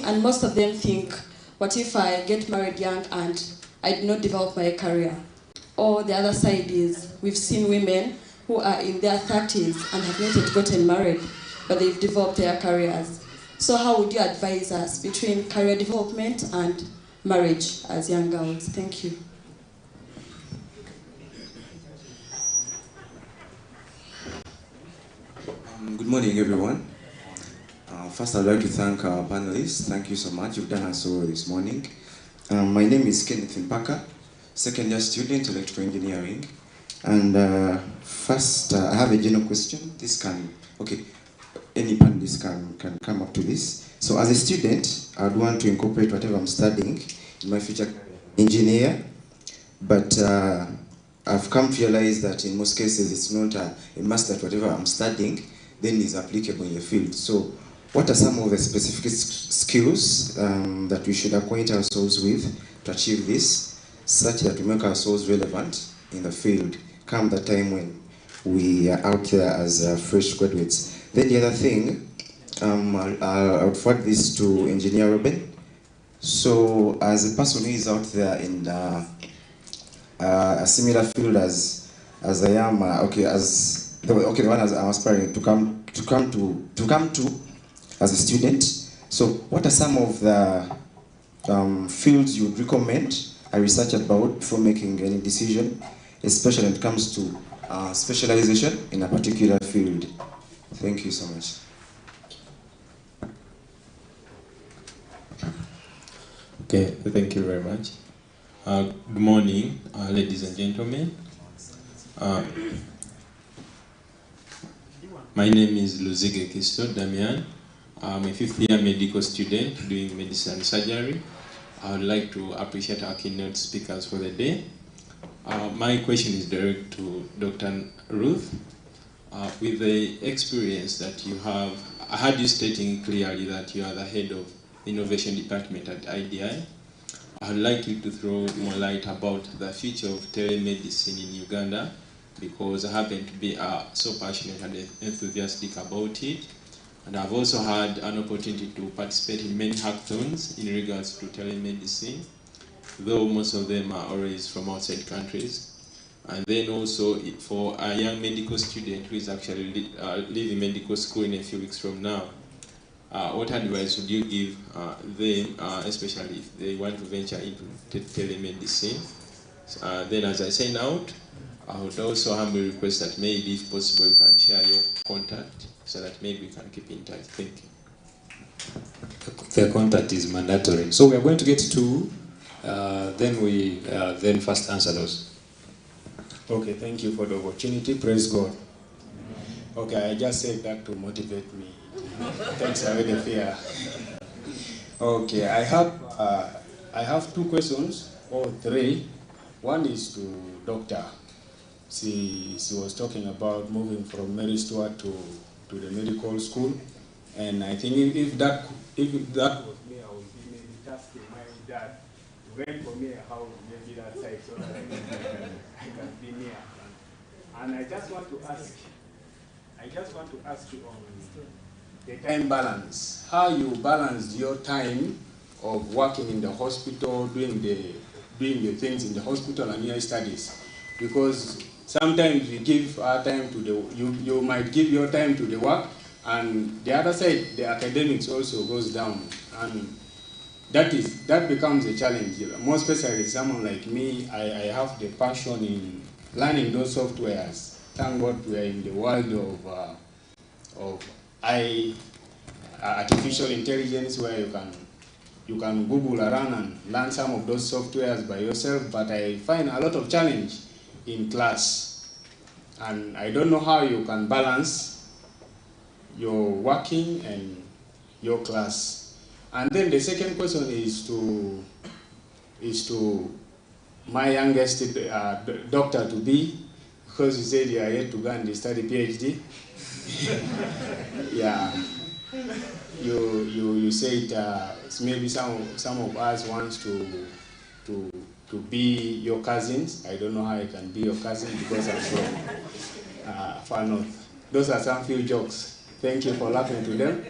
S12: And most of them think, what if I get married young and I do not develop my career? Or the other side is, we've seen women who are in their 30s and have not yet gotten married, but they've developed their careers. So how would you advise us between career development and marriage as young girls? Thank you.
S2: Good morning, everyone. First, I'd like to thank our panelists. Thank you so much. You've done us well this morning. My name is Kenneth Mpaka, second-year student, electrical engineering. And first, I have a general question. This can, okay, any panelist can come up to this. So as a student, I'd want to incorporate whatever I'm studying in my future engineer, but I've come to realize that in most cases it's not a must that whatever I'm studying then is applicable in the field. So what are some of the specific skills that we should acquaint ourselves with to achieve this, such that we make ourselves relevant in the field come the time when we are out there as fresh graduates? Then the other thing, I'll forward this to Engineer Reuben. So as a person who is out there in a similar field as I am, the one as I'm aspiring to come to as a student. So what are some of the fields you would recommend I research about before making any decision, especially when it comes to specialization in a particular field? Thank you so much.
S13: Okay, thank you very much. Good morning, ladies and gentlemen. My name is Luzige Kisto Damian. I'm a fifth-year medical student doing medicine and surgery. I would like to appreciate our keynote speakers for the day. My question is direct to Dr. Ruth. With the experience that you have, I heard you stating clearly that you are the head of the innovation department at IDI. I would like you to throw more light about the future of telemedicine in Uganda, because I happen to be so passionate and enthusiastic about it. And I've also had an opportunity to participate in many hackathons in regards to telemedicine, though most of them are always from outside countries. And then also for a young medical student who is actually leaving medical school in a few weeks from now, what advice would you give them, especially if they want to venture into telemedicine? Then as I sign out, I would also humbly request that maybe if possible you can share your contact so that maybe we can keep in touch. Thank you.
S1: The contact is mandatory. So we are going to get two, then we then first answer those.
S14: Okay, thank you for the opportunity. Praise God. Okay, I just said that to motivate me. Thanks, I already fear. Okay, I have two questions, or three. One is to Doctor. She was talking about moving from Mary Stuart to the medical school, and I think if that was me, I would be maybe tasking my dad to rent for me a house maybe that side so that I can be near. And I just want to ask you on the time balance. How you balanced your time of working in the hospital, doing the things in the hospital and your studies, because sometimes we give our time to you might give your time to the work, And the other side, the academics also goes down, and that becomes a challenge. More especially someone like me, I have the passion in learning those softwares. Thank God we are in the world of artificial intelligence, where you can Google around and learn some of those softwares by yourself. But I find a lot of challenge in class, and I don't know how you can balance your working and your class. And then the second question is to my youngest doctor to be, because he said you are yet to go and study PhD. Yeah, you said maybe some of us wants to be your cousins. I don't know how I can be your cousin because I'm from far north. Those are some few jokes. Thank you for laughing to them.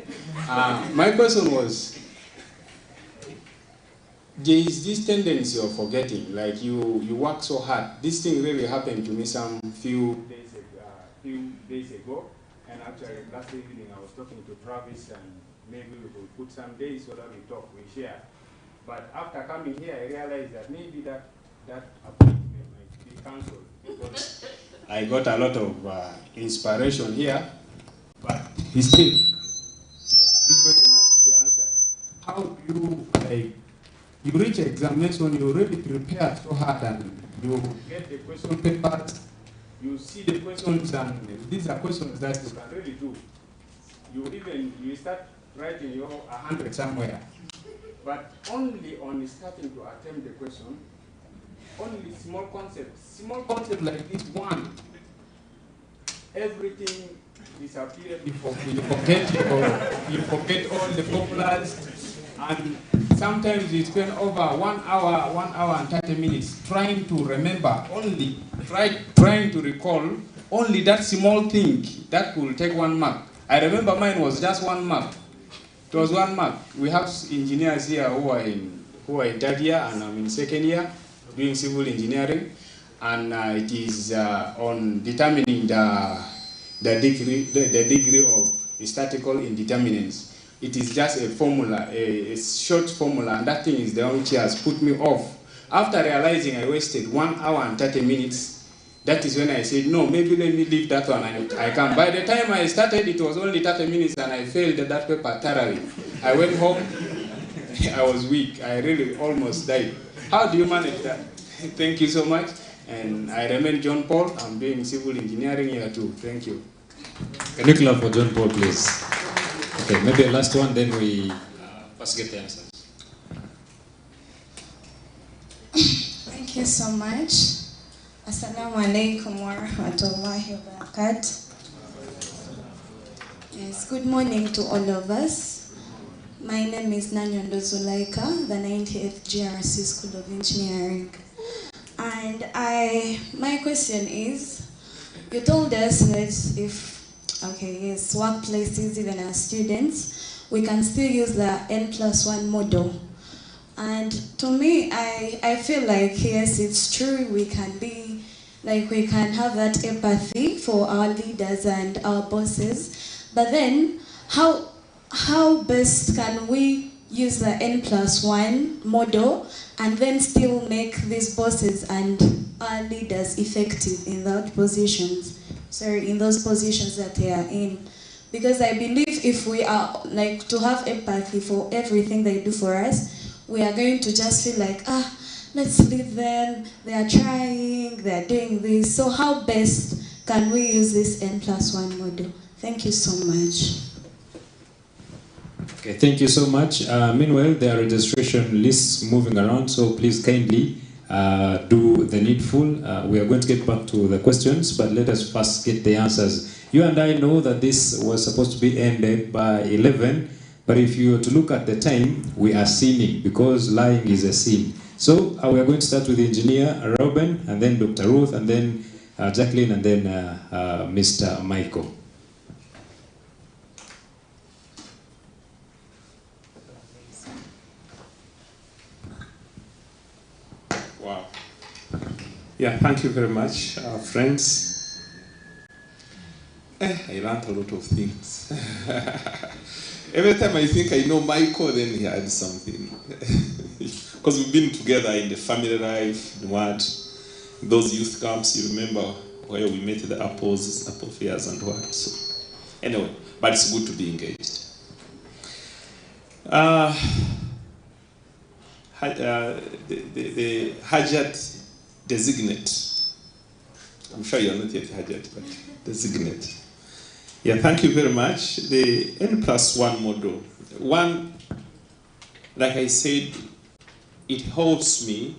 S14: My question was, there is this tendency of forgetting, like you work so hard. This thing really happened to me some few days ago, and actually last evening I was talking to Travis, and maybe we will put some days so that we talk, we share. But after coming here, I realized that maybe that appointment might be cancelled, because I got a lot of inspiration here, but still, this question has to be answered. How do you, you reach examination, you really prepare so hard, and you get the question papers, you see the questions, and these are questions that you can really do. You start writing your 100 somewhere, but only on starting to attempt the question, only small concepts like this one, everything disappears. You forget all the formulas, and sometimes you spend over 1 hour and 30 minutes trying to remember, trying to recall only that small thing that will take 1 mark. I remember mine was just 1 mark. It was 1 mark. We have engineers here who are in 3rd year, and I'm in 2nd year doing civil engineering, and it is on determining the degree of statistical indeterminants. It is just a formula, a short formula, and that thing is the one which has put me off. After realizing I wasted 1 hour and 30 minutes, that is when I said, no, maybe let me leave that one, and I can. By the time I started, it was only 30 minutes, and I failed that paper thoroughly. I went home, I was weak. I really almost died. How do you manage that? Thank you so much. And I remain John Paul. I'm doing civil engineering here too. Thank you.
S1: Can you clap for John Paul, please? Okay, maybe the last one, then we first get the answers.
S15: Thank you so much. Assalamu alaikum wa rahmatullahi wa barakatuh. Yes, good morning to all of us. My name is Nanyondo Zulaika, the 98th GRC School of Engineering. And my question is, you told us that workplaces, even as students, we can still use the N+1 model. And to me, I feel like, yes, it's true, we can have that empathy for our leaders and our bosses. But then, how best can we use the N+1 model and then still make these bosses and our leaders effective in those positions that they are in? Because I believe if we are to have empathy for everything they do for us, we are going to just feel like, let's leave them, they are trying, they are doing this. So how best can we use this N+1 model? Thank you so much.
S1: Okay, thank you so much. Meanwhile, there are registration lists moving around, so please kindly do the needful. We are going to get back to the questions, but let us first get the answers. You and I know that this was supposed to be ended by 11, but if you were to look at the time, we are sinning, because lying is a sin. So we are going to start with Engineer Reuben, and then Dr. Ruth, and then Jacqueline, and then Mr. Micheal.
S7: Wow. Yeah, thank you very much, friends. I learned a lot of things. Every time I think I know Micheal, then he adds something. Because we've been together in the family life, those youth camps, you remember where we met the apple fairs and what. So, anyway, but it's good to be engaged. The Hajat designate. I'm sure you're not yet Hajat, but designate. Yeah, thank you very much. The N+1 model. One, like I said, it helps me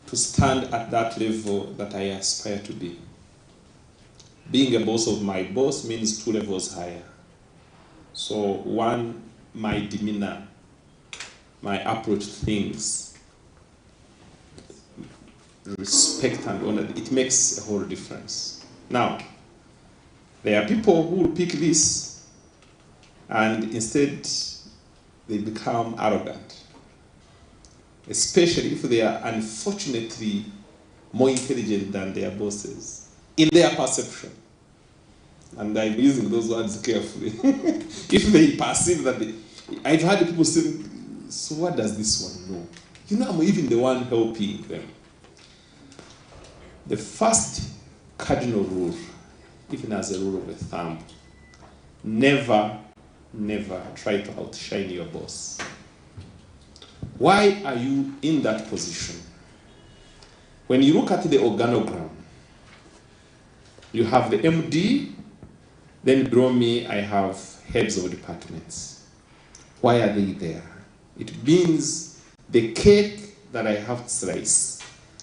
S7: to stand at that level that I aspire to be. Being a boss of my boss means 2 levels higher. So one, my demeanor, my approach to things, respect and honor, it makes a whole difference. Now, there are people who will pick this and instead they become arrogant, especially if they are unfortunately more intelligent than their bosses in their perception. And I'm using those words carefully. If they perceive that I've had people say, so what does this one know? You know, I'm even the one helping them. The first cardinal rule, even as a rule of thumb, never try to outshine your boss. Why are you in that position? When you look at the organogram, you have the MD, then below me I have heads of departments. Why are they there? It means the cake that I have to slice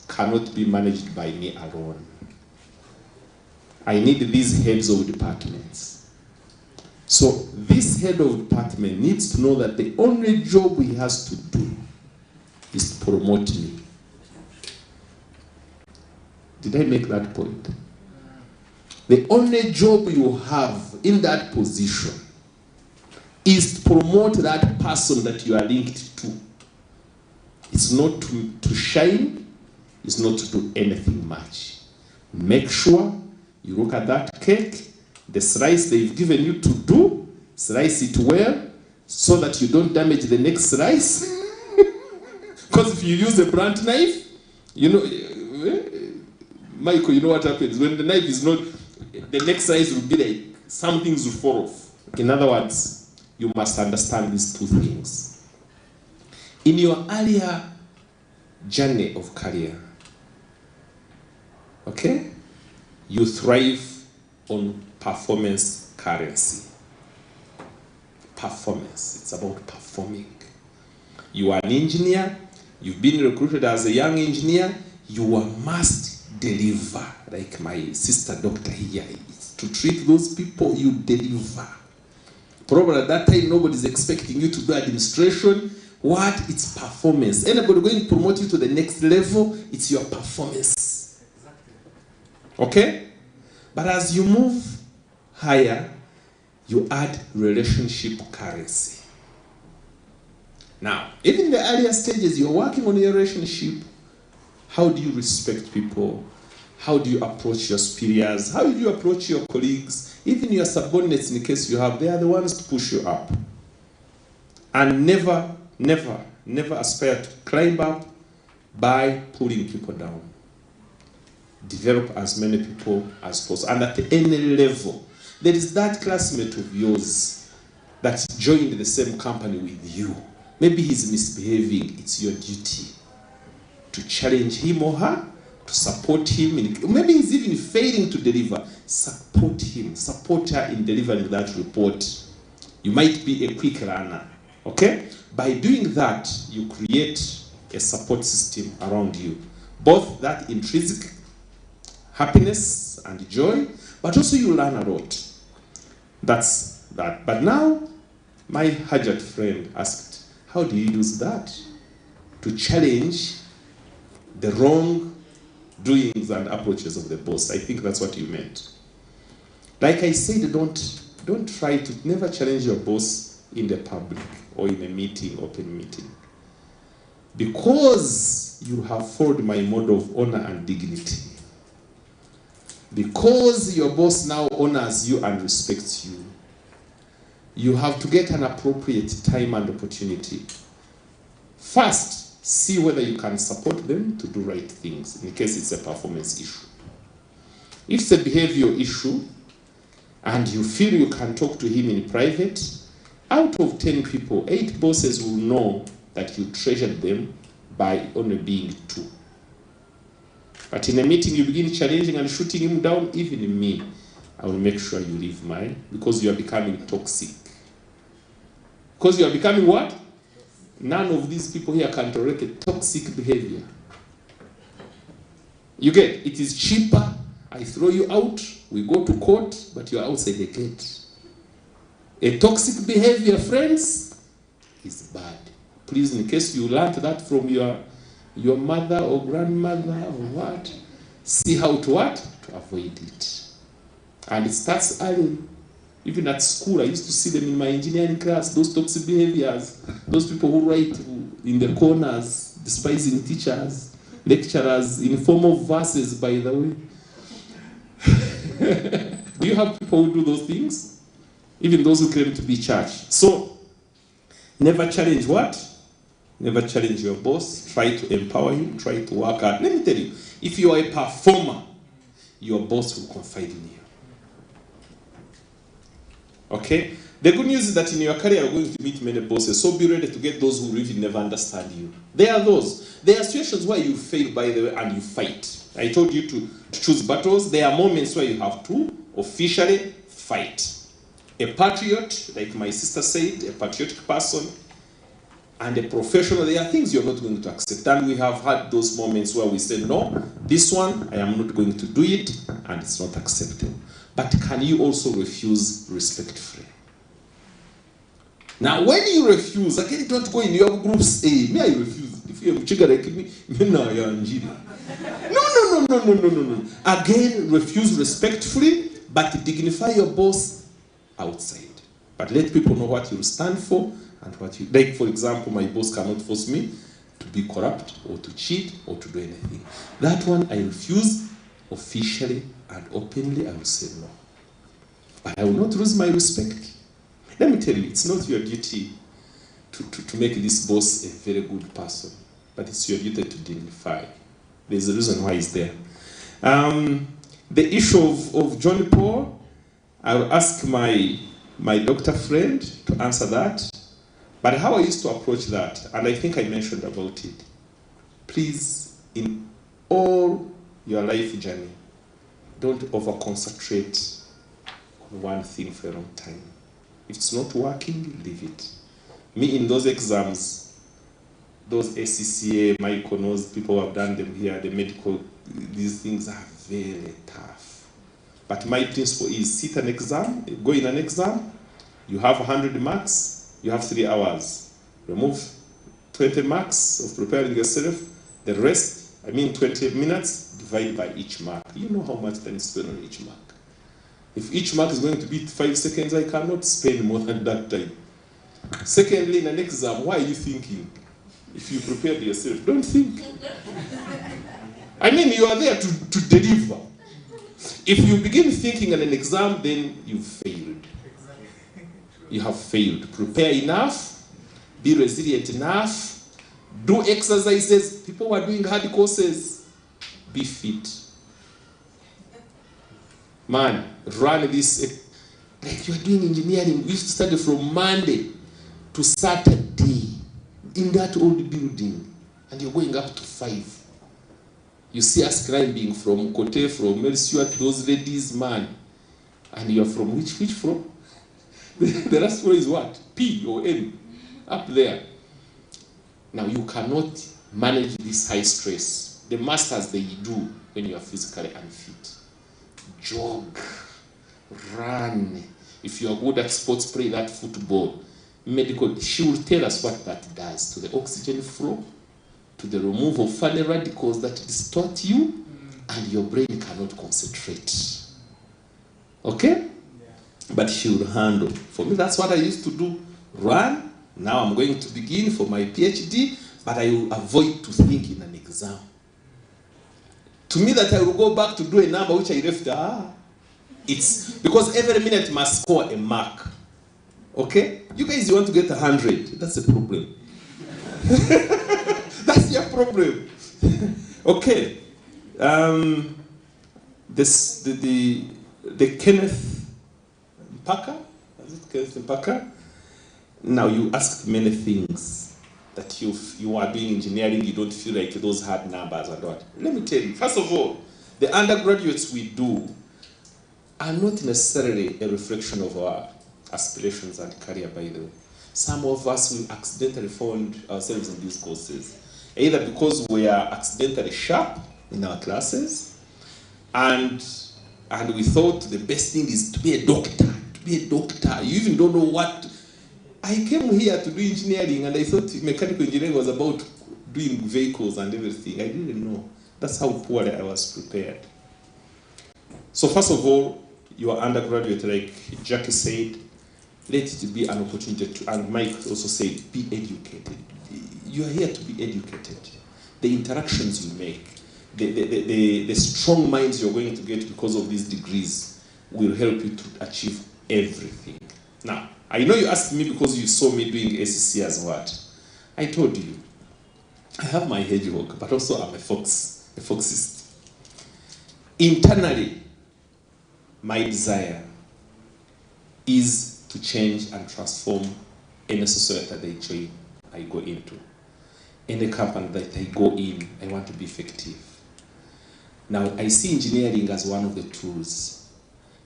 S7: cannot be managed by me alone. I need these heads of departments. So this head of department needs to know that the only job he has to do is to promote me. Did I make that point? The only job you have in that position is to promote that person that you are linked to. It's not to shine, it's not to do anything much. Make sure you look at that cake, the slice they've given you to do, slice it well, so that you don't damage the next slice. Because if you use a blunt knife, you know, Michael, you know what happens? When the knife is not, the next slice will be like, some things will fall off. In other words, you must understand these 2 things. In your earlier journey of career, okay, you thrive on performance currency. Performance, it's about performing. You are an engineer, you've been recruited as a young engineer, you must deliver. Like my sister doctor here, to treat those people, you deliver. Probably at that time, nobody's expecting you to do administration. What? It's performance. Anybody going to promote you to the next level, it's your performance. Okay? But as you move higher, you add relationship currency. Now, even in the earlier stages, you're working on your relationship. How do you respect people? How do you approach your superiors? How do you approach your colleagues? Even your subordinates, in case you have, they are the ones to push you up. And never aspire to climb up by pulling people down. Develop as many people as possible. And at any level, there is that classmate of yours that joined the same company with you. Maybe he's misbehaving. It's your duty to challenge him or her, to support him. Maybe he's even failing to deliver. Support him, support her in delivering that report. You might be a quick learner, okay? By doing that, you create a support system around you. Both that intrinsic happiness and joy, but also you learn a lot. That's that. But now, my Hajat friend asked, how do you use that to challenge the wrong doings and approaches of the boss? I think that's what you meant. Like I said, don't try to never challenge your boss in the public or in a meeting, open meeting. Because you have followed my model of honor and dignity. Because your boss now honors you and respects you, you have to get an appropriate time and opportunity. First, see whether you can support them to do right things in case it's a performance issue. If it's a behavioral issue and you feel you can talk to him in private, out of 10 people, 8 bosses will know that you treasured them by only being 2. But in a meeting, you begin challenging and shooting him down, even me, I will make sure you leave mine, because you are becoming toxic. Because you are becoming what? None of these people here can tolerate a toxic behavior. You get, it is cheaper, I throw you out, we go to court, but you are outside the gate. A toxic behavior, friends, is bad. Please, in case you learned that from your mother or grandmother or what, see how to what? To avoid it. And it starts early. Even at school, I used to see them in my engineering class, those toxic behaviors, those people who write in the corners, despising teachers, lecturers, in form of verses, by the way. Do you have people who do those things? Even those who claim to be church. So, never challenge what? Never challenge your boss. Try to empower him. Try to work hard. Let me tell you, if you are a performer, your boss will confide in you. Okay? The good news is that in your career, you're going to meet many bosses, so be ready to get those who really never understand you. There are those. There are situations where you fail, by the way, and you fight. I told you to choose battles. There are moments where you have to officially fight. A patriot, like my sister said, a patriotic person, and a professional, there are things you're not going to accept. And we have had those moments where we say, no, this one, I am not going to do it, and it's not acceptable. But can you also refuse respectfully? Now, when you refuse, again, don't go in your groups, hey, me, I refuse. If you have trigger like me, no, you're Angela. No. Again, refuse respectfully, but dignify your boss outside. But let people know what you stand for and what you... Like, for example, my boss cannot force me to be corrupt or to cheat or to do anything. That one, I refuse officially and openly. I will say no. But I will not lose my respect. Let me tell you, it's not your duty to make this boss a very good person, but it's your duty to dignify. There's a reason why he's there. The issue of John Paul, I will ask my doctor friend to answer that. But how I used to approach that, and I think I mentioned about it, please, in all your life journey, don't over-concentrate on one thing for a long time. If it's not working, leave it. Me, in those exams, those ACCA, Micheal knows, people who have done them here, the medical, these things are very tough. But my principle is sit an exam, go in an exam, you have 100 marks, you have 3 hours. Remove 20 marks of preparing yourself, the rest, 20 minutes, divide by each mark. You know how much time is spent on each mark. If each mark is going to be 5 seconds, I cannot spend more than that time. Secondly, in an exam, why are you thinking? If you prepared yourself, don't think. You are there to deliver. If you begin thinking in an exam, then you've failed. You have failed. Prepare enough, be resilient enough, do exercises. People who are doing hard courses, be fit. Man, run this, like you are doing engineering, you used to study from Monday to Saturday in that old building, and you're going up to 5. You see us climbing from Kote, from Mary Stewart, those ladies, man, and you're from which floor? The last floor is what? P or N, up there. Now you cannot manage this high stress. The masters, they do when you are physically unfit. Jog, run. If you are good at sports, play that football. Medical, she will tell us what that does to the oxygen flow, to the removal of funny radicals that distort you, and your brain cannot concentrate. Okay? But she will handle. For me, that's what I used to do. Run. Now I'm going to begin for my PhD, but I will avoid to think in an exam. To me, that I will go back to do a number which I left, it's because every minute must score a mark. Okay? You guys, you want to get 100. That's a problem. That's your problem. Okay. The Kenneth Mpaka? Is it Kenneth Mpaka? Now, you asked many things that you are doing engineering, you don't feel like those hard numbers and what. Let me tell you, first of all, the undergraduates we do are not necessarily a reflection of our aspirations and career, by the way. Some of us will accidentally find ourselves in these courses, either because we are accidentally sharp in our classes, and we thought the best thing is to be a doctor, You even don't know what. I came here to do engineering, and I thought mechanical engineering was about doing vehicles and everything. I didn't know. That's how poorly I was prepared. So first of all, your undergraduate, like Jackie said, let it be an opportunity to, and Mike also said, be educated. You are here to be educated. The interactions you make, the strong minds you're going to get because of these degrees will help you to achieve everything. Now, I know you asked me because you saw me doing SCC as what? I told you, I have my hedgehog, but also I'm a foxist. Internally, my desire is to change and transform any society that I go into. Any company that I go in, I want to be effective. Now, I see engineering as one of the tools.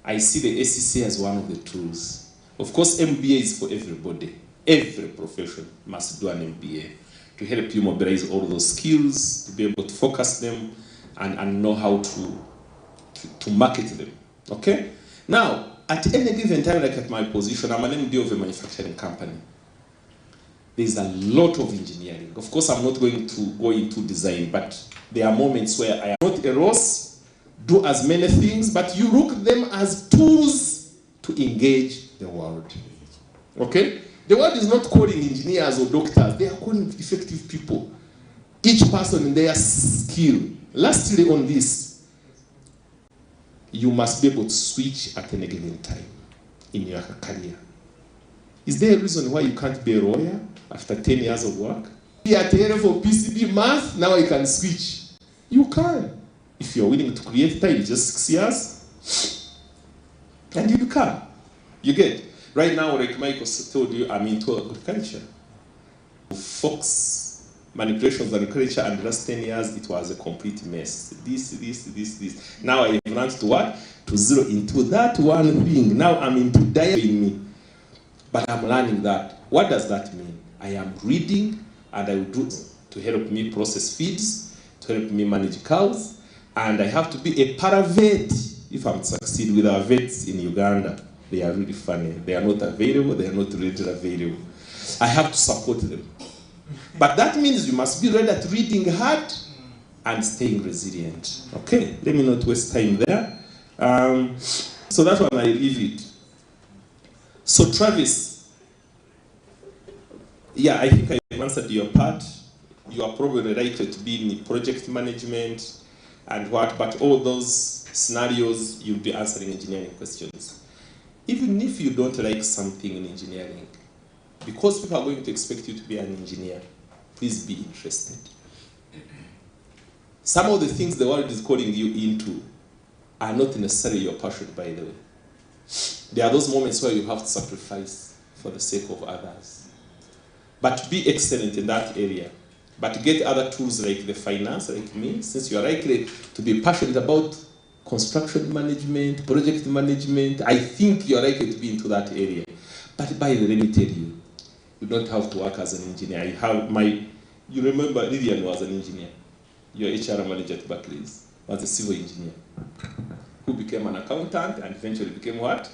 S7: I see the SCC as one of the tools. Of course, MBA is for everybody. Every profession must do an MBA to help you mobilize all those skills, to be able to focus them, and know how to market them. Okay? Now, at any given time, like at my position, I'm an MD of a manufacturing company. There's a lot of engineering. Of course, I'm not going to go into design, but there are moments where I am not a Ross, do as many things, but you look at them as tools to engage the world. Okay? The world is not calling engineers or doctors. They are calling effective people. Each person in their skill. Lastly on this, you must be able to switch at any given time in your career. Is there a reason why you can't be a lawyer after 10 years of work? Be at a level PCB math, now you can switch. You can. If you're willing to create time, just 6 years, and you can. You get. Right now, like Michael told you, I'm into agriculture. Fox manipulations of agriculture, and the last 10 years, it was a complete mess. This. Now I have learned to what? To zero into that one thing. Now I'm into diet in me. But I'm learning that. What does that mean? I am reading, and I will do to help me process feeds, to help me manage cows, and I have to be a paravet if I'm to succeed with our vets in Uganda. They are really funny. They are not available. They are not readily available. I have to support them. But that means you must be ready at reading hard and staying resilient. Okay, let me not waste time there. So that's when I leave it. So Travis, yeah, I think I answered your part. You are probably likely to be in project management and what, but all those scenarios, you'll be answering engineering questions. Even if you don't like something in engineering, because people are going to expect you to be an engineer, please be interested. Some of the things the world is calling you into are not necessarily your passion, by the way. There are those moments where you have to sacrifice for the sake of others. But be excellent in that area. But get other tools like the finance, like me, since you are likely to be passionate about construction management, project management. I think you're likely to be into that area. But by the way, let me tell you, you don't have to work as an engineer. You remember Lillian was an engineer. Your HR manager at Barclays was a civil engineer who became an accountant and eventually became what?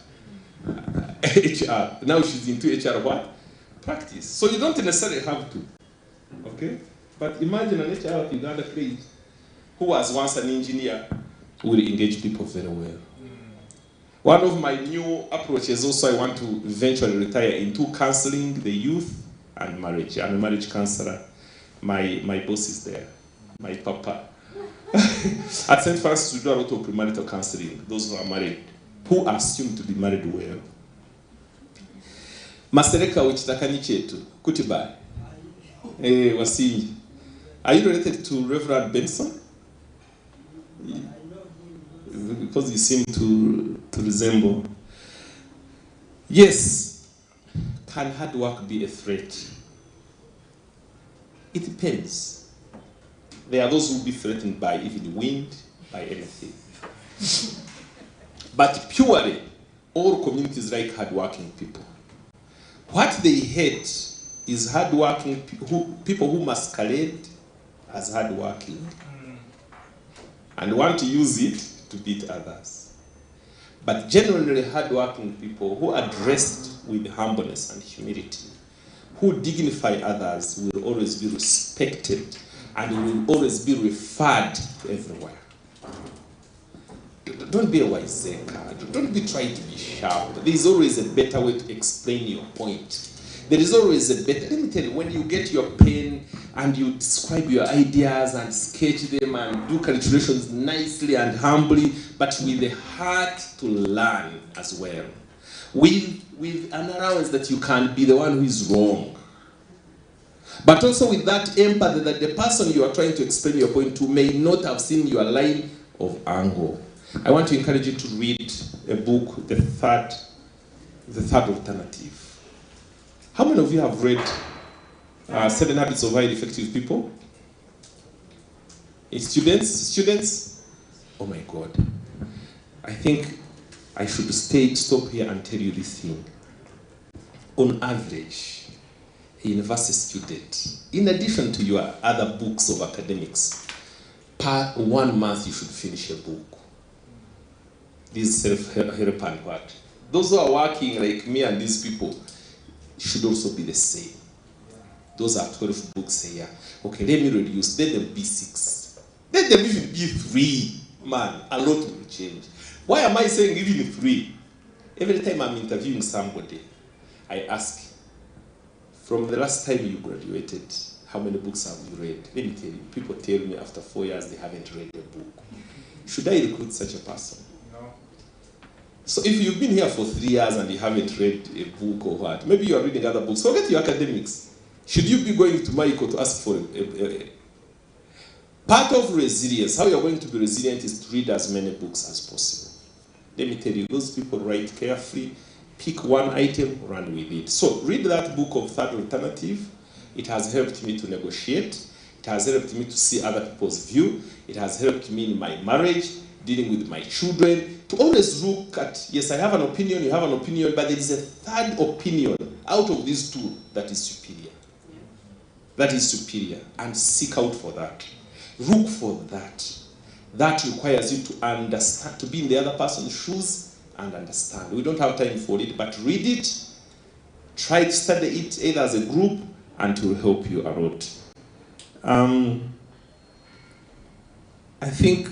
S7: HR. Now she's into HR what? Practice. So you don't necessarily have to. Okay? But imagine an HR of Uganda place who was once an engineer will engage people very well. One of my new approaches also, I want to eventually retire into counseling the youth and marriage. I'm a marriage counselor. My boss is there, my papa. At St. Francis, we do a lot of premarital counseling, those who are married, who are assumed to be married well. Masereka wichitakani chetu, kutibai. Wasinji. Are you related to Reverend Benson? Because you seem to resemble. Yes. Can hard work be a threat? It depends. There are those who will be threatened by even wind, by anything. But purely, all communities like hardworking people. What they hate is hardworking people who masquerade as hardworking and want to use it to beat others. But genuinely hardworking people who are dressed with humbleness and humility, who dignify others, will always be respected and will always be referred to everywhere. Don't be a wiseacre. Don't be trying to be sharp. There is always a better way to explain your point. There is always a better. Let me tell you, when you get your pen and you describe your ideas and sketch them and do calculations nicely and humbly, but with a heart to learn as well, with an allowance that you can be the one who is wrong, but also with that empathy that the person you are trying to explain your point to may not have seen your line of angle. I want to encourage you to read a book, The Third Alternative. How many of you have read 7 Habits of Highly Effective People? Students? Oh my God. I think I should stop here and tell you this thing. On average, a university student, in addition to your other books of academics, per 1 month you should finish a book. This self-help and what? Those who are working like me and these people should also be the same. Those are 12 books a year. Okay, let me reduce. Let them be 6. Let them even be 3. Man, a lot will change. Why am I saying even 3? Every time I'm interviewing somebody, I ask, from the last time you graduated, how many books have you read? Let me tell you, people tell me after 4 years they haven't read a book. Should I recruit such a person? So if you've been here for 3 years and you haven't read a book or what, maybe you are reading other books, forget your academics. Should you be going to Micheal to ask for a part of resilience, how you're going to be resilient is to read as many books as possible. Let me tell you, those people write carefully, pick one item, run with it. So read that book of Third Alternative. It has helped me to negotiate. It has helped me to see other people's view. It has helped me in my marriage, dealing with my children, to always look at, yes, I have an opinion, you have an opinion, but there is a third opinion out of these two that is superior. That is superior, and seek out for that. Look for that. That requires you to understand, to be in the other person's shoes and understand. We don't have time for it, but read it, try to study it either as a group, and it will help you a lot. I think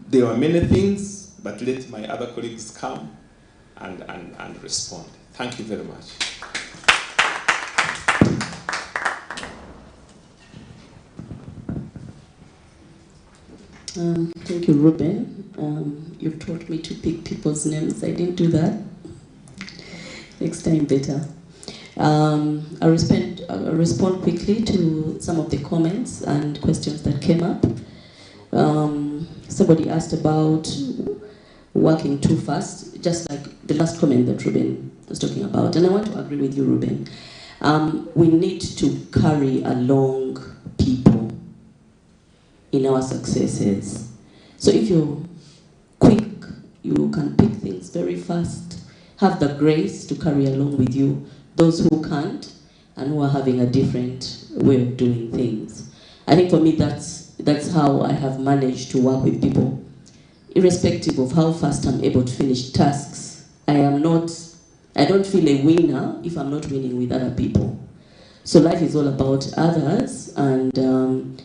S7: there are many things, but let my other colleagues come and respond. Thank you very much.
S8: Thank you, Ruben. You've taught me to pick people's names. I didn't do that. Next time better. I'll respond quickly to some of the comments and questions that came up. Somebody asked about working too fast, just like the last comment that Ruben was talking about. And I want to agree with you, Ruben. We need to carry along people in our successes. So if you're quick, you can pick things very fast. Have the grace to carry along with you those who can't and who are having a different way of doing things. I think for me that's how I have managed to work with people. Irrespective of how fast I'm able to finish tasks, I don't feel a winner if I'm not winning with other people. So life is all about others, and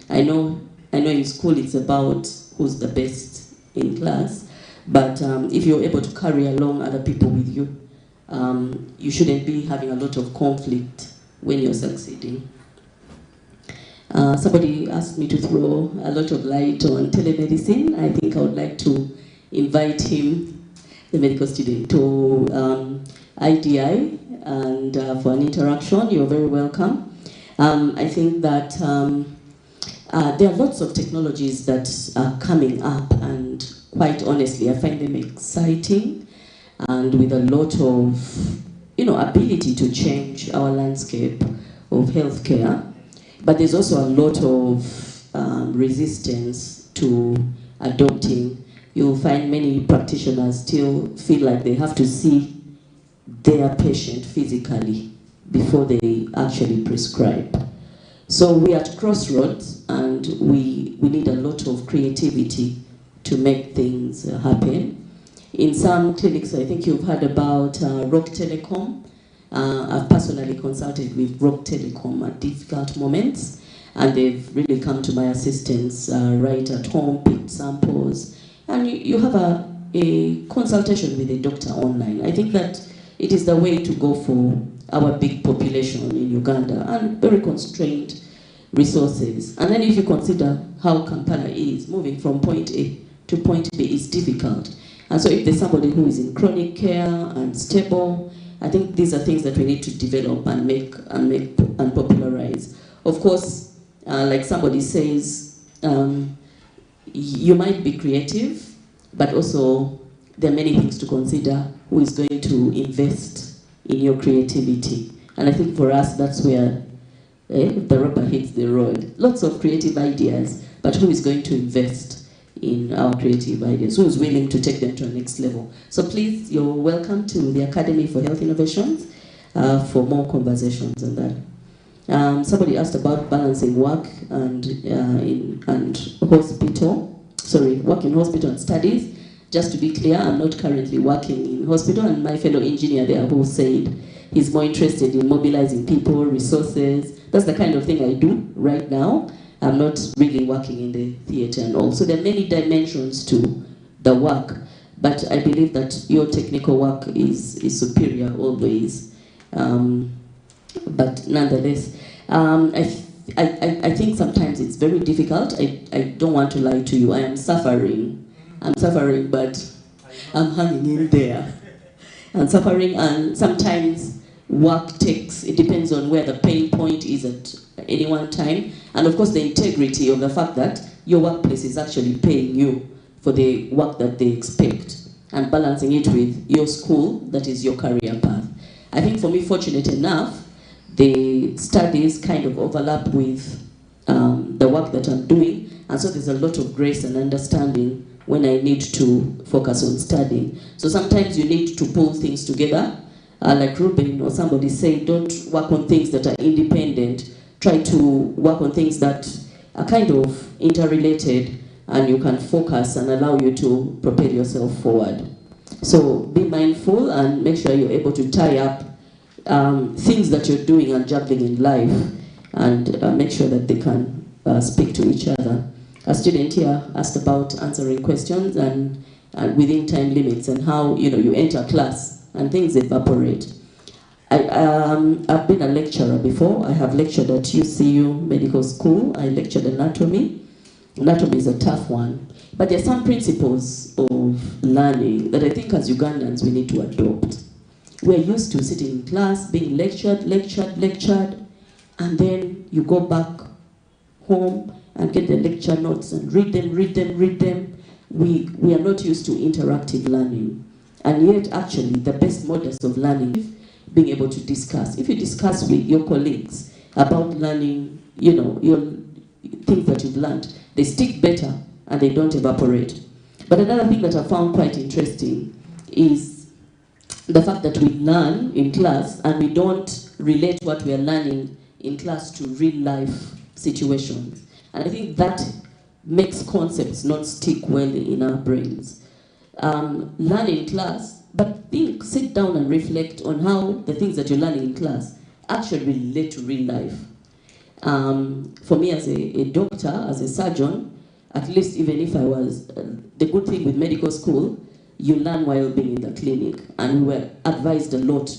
S8: I know in school it's about who's the best in class, but if you're able to carry along other people with you, you shouldn't be having a lot of conflict when you're succeeding. Somebody asked me to throw a lot of light on telemedicine. I think I would like to invite him, the medical student, to IDI and for an interaction. You're very welcome. I think that there are lots of technologies that are coming up, and quite honestly, I find them exciting and with a lot of, ability to change our landscape of healthcare. But there's also a lot of resistance to adopting. You'll find many practitioners still feel like they have to see their patient physically before they actually prescribe. So we're at crossroads, and we need a lot of creativity to make things happen. In some clinics, I think you've heard about Rock Telecom. I've personally consulted with Rock Telecom at difficult moments, and they've really come to my assistance right at home, picked samples, and you have a consultation with a doctor online. I think that it is the way to go for our big population in Uganda and very constrained resources. And then if you consider how Kampala is, moving from point A to point B is difficult. And so if there's somebody who is in chronic care and stable, I think these are things that we need to develop and make and popularize. Of course, like somebody says, you might be creative, but also there are many things to consider. Who is going to invest in your creativity? And I think for us, that's where the rubber hits the road. Lots of creative ideas, but who is going to invest in our creative ideas? Who is willing to take them to the next level? So please, you're welcome to the Academy for Health Innovations for more conversations on that. Somebody asked about balancing work and hospital. Sorry, work in hospital and studies. Just to be clear, I'm not currently working in hospital, and my fellow engineer there who said he's more interested in mobilizing people, resources. That's the kind of thing I do right now. I'm not really working in the theater and all. So there are many dimensions to the work, but I believe that your technical work is superior always. But nonetheless, I think sometimes it's very difficult. I don't want to lie to you. I am suffering. I'm suffering, but I'm hanging in there. I'm suffering, and sometimes work takes, it depends on where the pain point is at any one time. And of course the integrity of the fact that your workplace is actually paying you for the work that they expect, and balancing it with your school, that is your career path. I think for me, fortunate enough, the studies kind of overlap with the work that I'm doing, and so there's a lot of grace and understanding when I need to focus on studying. So sometimes you need to pull things together. Like Ruben or somebody say, don't work on things that are independent. Try to work on things that are kind of interrelated, and you can focus and allow you to propel yourself forward. So be mindful and make sure you're able to tie up things that you're doing and juggling in life, and make sure that they can speak to each other. A student here asked about answering questions and within time limits, and how you enter class and things evaporate. I've been a lecturer before. I have lectured at UCU Medical School. I lectured anatomy. Anatomy is a tough one. But there are some principles of learning that I think as Ugandans we need to adopt. We're used to sitting in class, being lectured, and then you go back home and get the lecture notes and read them. We are not used to interactive learning. And yet, actually, the best models of learning, being able to discuss. If you discuss with your colleagues about learning, your things that you've learned, they stick better and they don't evaporate. But another thing that I found quite interesting is the fact that we learn in class and we don't relate what we are learning in class to real life situations. And I think that makes concepts not stick well in our brains. Learn in class, but sit down and reflect on how the things that you're learning in class actually relate to real life. For me as a doctor, as a surgeon, at least even if I was, the good thing with medical school, you learn while being in the clinic, and we were advised a lot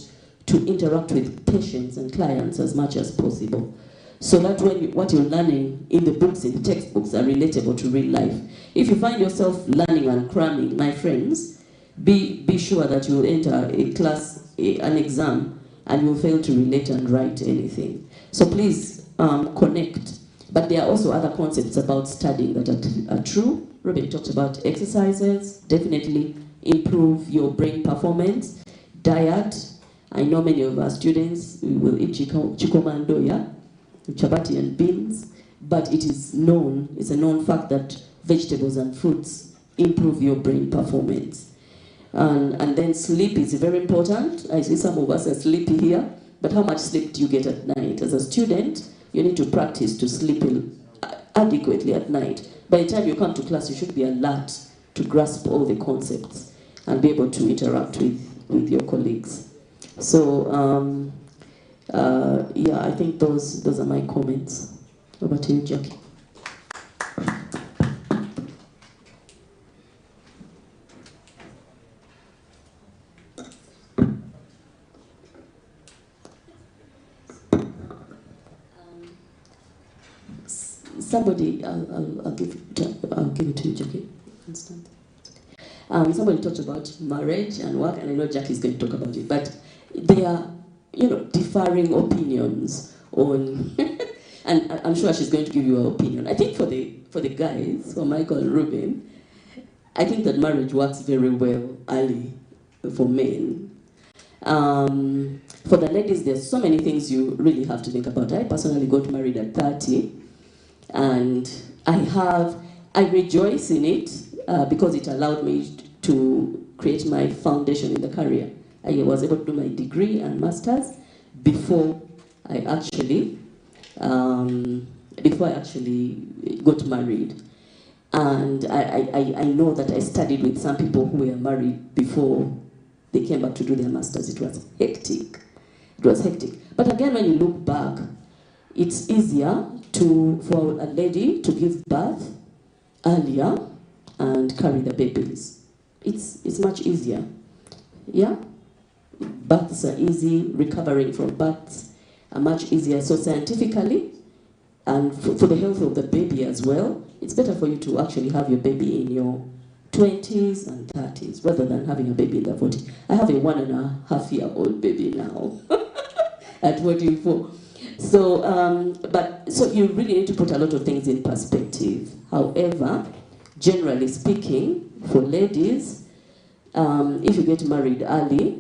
S8: to interact with patients and clients as much as possible. so that what you're learning in the books, in the textbooks, are relatable to real life. If you find yourself learning and cramming, my friends, be sure that you will enter a class, an exam, and you'll fail to relate and write anything. So please connect. But there are also other concepts about studying that are true. Ruben talked about exercises, definitely improve your brain performance. Diet, I know many of our students will eat chikomandoya, chapati and beans, but it is known, it's a known fact that vegetables and fruits improve your brain performance. And then sleep is very important. I see some of us are sleepy here, but how much sleep do you get at night? As a student, you need to practice to sleep adequately at night. By the time you come to class, you should be alert to grasp all the concepts and be able to interact with your colleagues. So, yeah, I think those are my comments. Over to you, Jackie. Somebody, I'll give it to you, Jackie. Somebody talked about marriage and work, and I know Jackie's going to talk about it, but there are, differing opinions on, and I'm sure she's going to give you her opinion. I think for the guys, for Micheal and Ruben, I think that marriage works very well early for men. For the ladies, there's so many things you really have to think about. I personally got married at 30, and I rejoice in it because it allowed me to create my foundation in the career. I was able to do my degree and master's before I actually got married. And I know that I studied with some people who were married before they came back to do their masters. It was hectic. It was hectic. But again, when you look back, it's easier for a lady to give birth earlier and carry the babies. It's much easier. Yeah? Births are easy, recovering from births are much easier. So scientifically, and for the health of the baby as well, it's better for you to actually have your baby in your 20s and 30s rather than having a baby in the 40s. I have a 1.5-year-old baby now at 44. So you really need to put a lot of things in perspective. However, generally speaking, for ladies, if you get married early,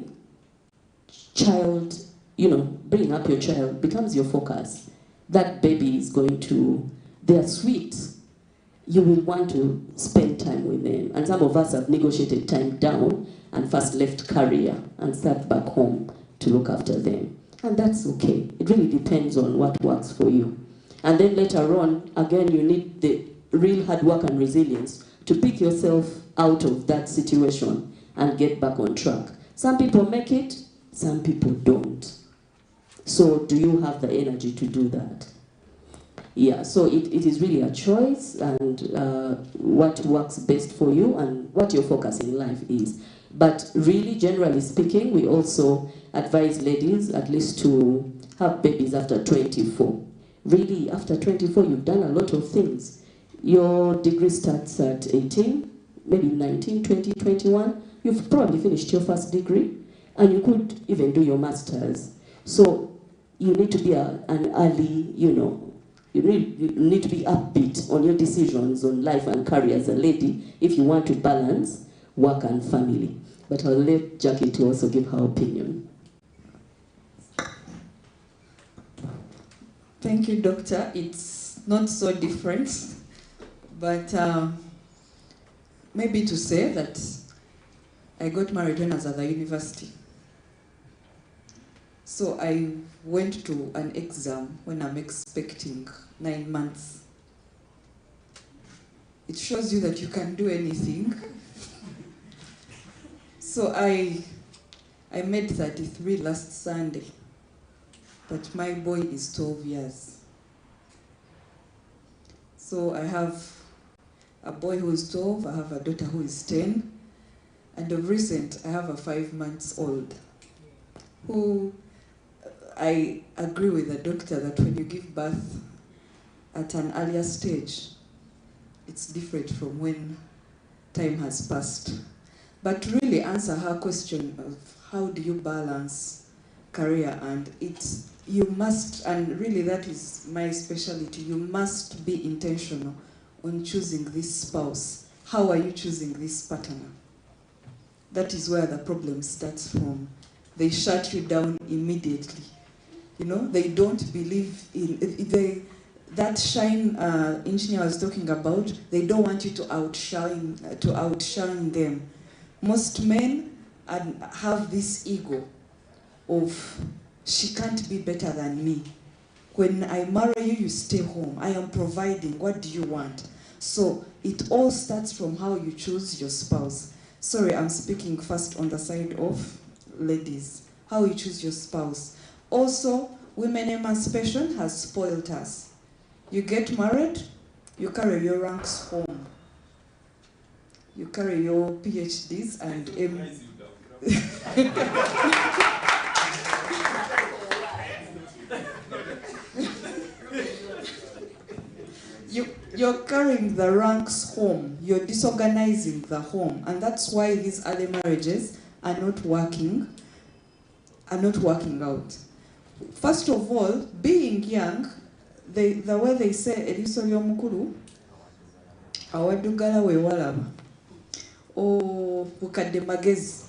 S8: bringing up your child becomes your focus. That baby is they're sweet. You will want to spend time with them. And some of us have negotiated time down and first left career and sat back home to look after them. And that's okay. It really depends on what works for you. And then later on, again, you need the real hard work and resilience to pick yourself out of that situation and get back on track. Some people make it, some people don't. So do you have the energy to do that? Yeah, so it is really a choice, and what works best for you and what your focus in life is. But really, generally speaking, we also advise ladies at least to have babies after 24. Really, after 24, you've done a lot of things. Your degree starts at 18, maybe 19, 20, 21. You've probably finished your first degree, and you could even do your master's. So you need to be an early, you need to be upbeat on your decisions on life and career as a lady if you want to balance work and family. But I'll let Jackie to also give her opinion.
S6: Thank you, Doctor. It's not so different, but maybe to say that I got married when I was at the university. So I went to an exam when I'm expecting 9 months. It shows you that you can do anything. So I made 33 last Sunday, but my boy is 12 years. So I have a boy who is 12, I have a daughter who is 10, and of recent I have a 5-month-old who I agree with the doctor that when you give birth at an earlier stage, it's different from when time has passed. But to really answer her question of how do you balance career, and you must, and really that is my specialty, you must be intentional on choosing this spouse. How are you choosing this partner? That is where the problem starts from. They shut you down immediately. You know, they don't believe in, that shine engineer was talking about, they don't want you to outshine them. Most men have this ego of, she can't be better than me. When I marry you, you stay home. I am providing. What do you want? So it all starts from how you choose your spouse. Sorry, I'm speaking first on the side of ladies. How you choose your spouse. Also, women emancipation has spoiled us. You get married, you carry your ranks home. You carry your PhDs and You're carrying the ranks home. You're disorganizing the home. And that's why these early marriages are not working out. First of all, being young, the way they say, Eliso ly'omukulu, awadugala we walaba. Or bukadde magezi.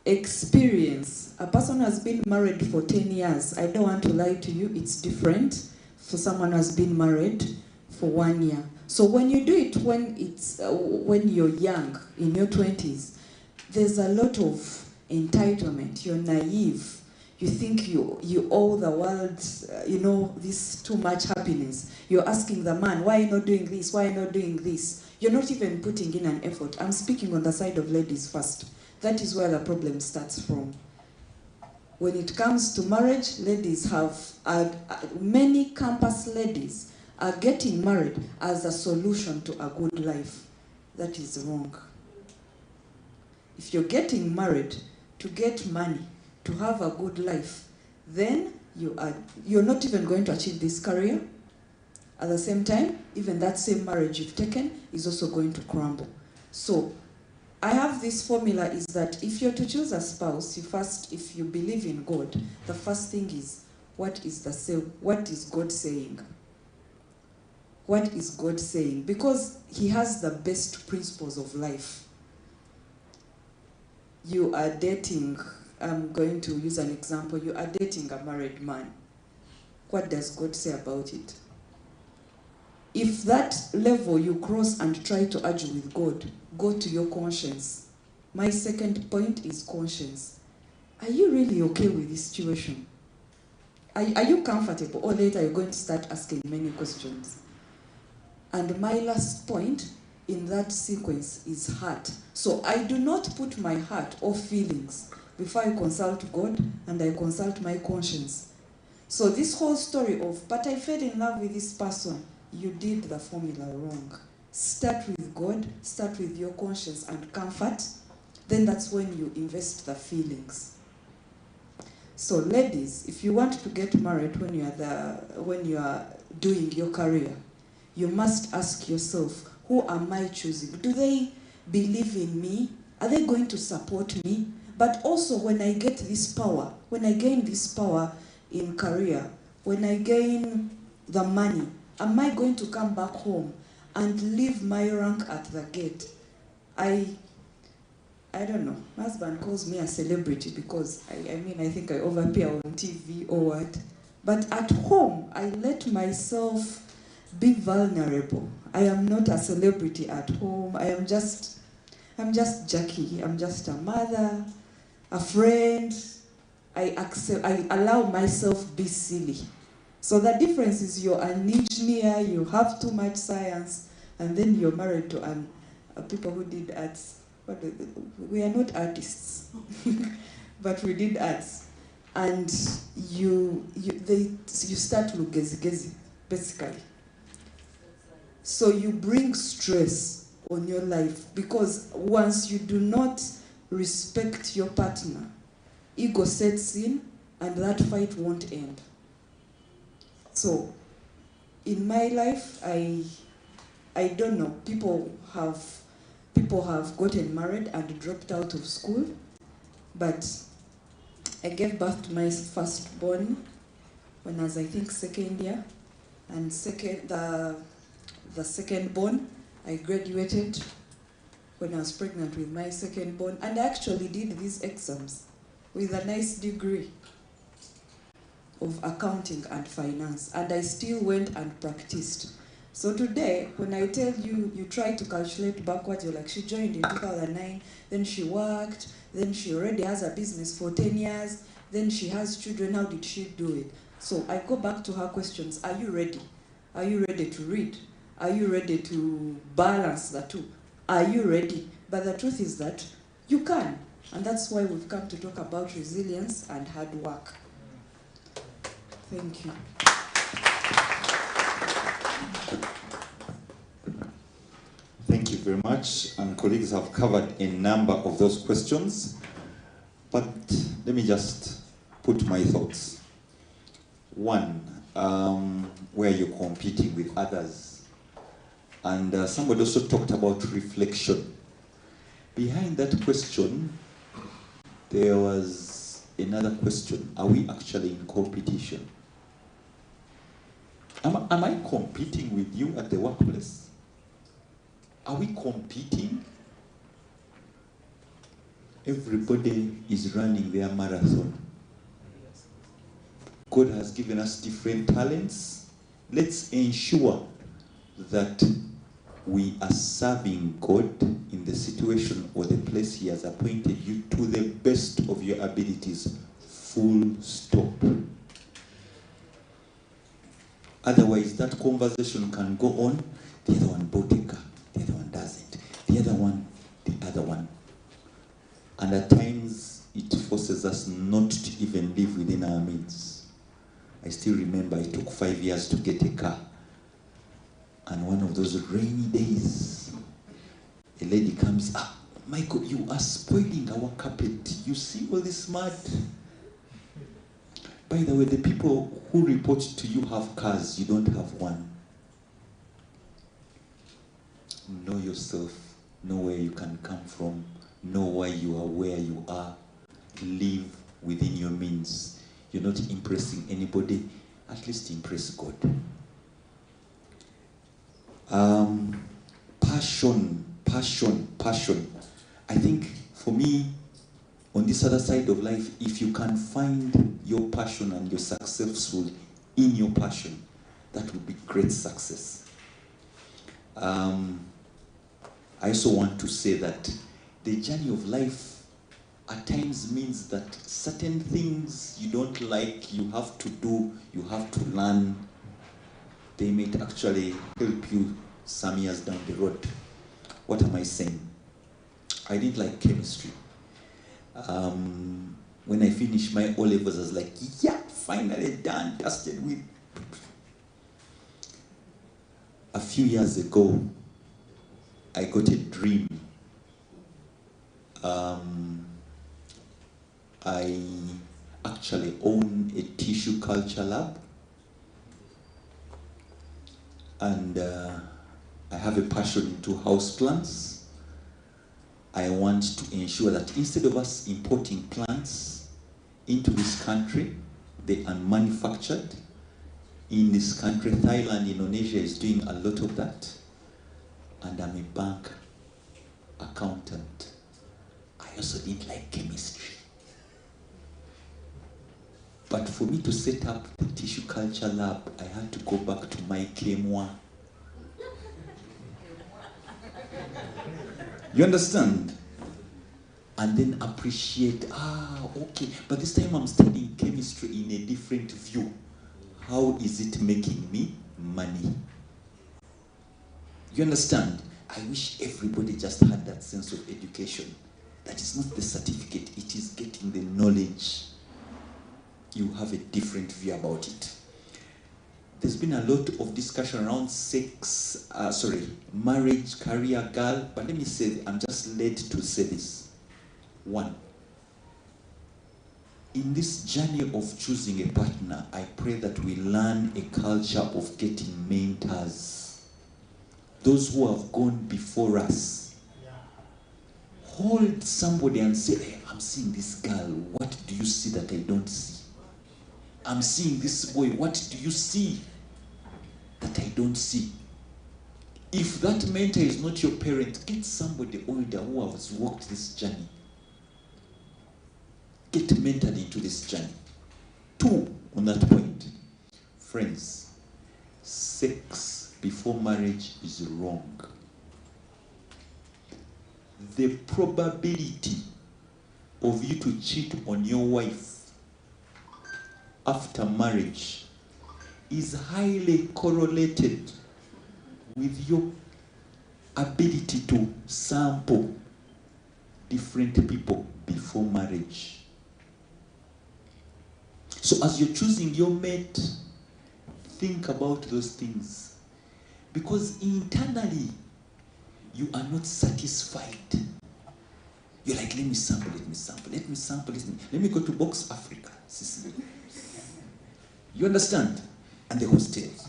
S6: Experience. A person has been married for 10 years. I don't want to lie to you, it's different for someone who has been married for 1 year. So when you do it when you're young, in your 20s, there's a lot of entitlement. You're naive. You think you owe the world, this too much happiness. You're asking the man, why are you not doing this? Why are you not doing this? You're not even putting in an effort. I'm speaking on the side of ladies first. That is where the problem starts from. When it comes to marriage, ladies many campus ladies are getting married as a solution to a good life. That is wrong. If you're getting married to get money, to have a good life, then you're not even going to achieve this career. At the same time, even that same marriage you've taken is also going to crumble. So I have this formula is that if you're to choose a spouse, if you believe in God, the first thing is, what is God saying? What is God saying? Because he has the best principles of life. You are dating, I'm going to use an example, you are dating a married man. What does God say about it? If that level you cross and try to argue with God, go to your conscience. My second point is conscience. Are you really okay with this situation? Are you comfortable? Or later you're going to start asking many questions. And my last point in that sequence is heart. So I do not put my heart or feelings before I consult God and I consult my conscience. So this whole story of, but I fell in love with this person, you did the formula wrong. Start with God, start with your conscience and comfort, then that's when you invest the feelings. So ladies, if you want to get married when you are doing your career, you must ask yourself, who am I choosing? Do they believe in me? Are they going to support me? But also when I get this power, when I gain this power in career, when I gain the money, am I going to come back home and leave my rank at the gate? I don't know. My husband calls me a celebrity because I think I overappear on TV or what. But at home, I let myself be vulnerable. I am not a celebrity at home. I'm just Jackie. I'm just a mother, a friend. I allow myself be silly. So the difference is you're an engineer, you have too much science, and then you're married to people who did arts. We are not artists, but we did arts. And you start to gezi, basically. So you bring stress on your life because once you do not respect your partner, ego sets in and that fight won't end. So, in my life, I don't know, people have gotten married and dropped out of school, but I gave birth to my firstborn when I was, I think, second year, and the secondborn, I graduated when I was pregnant with my secondborn, and I actually did these exams with a nice degree of accounting and finance, and I still went and practiced. So today, when I tell you, you try to calculate backwards, you're like, she joined in 2009, then she worked, then she already has a business for 10 years, then she has children, how did she do it? So I go back to her questions, are you ready? Are you ready to read? Are you ready to balance the two? Are you ready? But the truth is that you can, and that's why we've come to talk about resilience and hard work. Thank you.
S9: Thank you very much. And colleagues have covered a number of those questions. But let me just put my thoughts. One, where you're competing with others. And somebody also talked about reflection. Behind that question, there was another question. Are we actually in competition? Am I competing with you at the workplace? Are we competing? Everybody is running their marathon. God has given us different talents. Let's ensure that we are serving God in the situation or the place He has appointed you to the best of your abilities. Full stop. Otherwise, that conversation can go on. The other one bought a car, the other one doesn't. The other one, the other one. And at times, it forces us not to even live within our means. I still remember it took 5 years to get a car. And one of those rainy days, a lady comes up, Michael, you are spoiling our carpet. You see all this mud? By the way, the people who report to you have cars, you don't have one. Know yourself, know where you can come from, know why you are where you are, live within your means. You're not impressing anybody, at least impress God. Passion. I think for me, on this other side of life, if you can find your passion and you're successful in your passion, that would be great success. I also want to say that the journey of life at times means that certain things you don't like, you have to do, you have to learn. They may actually help you some years down the road. What am I saying? I didn't like chemistry. When I finished my O-levels, I was like, yeah, finally done, dusted with. A few years ago, I got a dream. I actually own a tissue culture lab. And I have a passion into houseplants. I want to ensure that instead of us importing plants into this country, they are manufactured in this country. Thailand, Indonesia is doing a lot of that. And I'm a bank accountant. I also didn't like chemistry. But for me to set up the tissue culture lab, I had to go back to my K1. You understand? And then appreciate, okay, but this time I'm studying chemistry in a different view. How is it making me money? You understand? I wish everybody just had that sense of education. That is not the certificate, it is getting the knowledge. You have a different view about it. There's been a lot of discussion around marriage, career, girl, but let me say, I'm just led to say this. One, in this journey of choosing a partner, I pray that we learn a culture of getting mentors. Those who have gone before us. Hold somebody and say, hey, I'm seeing this girl. What do you see that I don't see? I'm seeing this boy. What do you see that I don't see? If that mentor is not your parent, get somebody older who has walked this journey. Get mentored into this journey. 2, on that point, friends, sex before marriage is wrong. The probability of you to cheat on your wife after marriage is highly correlated with your ability to sample different people before marriage. So as you're choosing your mate, think about those things. Because internally, you are not satisfied. You're like, let me sample, let me sample, let me sample, let me go to Box Africa, Sicily. You understand? And the hostels.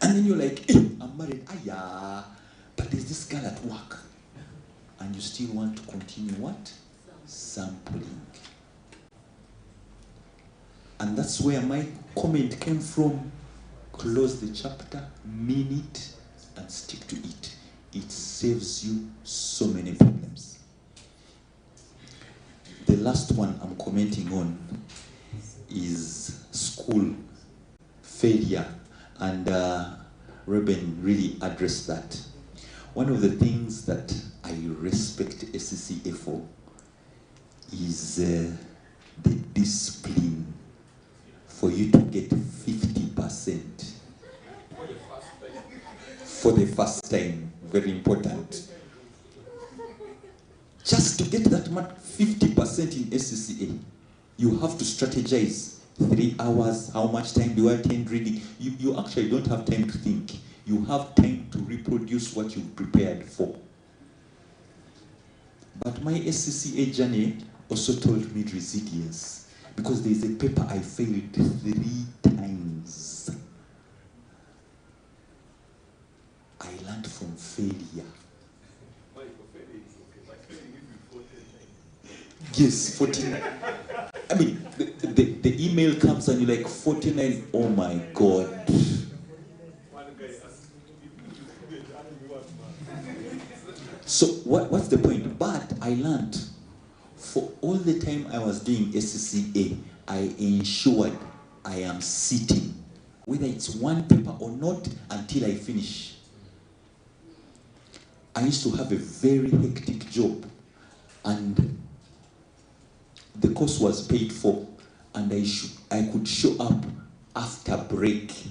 S9: And then you're like, hey, I'm married, yeah, but there's this girl at work. And you still want to continue what? Sampling. And that's where my comment came from. Close the chapter, mean it, and stick to it. It saves you so many problems. The last one I'm commenting on is school failure. And Reuben really addressed that. One of the things that I respect SCCA for is the discipline for you to get 50% for the first time. Very important. Just to get that 50% in SCCA, you have to strategize. 3 hours, how much time do I attend reading? You actually don't have time to think. You have time to reproduce what you've prepared for. But my SCCA journey also taught me resilience. Because there is a paper I failed 3 times. I learned from failure. Yes, 49. I mean, the email comes and you're like, 49, oh my God. So what's the point? But I learned, for all the time I was doing SCCA, I ensured I am sitting, whether it's one paper or not, until I finish. I used to have a very hectic job, and the course was paid for, and I could show up after break.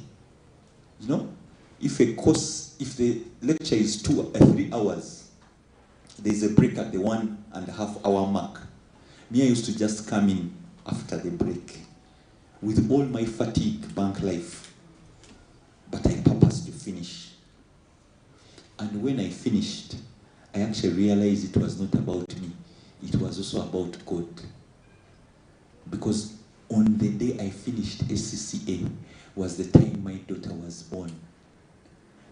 S9: You know, if the lecture is 2 or 3 hours, there's a break at the 1.5 hour mark. Me, I used to just come in after the break with all my fatigue, bank life. But I purposed to finish. And when I finished, I actually realized it was not about me. It was also about God. Because on the day I finished SCCA was the time my daughter was born.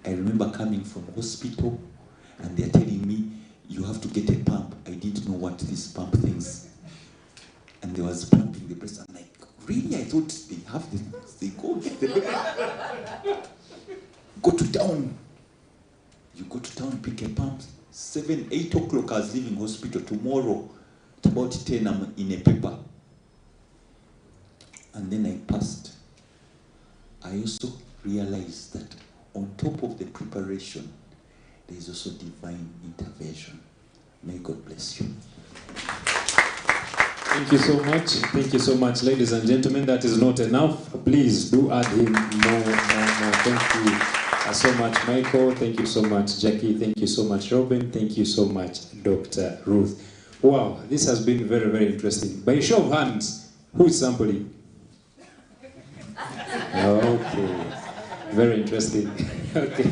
S9: I remember coming from hospital and they're telling me, you have to get a pump. I didn't know what these pump things. And they was pumping the breast. I'm like, really? I thought they have this. They go get the baby. Go to town. You go to town, pick a pump. 7, 8 o'clock I was leaving hospital. Tomorrow, at about 10, I'm in a paper. And then I passed. I also realized that on top of the preparation, there is also divine intervention. May God bless you.
S1: Thank you so much. Thank you so much, ladies and gentlemen. That is not enough. Please do add him more. Thank you so much, Micheal. Thank you so much, Jackie. Thank you so much, Reuben. Thank you so much, Dr. Ruth. Wow, this has been very, very interesting. By show of hands, who is sampling? Okay, very interesting. Okay.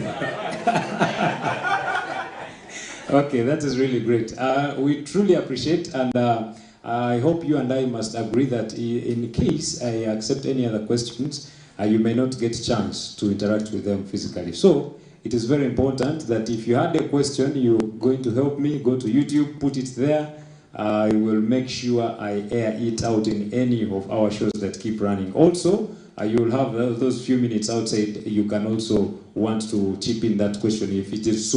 S1: Okay, that is really great. We truly appreciate, and I hope you and I must agree that in case I accept any other questions, you may not get a chance to interact with them physically. So it is very important that if you had a question, you're going to help me, go to YouTube, put it there. I will make sure I air it out in any of our shows that keep running. Also, you'll have those few minutes outside. You can also want to chip in that question if it is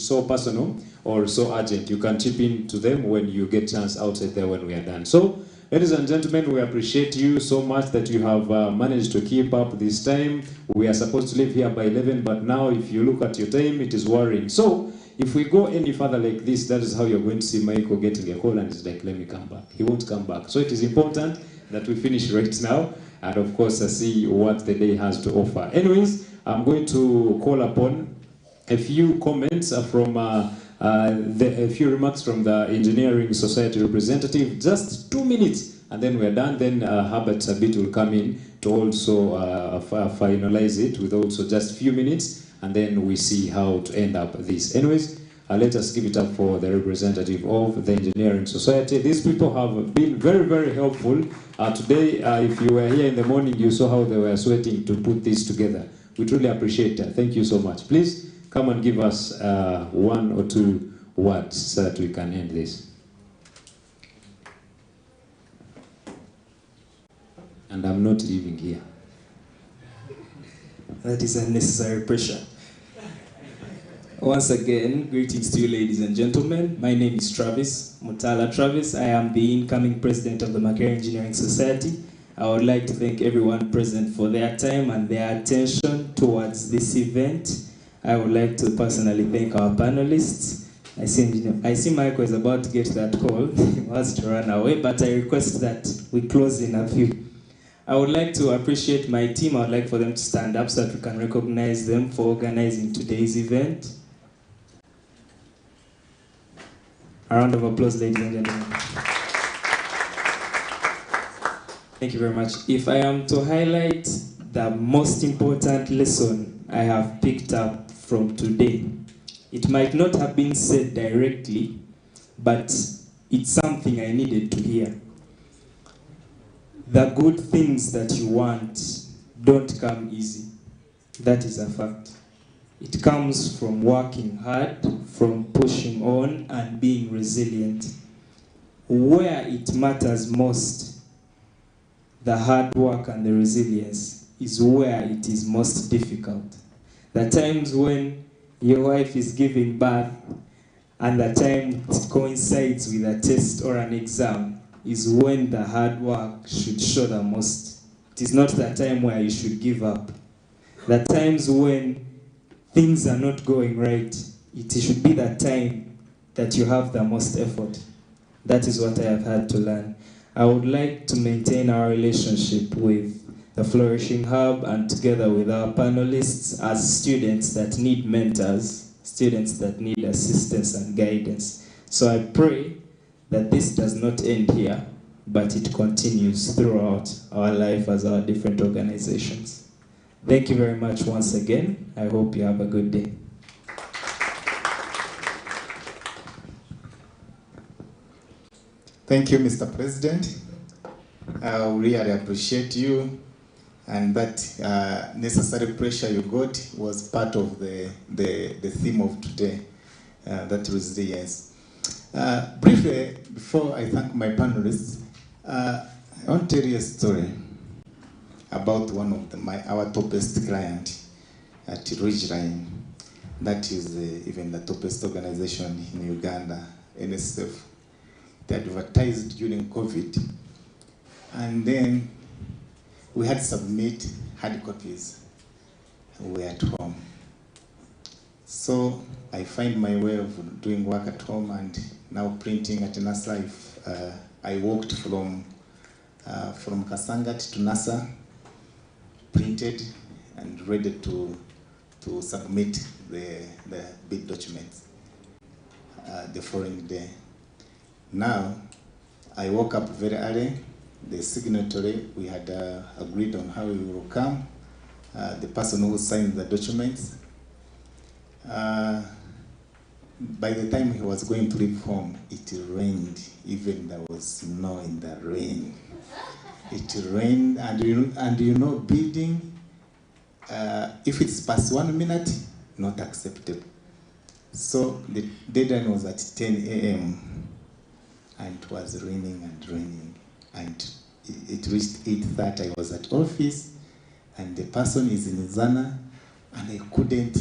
S1: so personal or so urgent. You can chip in to them when you get chance outside there when we are done. So, ladies and gentlemen, we appreciate you so much that you have managed to keep up this time. We are supposed to leave here by 11, but now if you look at your time, it is worrying. So, if we go any further like this, that is how you're going to see Michael getting a call and it's like, let me come back. He won't come back. So it is important that we finish right now and of course see what the day has to offer. Anyways, I'm going to call upon a few comments from a few remarks from the Engineering Society representative, just 2 minutes, and then we're done. Then Herbert Sabit will come in to also finalize it with also just a few minutes, and then we see how to end up this. Anyways, let us give it up for the representative of the Engineering Society. These people have been very, very helpful. Today, if you were here in the morning, you saw how they were sweating to put this together. We truly appreciate that. Thank you so much. Please come and give us 1 or 2 words so that we can end this. And I'm not leaving here.
S11: That is unnecessary pressure. Once again, greetings to you ladies and gentlemen. My name is Travis, Mutala Travis. I am the incoming president of the Makerere Engineering Society. I would like to thank everyone present for their time and their attention towards this event. I would like to personally thank our panelists. I see Michael is about to get that call. He wants to run away, but I request that we close in a few. I would like to appreciate my team. I would like for them to stand up so that we can recognize them for organizing today's event. A round of applause, ladies and gentlemen. Thank you very much. If I am to highlight the most important lesson I have picked up from today, it might not have been said directly, but it's something I needed to hear. The good things that you want don't come easy. That is a fact. It comes from working hard, from pushing on and being resilient. Where it matters most, the hard work and the resilience is where it is most difficult. The times when your wife is giving birth and the time it coincides with a test or an exam is when the hard work should show the most. It is not the time where you should give up. The times when things are not going right, it should be the time that you have the most effort. That is what I have had to learn. I would like to maintain our relationship with the Flourishing Hub and together with our panelists as students that need mentors, students that need assistance and guidance. So I pray that this does not end here, but it continues throughout our life as our different organizations. Thank you very much once again. I hope you have a good day.
S3: Thank you, Mr. President. I really appreciate you, and that necessary pressure you got was part of the theme of today, that resilience. Briefly, before I thank my panelists, I want to tell you a story about one of our toppest client at Ridgeline. That is even the toppest organization in Uganda, NSF. They advertised during COVID, and then we had to submit hard copies. We were at home. So I find my way of doing work at home and now printing at Nesa. I walked from Kasangat to Nesa, printed and ready to submit the bid documents the following day. Now, I woke up very early. The signatory, we had agreed on how we will come. The person who signed the documents. by the time he was going to leave home, it rained. Even there was snow in the rain. It rained, and you know, bidding, if it's past 1 minute, not acceptable. So the deadline was at 10 a.m. and it was raining and raining. And it reached 8:30. I was at office, and the person is in Zana, and I couldn't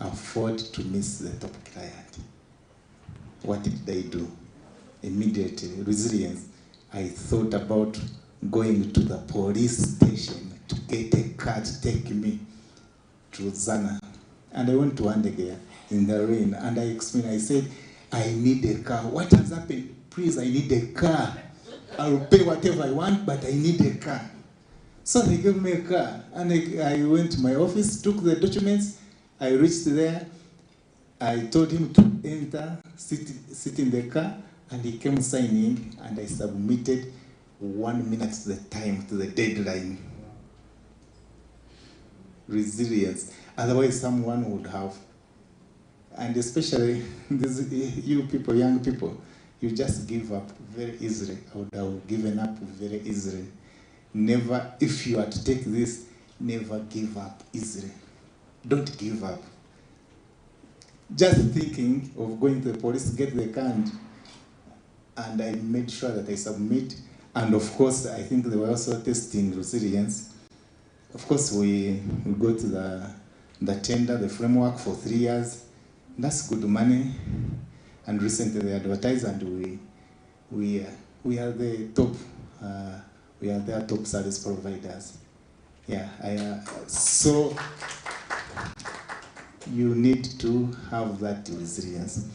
S3: afford to miss the top client. What did I do? Immediately, resilience. I thought about going to the police station to get a car to take me to Zana. And I went to Andegea in the rain, and I explained, I said, I need a car. What has happened? Please, I need a car. I'll pay whatever I want, but I need a car. So they gave me a car, and I went to my office, took the documents. I reached there. I told him to enter, sit in the car, and he came signing, and I submitted 1 minute to the time, to the deadline. Resilience. Otherwise, someone would have. And especially you people, young people, you just give up very easily. I would have given up very easily. Never, if you are to take this, never give up easily. Don't give up. Just thinking of going to the police, get the car, and I made sure that I submit. And of course, I think they were also testing resilience. Of course, we go to the tender, the framework for 3 years. That's good money. And recently they advertised, and we are the top. We are their top service providers. Yeah. So you need to have that resilience.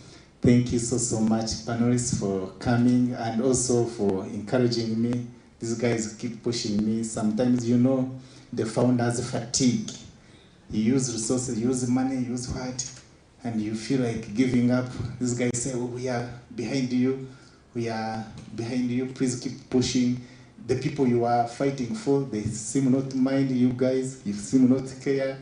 S3: Thank you so much, panelists, for coming and also for encouraging me. These guys keep pushing me. Sometimes, you know, the founders fatigue. You use resources, you use money, you use what, and you feel like giving up. These guys say, oh, we are behind you. We are behind you. Please keep pushing. The people you are fighting for, they seem not to mind you guys. You seem not to care.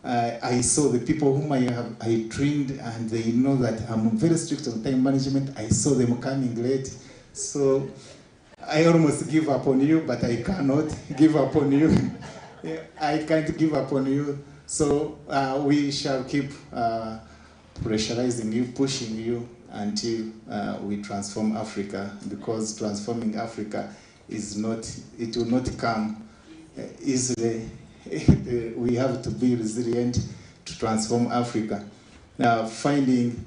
S3: I saw the people whom I trained, and they know that I'm very strict on time management. I saw them coming late. So I almost give up on you, but I cannot give up on you. I can't give up on you. So we shall keep pressurizing you, pushing you until we transform Africa, because transforming Africa is not, it will not come easily. We have to be resilient to transform Africa. Now, finding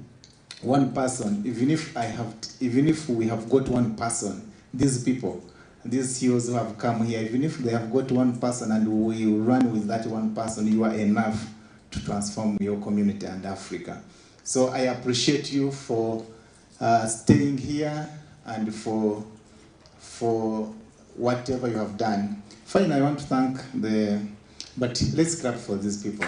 S3: one person, even if we have got one person, these people, these CEOs who have come here, even if they have got one person and we run with that one person, you are enough to transform your community and Africa. So I appreciate you for staying here and for whatever you have done. Finally, I want to thank but let's clap for these people.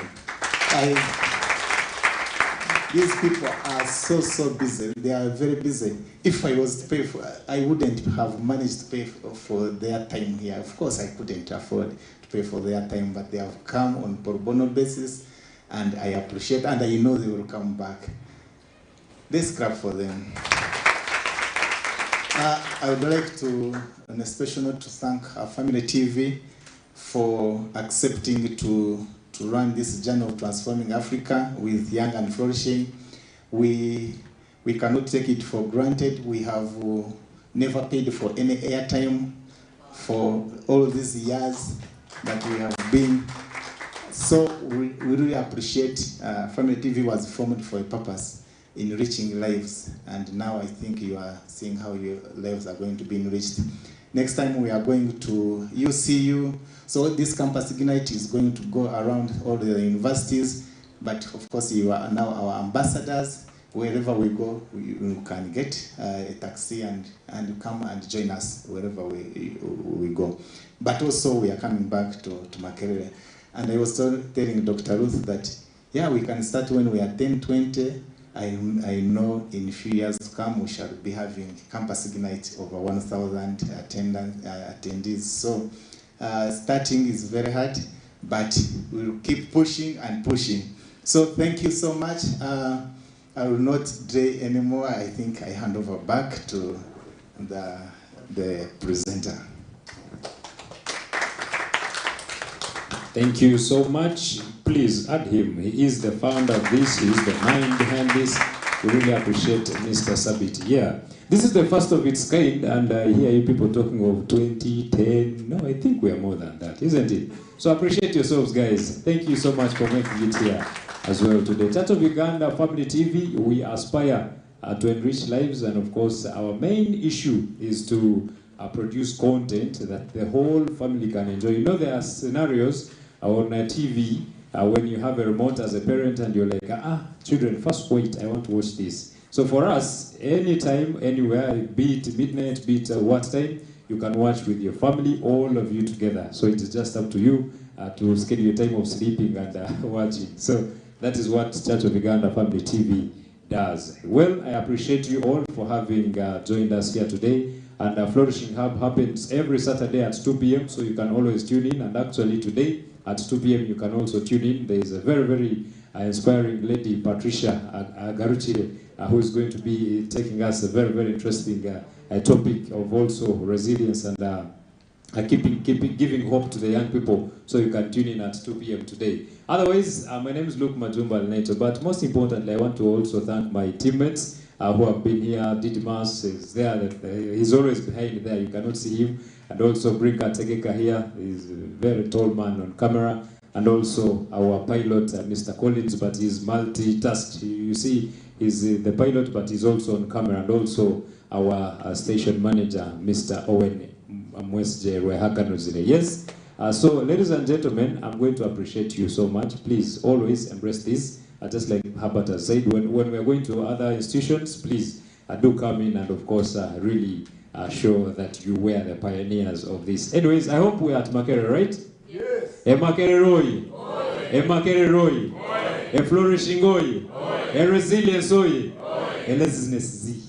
S3: These people are so busy. They are very busy. If I was to pay for, I wouldn't have managed to pay for their time here. Of course, I couldn't afford to pay for their time, but they have come on pro bono basis, and I appreciate, and I know they will come back. Let's clap for them. I would like to, on a special note, to thank our Family TV for accepting to run this journey of transforming Africa with Young and Flourishing. We cannot take it for granted. We have never paid for any airtime for all these years that we have been. So we really appreciate Family TV was formed for a purpose, enriching lives, and now I think you are seeing how your lives are going to be enriched. Next time we are going to UCU. So this campus Ignite is going to go around all the universities, but of course you are now our ambassadors. Wherever we go, you can get a taxi and come and join us wherever we go. But also we are coming back to Makerere. And I was telling Dr. Ruth that, yeah, we can start when we are 10, 20. I know in a few years to come we shall be having Campus Ignite over 1,000 attendees. So starting is very hard, but we'll keep pushing and pushing. So thank you so much. I I will not delay anymore. I think I hand over back to the presenter.
S1: Thank you so much. Please add him. He is the founder of this. He is the mind behind this. We really appreciate Mr. Sabit. Yeah. This is the first of its kind, and I hear you people talking of 2010. No, I think we are more than that, isn't it? So appreciate yourselves, guys. Thank you so much for making it here as well today. Church of Uganda Family TV, we aspire to enrich lives, and of course, our main issue is to produce content that the whole family can enjoy. You know, there are scenarios on TV when you have a remote as a parent and you're like, children, first wait, I want to watch this. So for us, anytime, anywhere, be it midnight, be it what time, you can watch with your family, all of you together. So it is just up to you to schedule your time of sleeping and watching. So that is what Church of Uganda Family TV does. Well, I appreciate you all for having joined us here today. And Flourishing Hub happens every Saturday at 2 p.m. So you can always tune in. And actually today at 2 p.m. you can also tune in. There is a very, very inspiring lady, Patricia Garuchire, who is going to be taking us a very, very interesting topic of also resilience and giving hope to the young people. So you can tune in at 2 p.m. today. Otherwise, my name is Luke Majumba Alneto, but most importantly, I want to also thank my teammates who have been here. Didmas is there, he's always behind there, you cannot see him. And also Brinka Tegeka here, he's a very tall man on camera. And also our pilot, Mr. Collins, but he's multitasked. You see, he's the pilot, but he's also on camera. And also our station manager, Mr. Owen Mwesje Rehakanozile. Yes? So, ladies and gentlemen, I'm going to appreciate you so much. Please always embrace this. Just like Herbert has said, when we're going to other institutions, please do come in and, of course, really show that you were the pioneers of this. Anyways, I hope we're at Makere, right? Yes. Makere Roy. Makere Roy. Flourishing Oy. Resilience Oy. Laziness Z.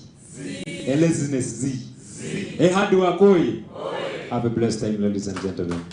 S1: Laziness Z. Hardwork Oy. Have a blessed time, ladies and gentlemen.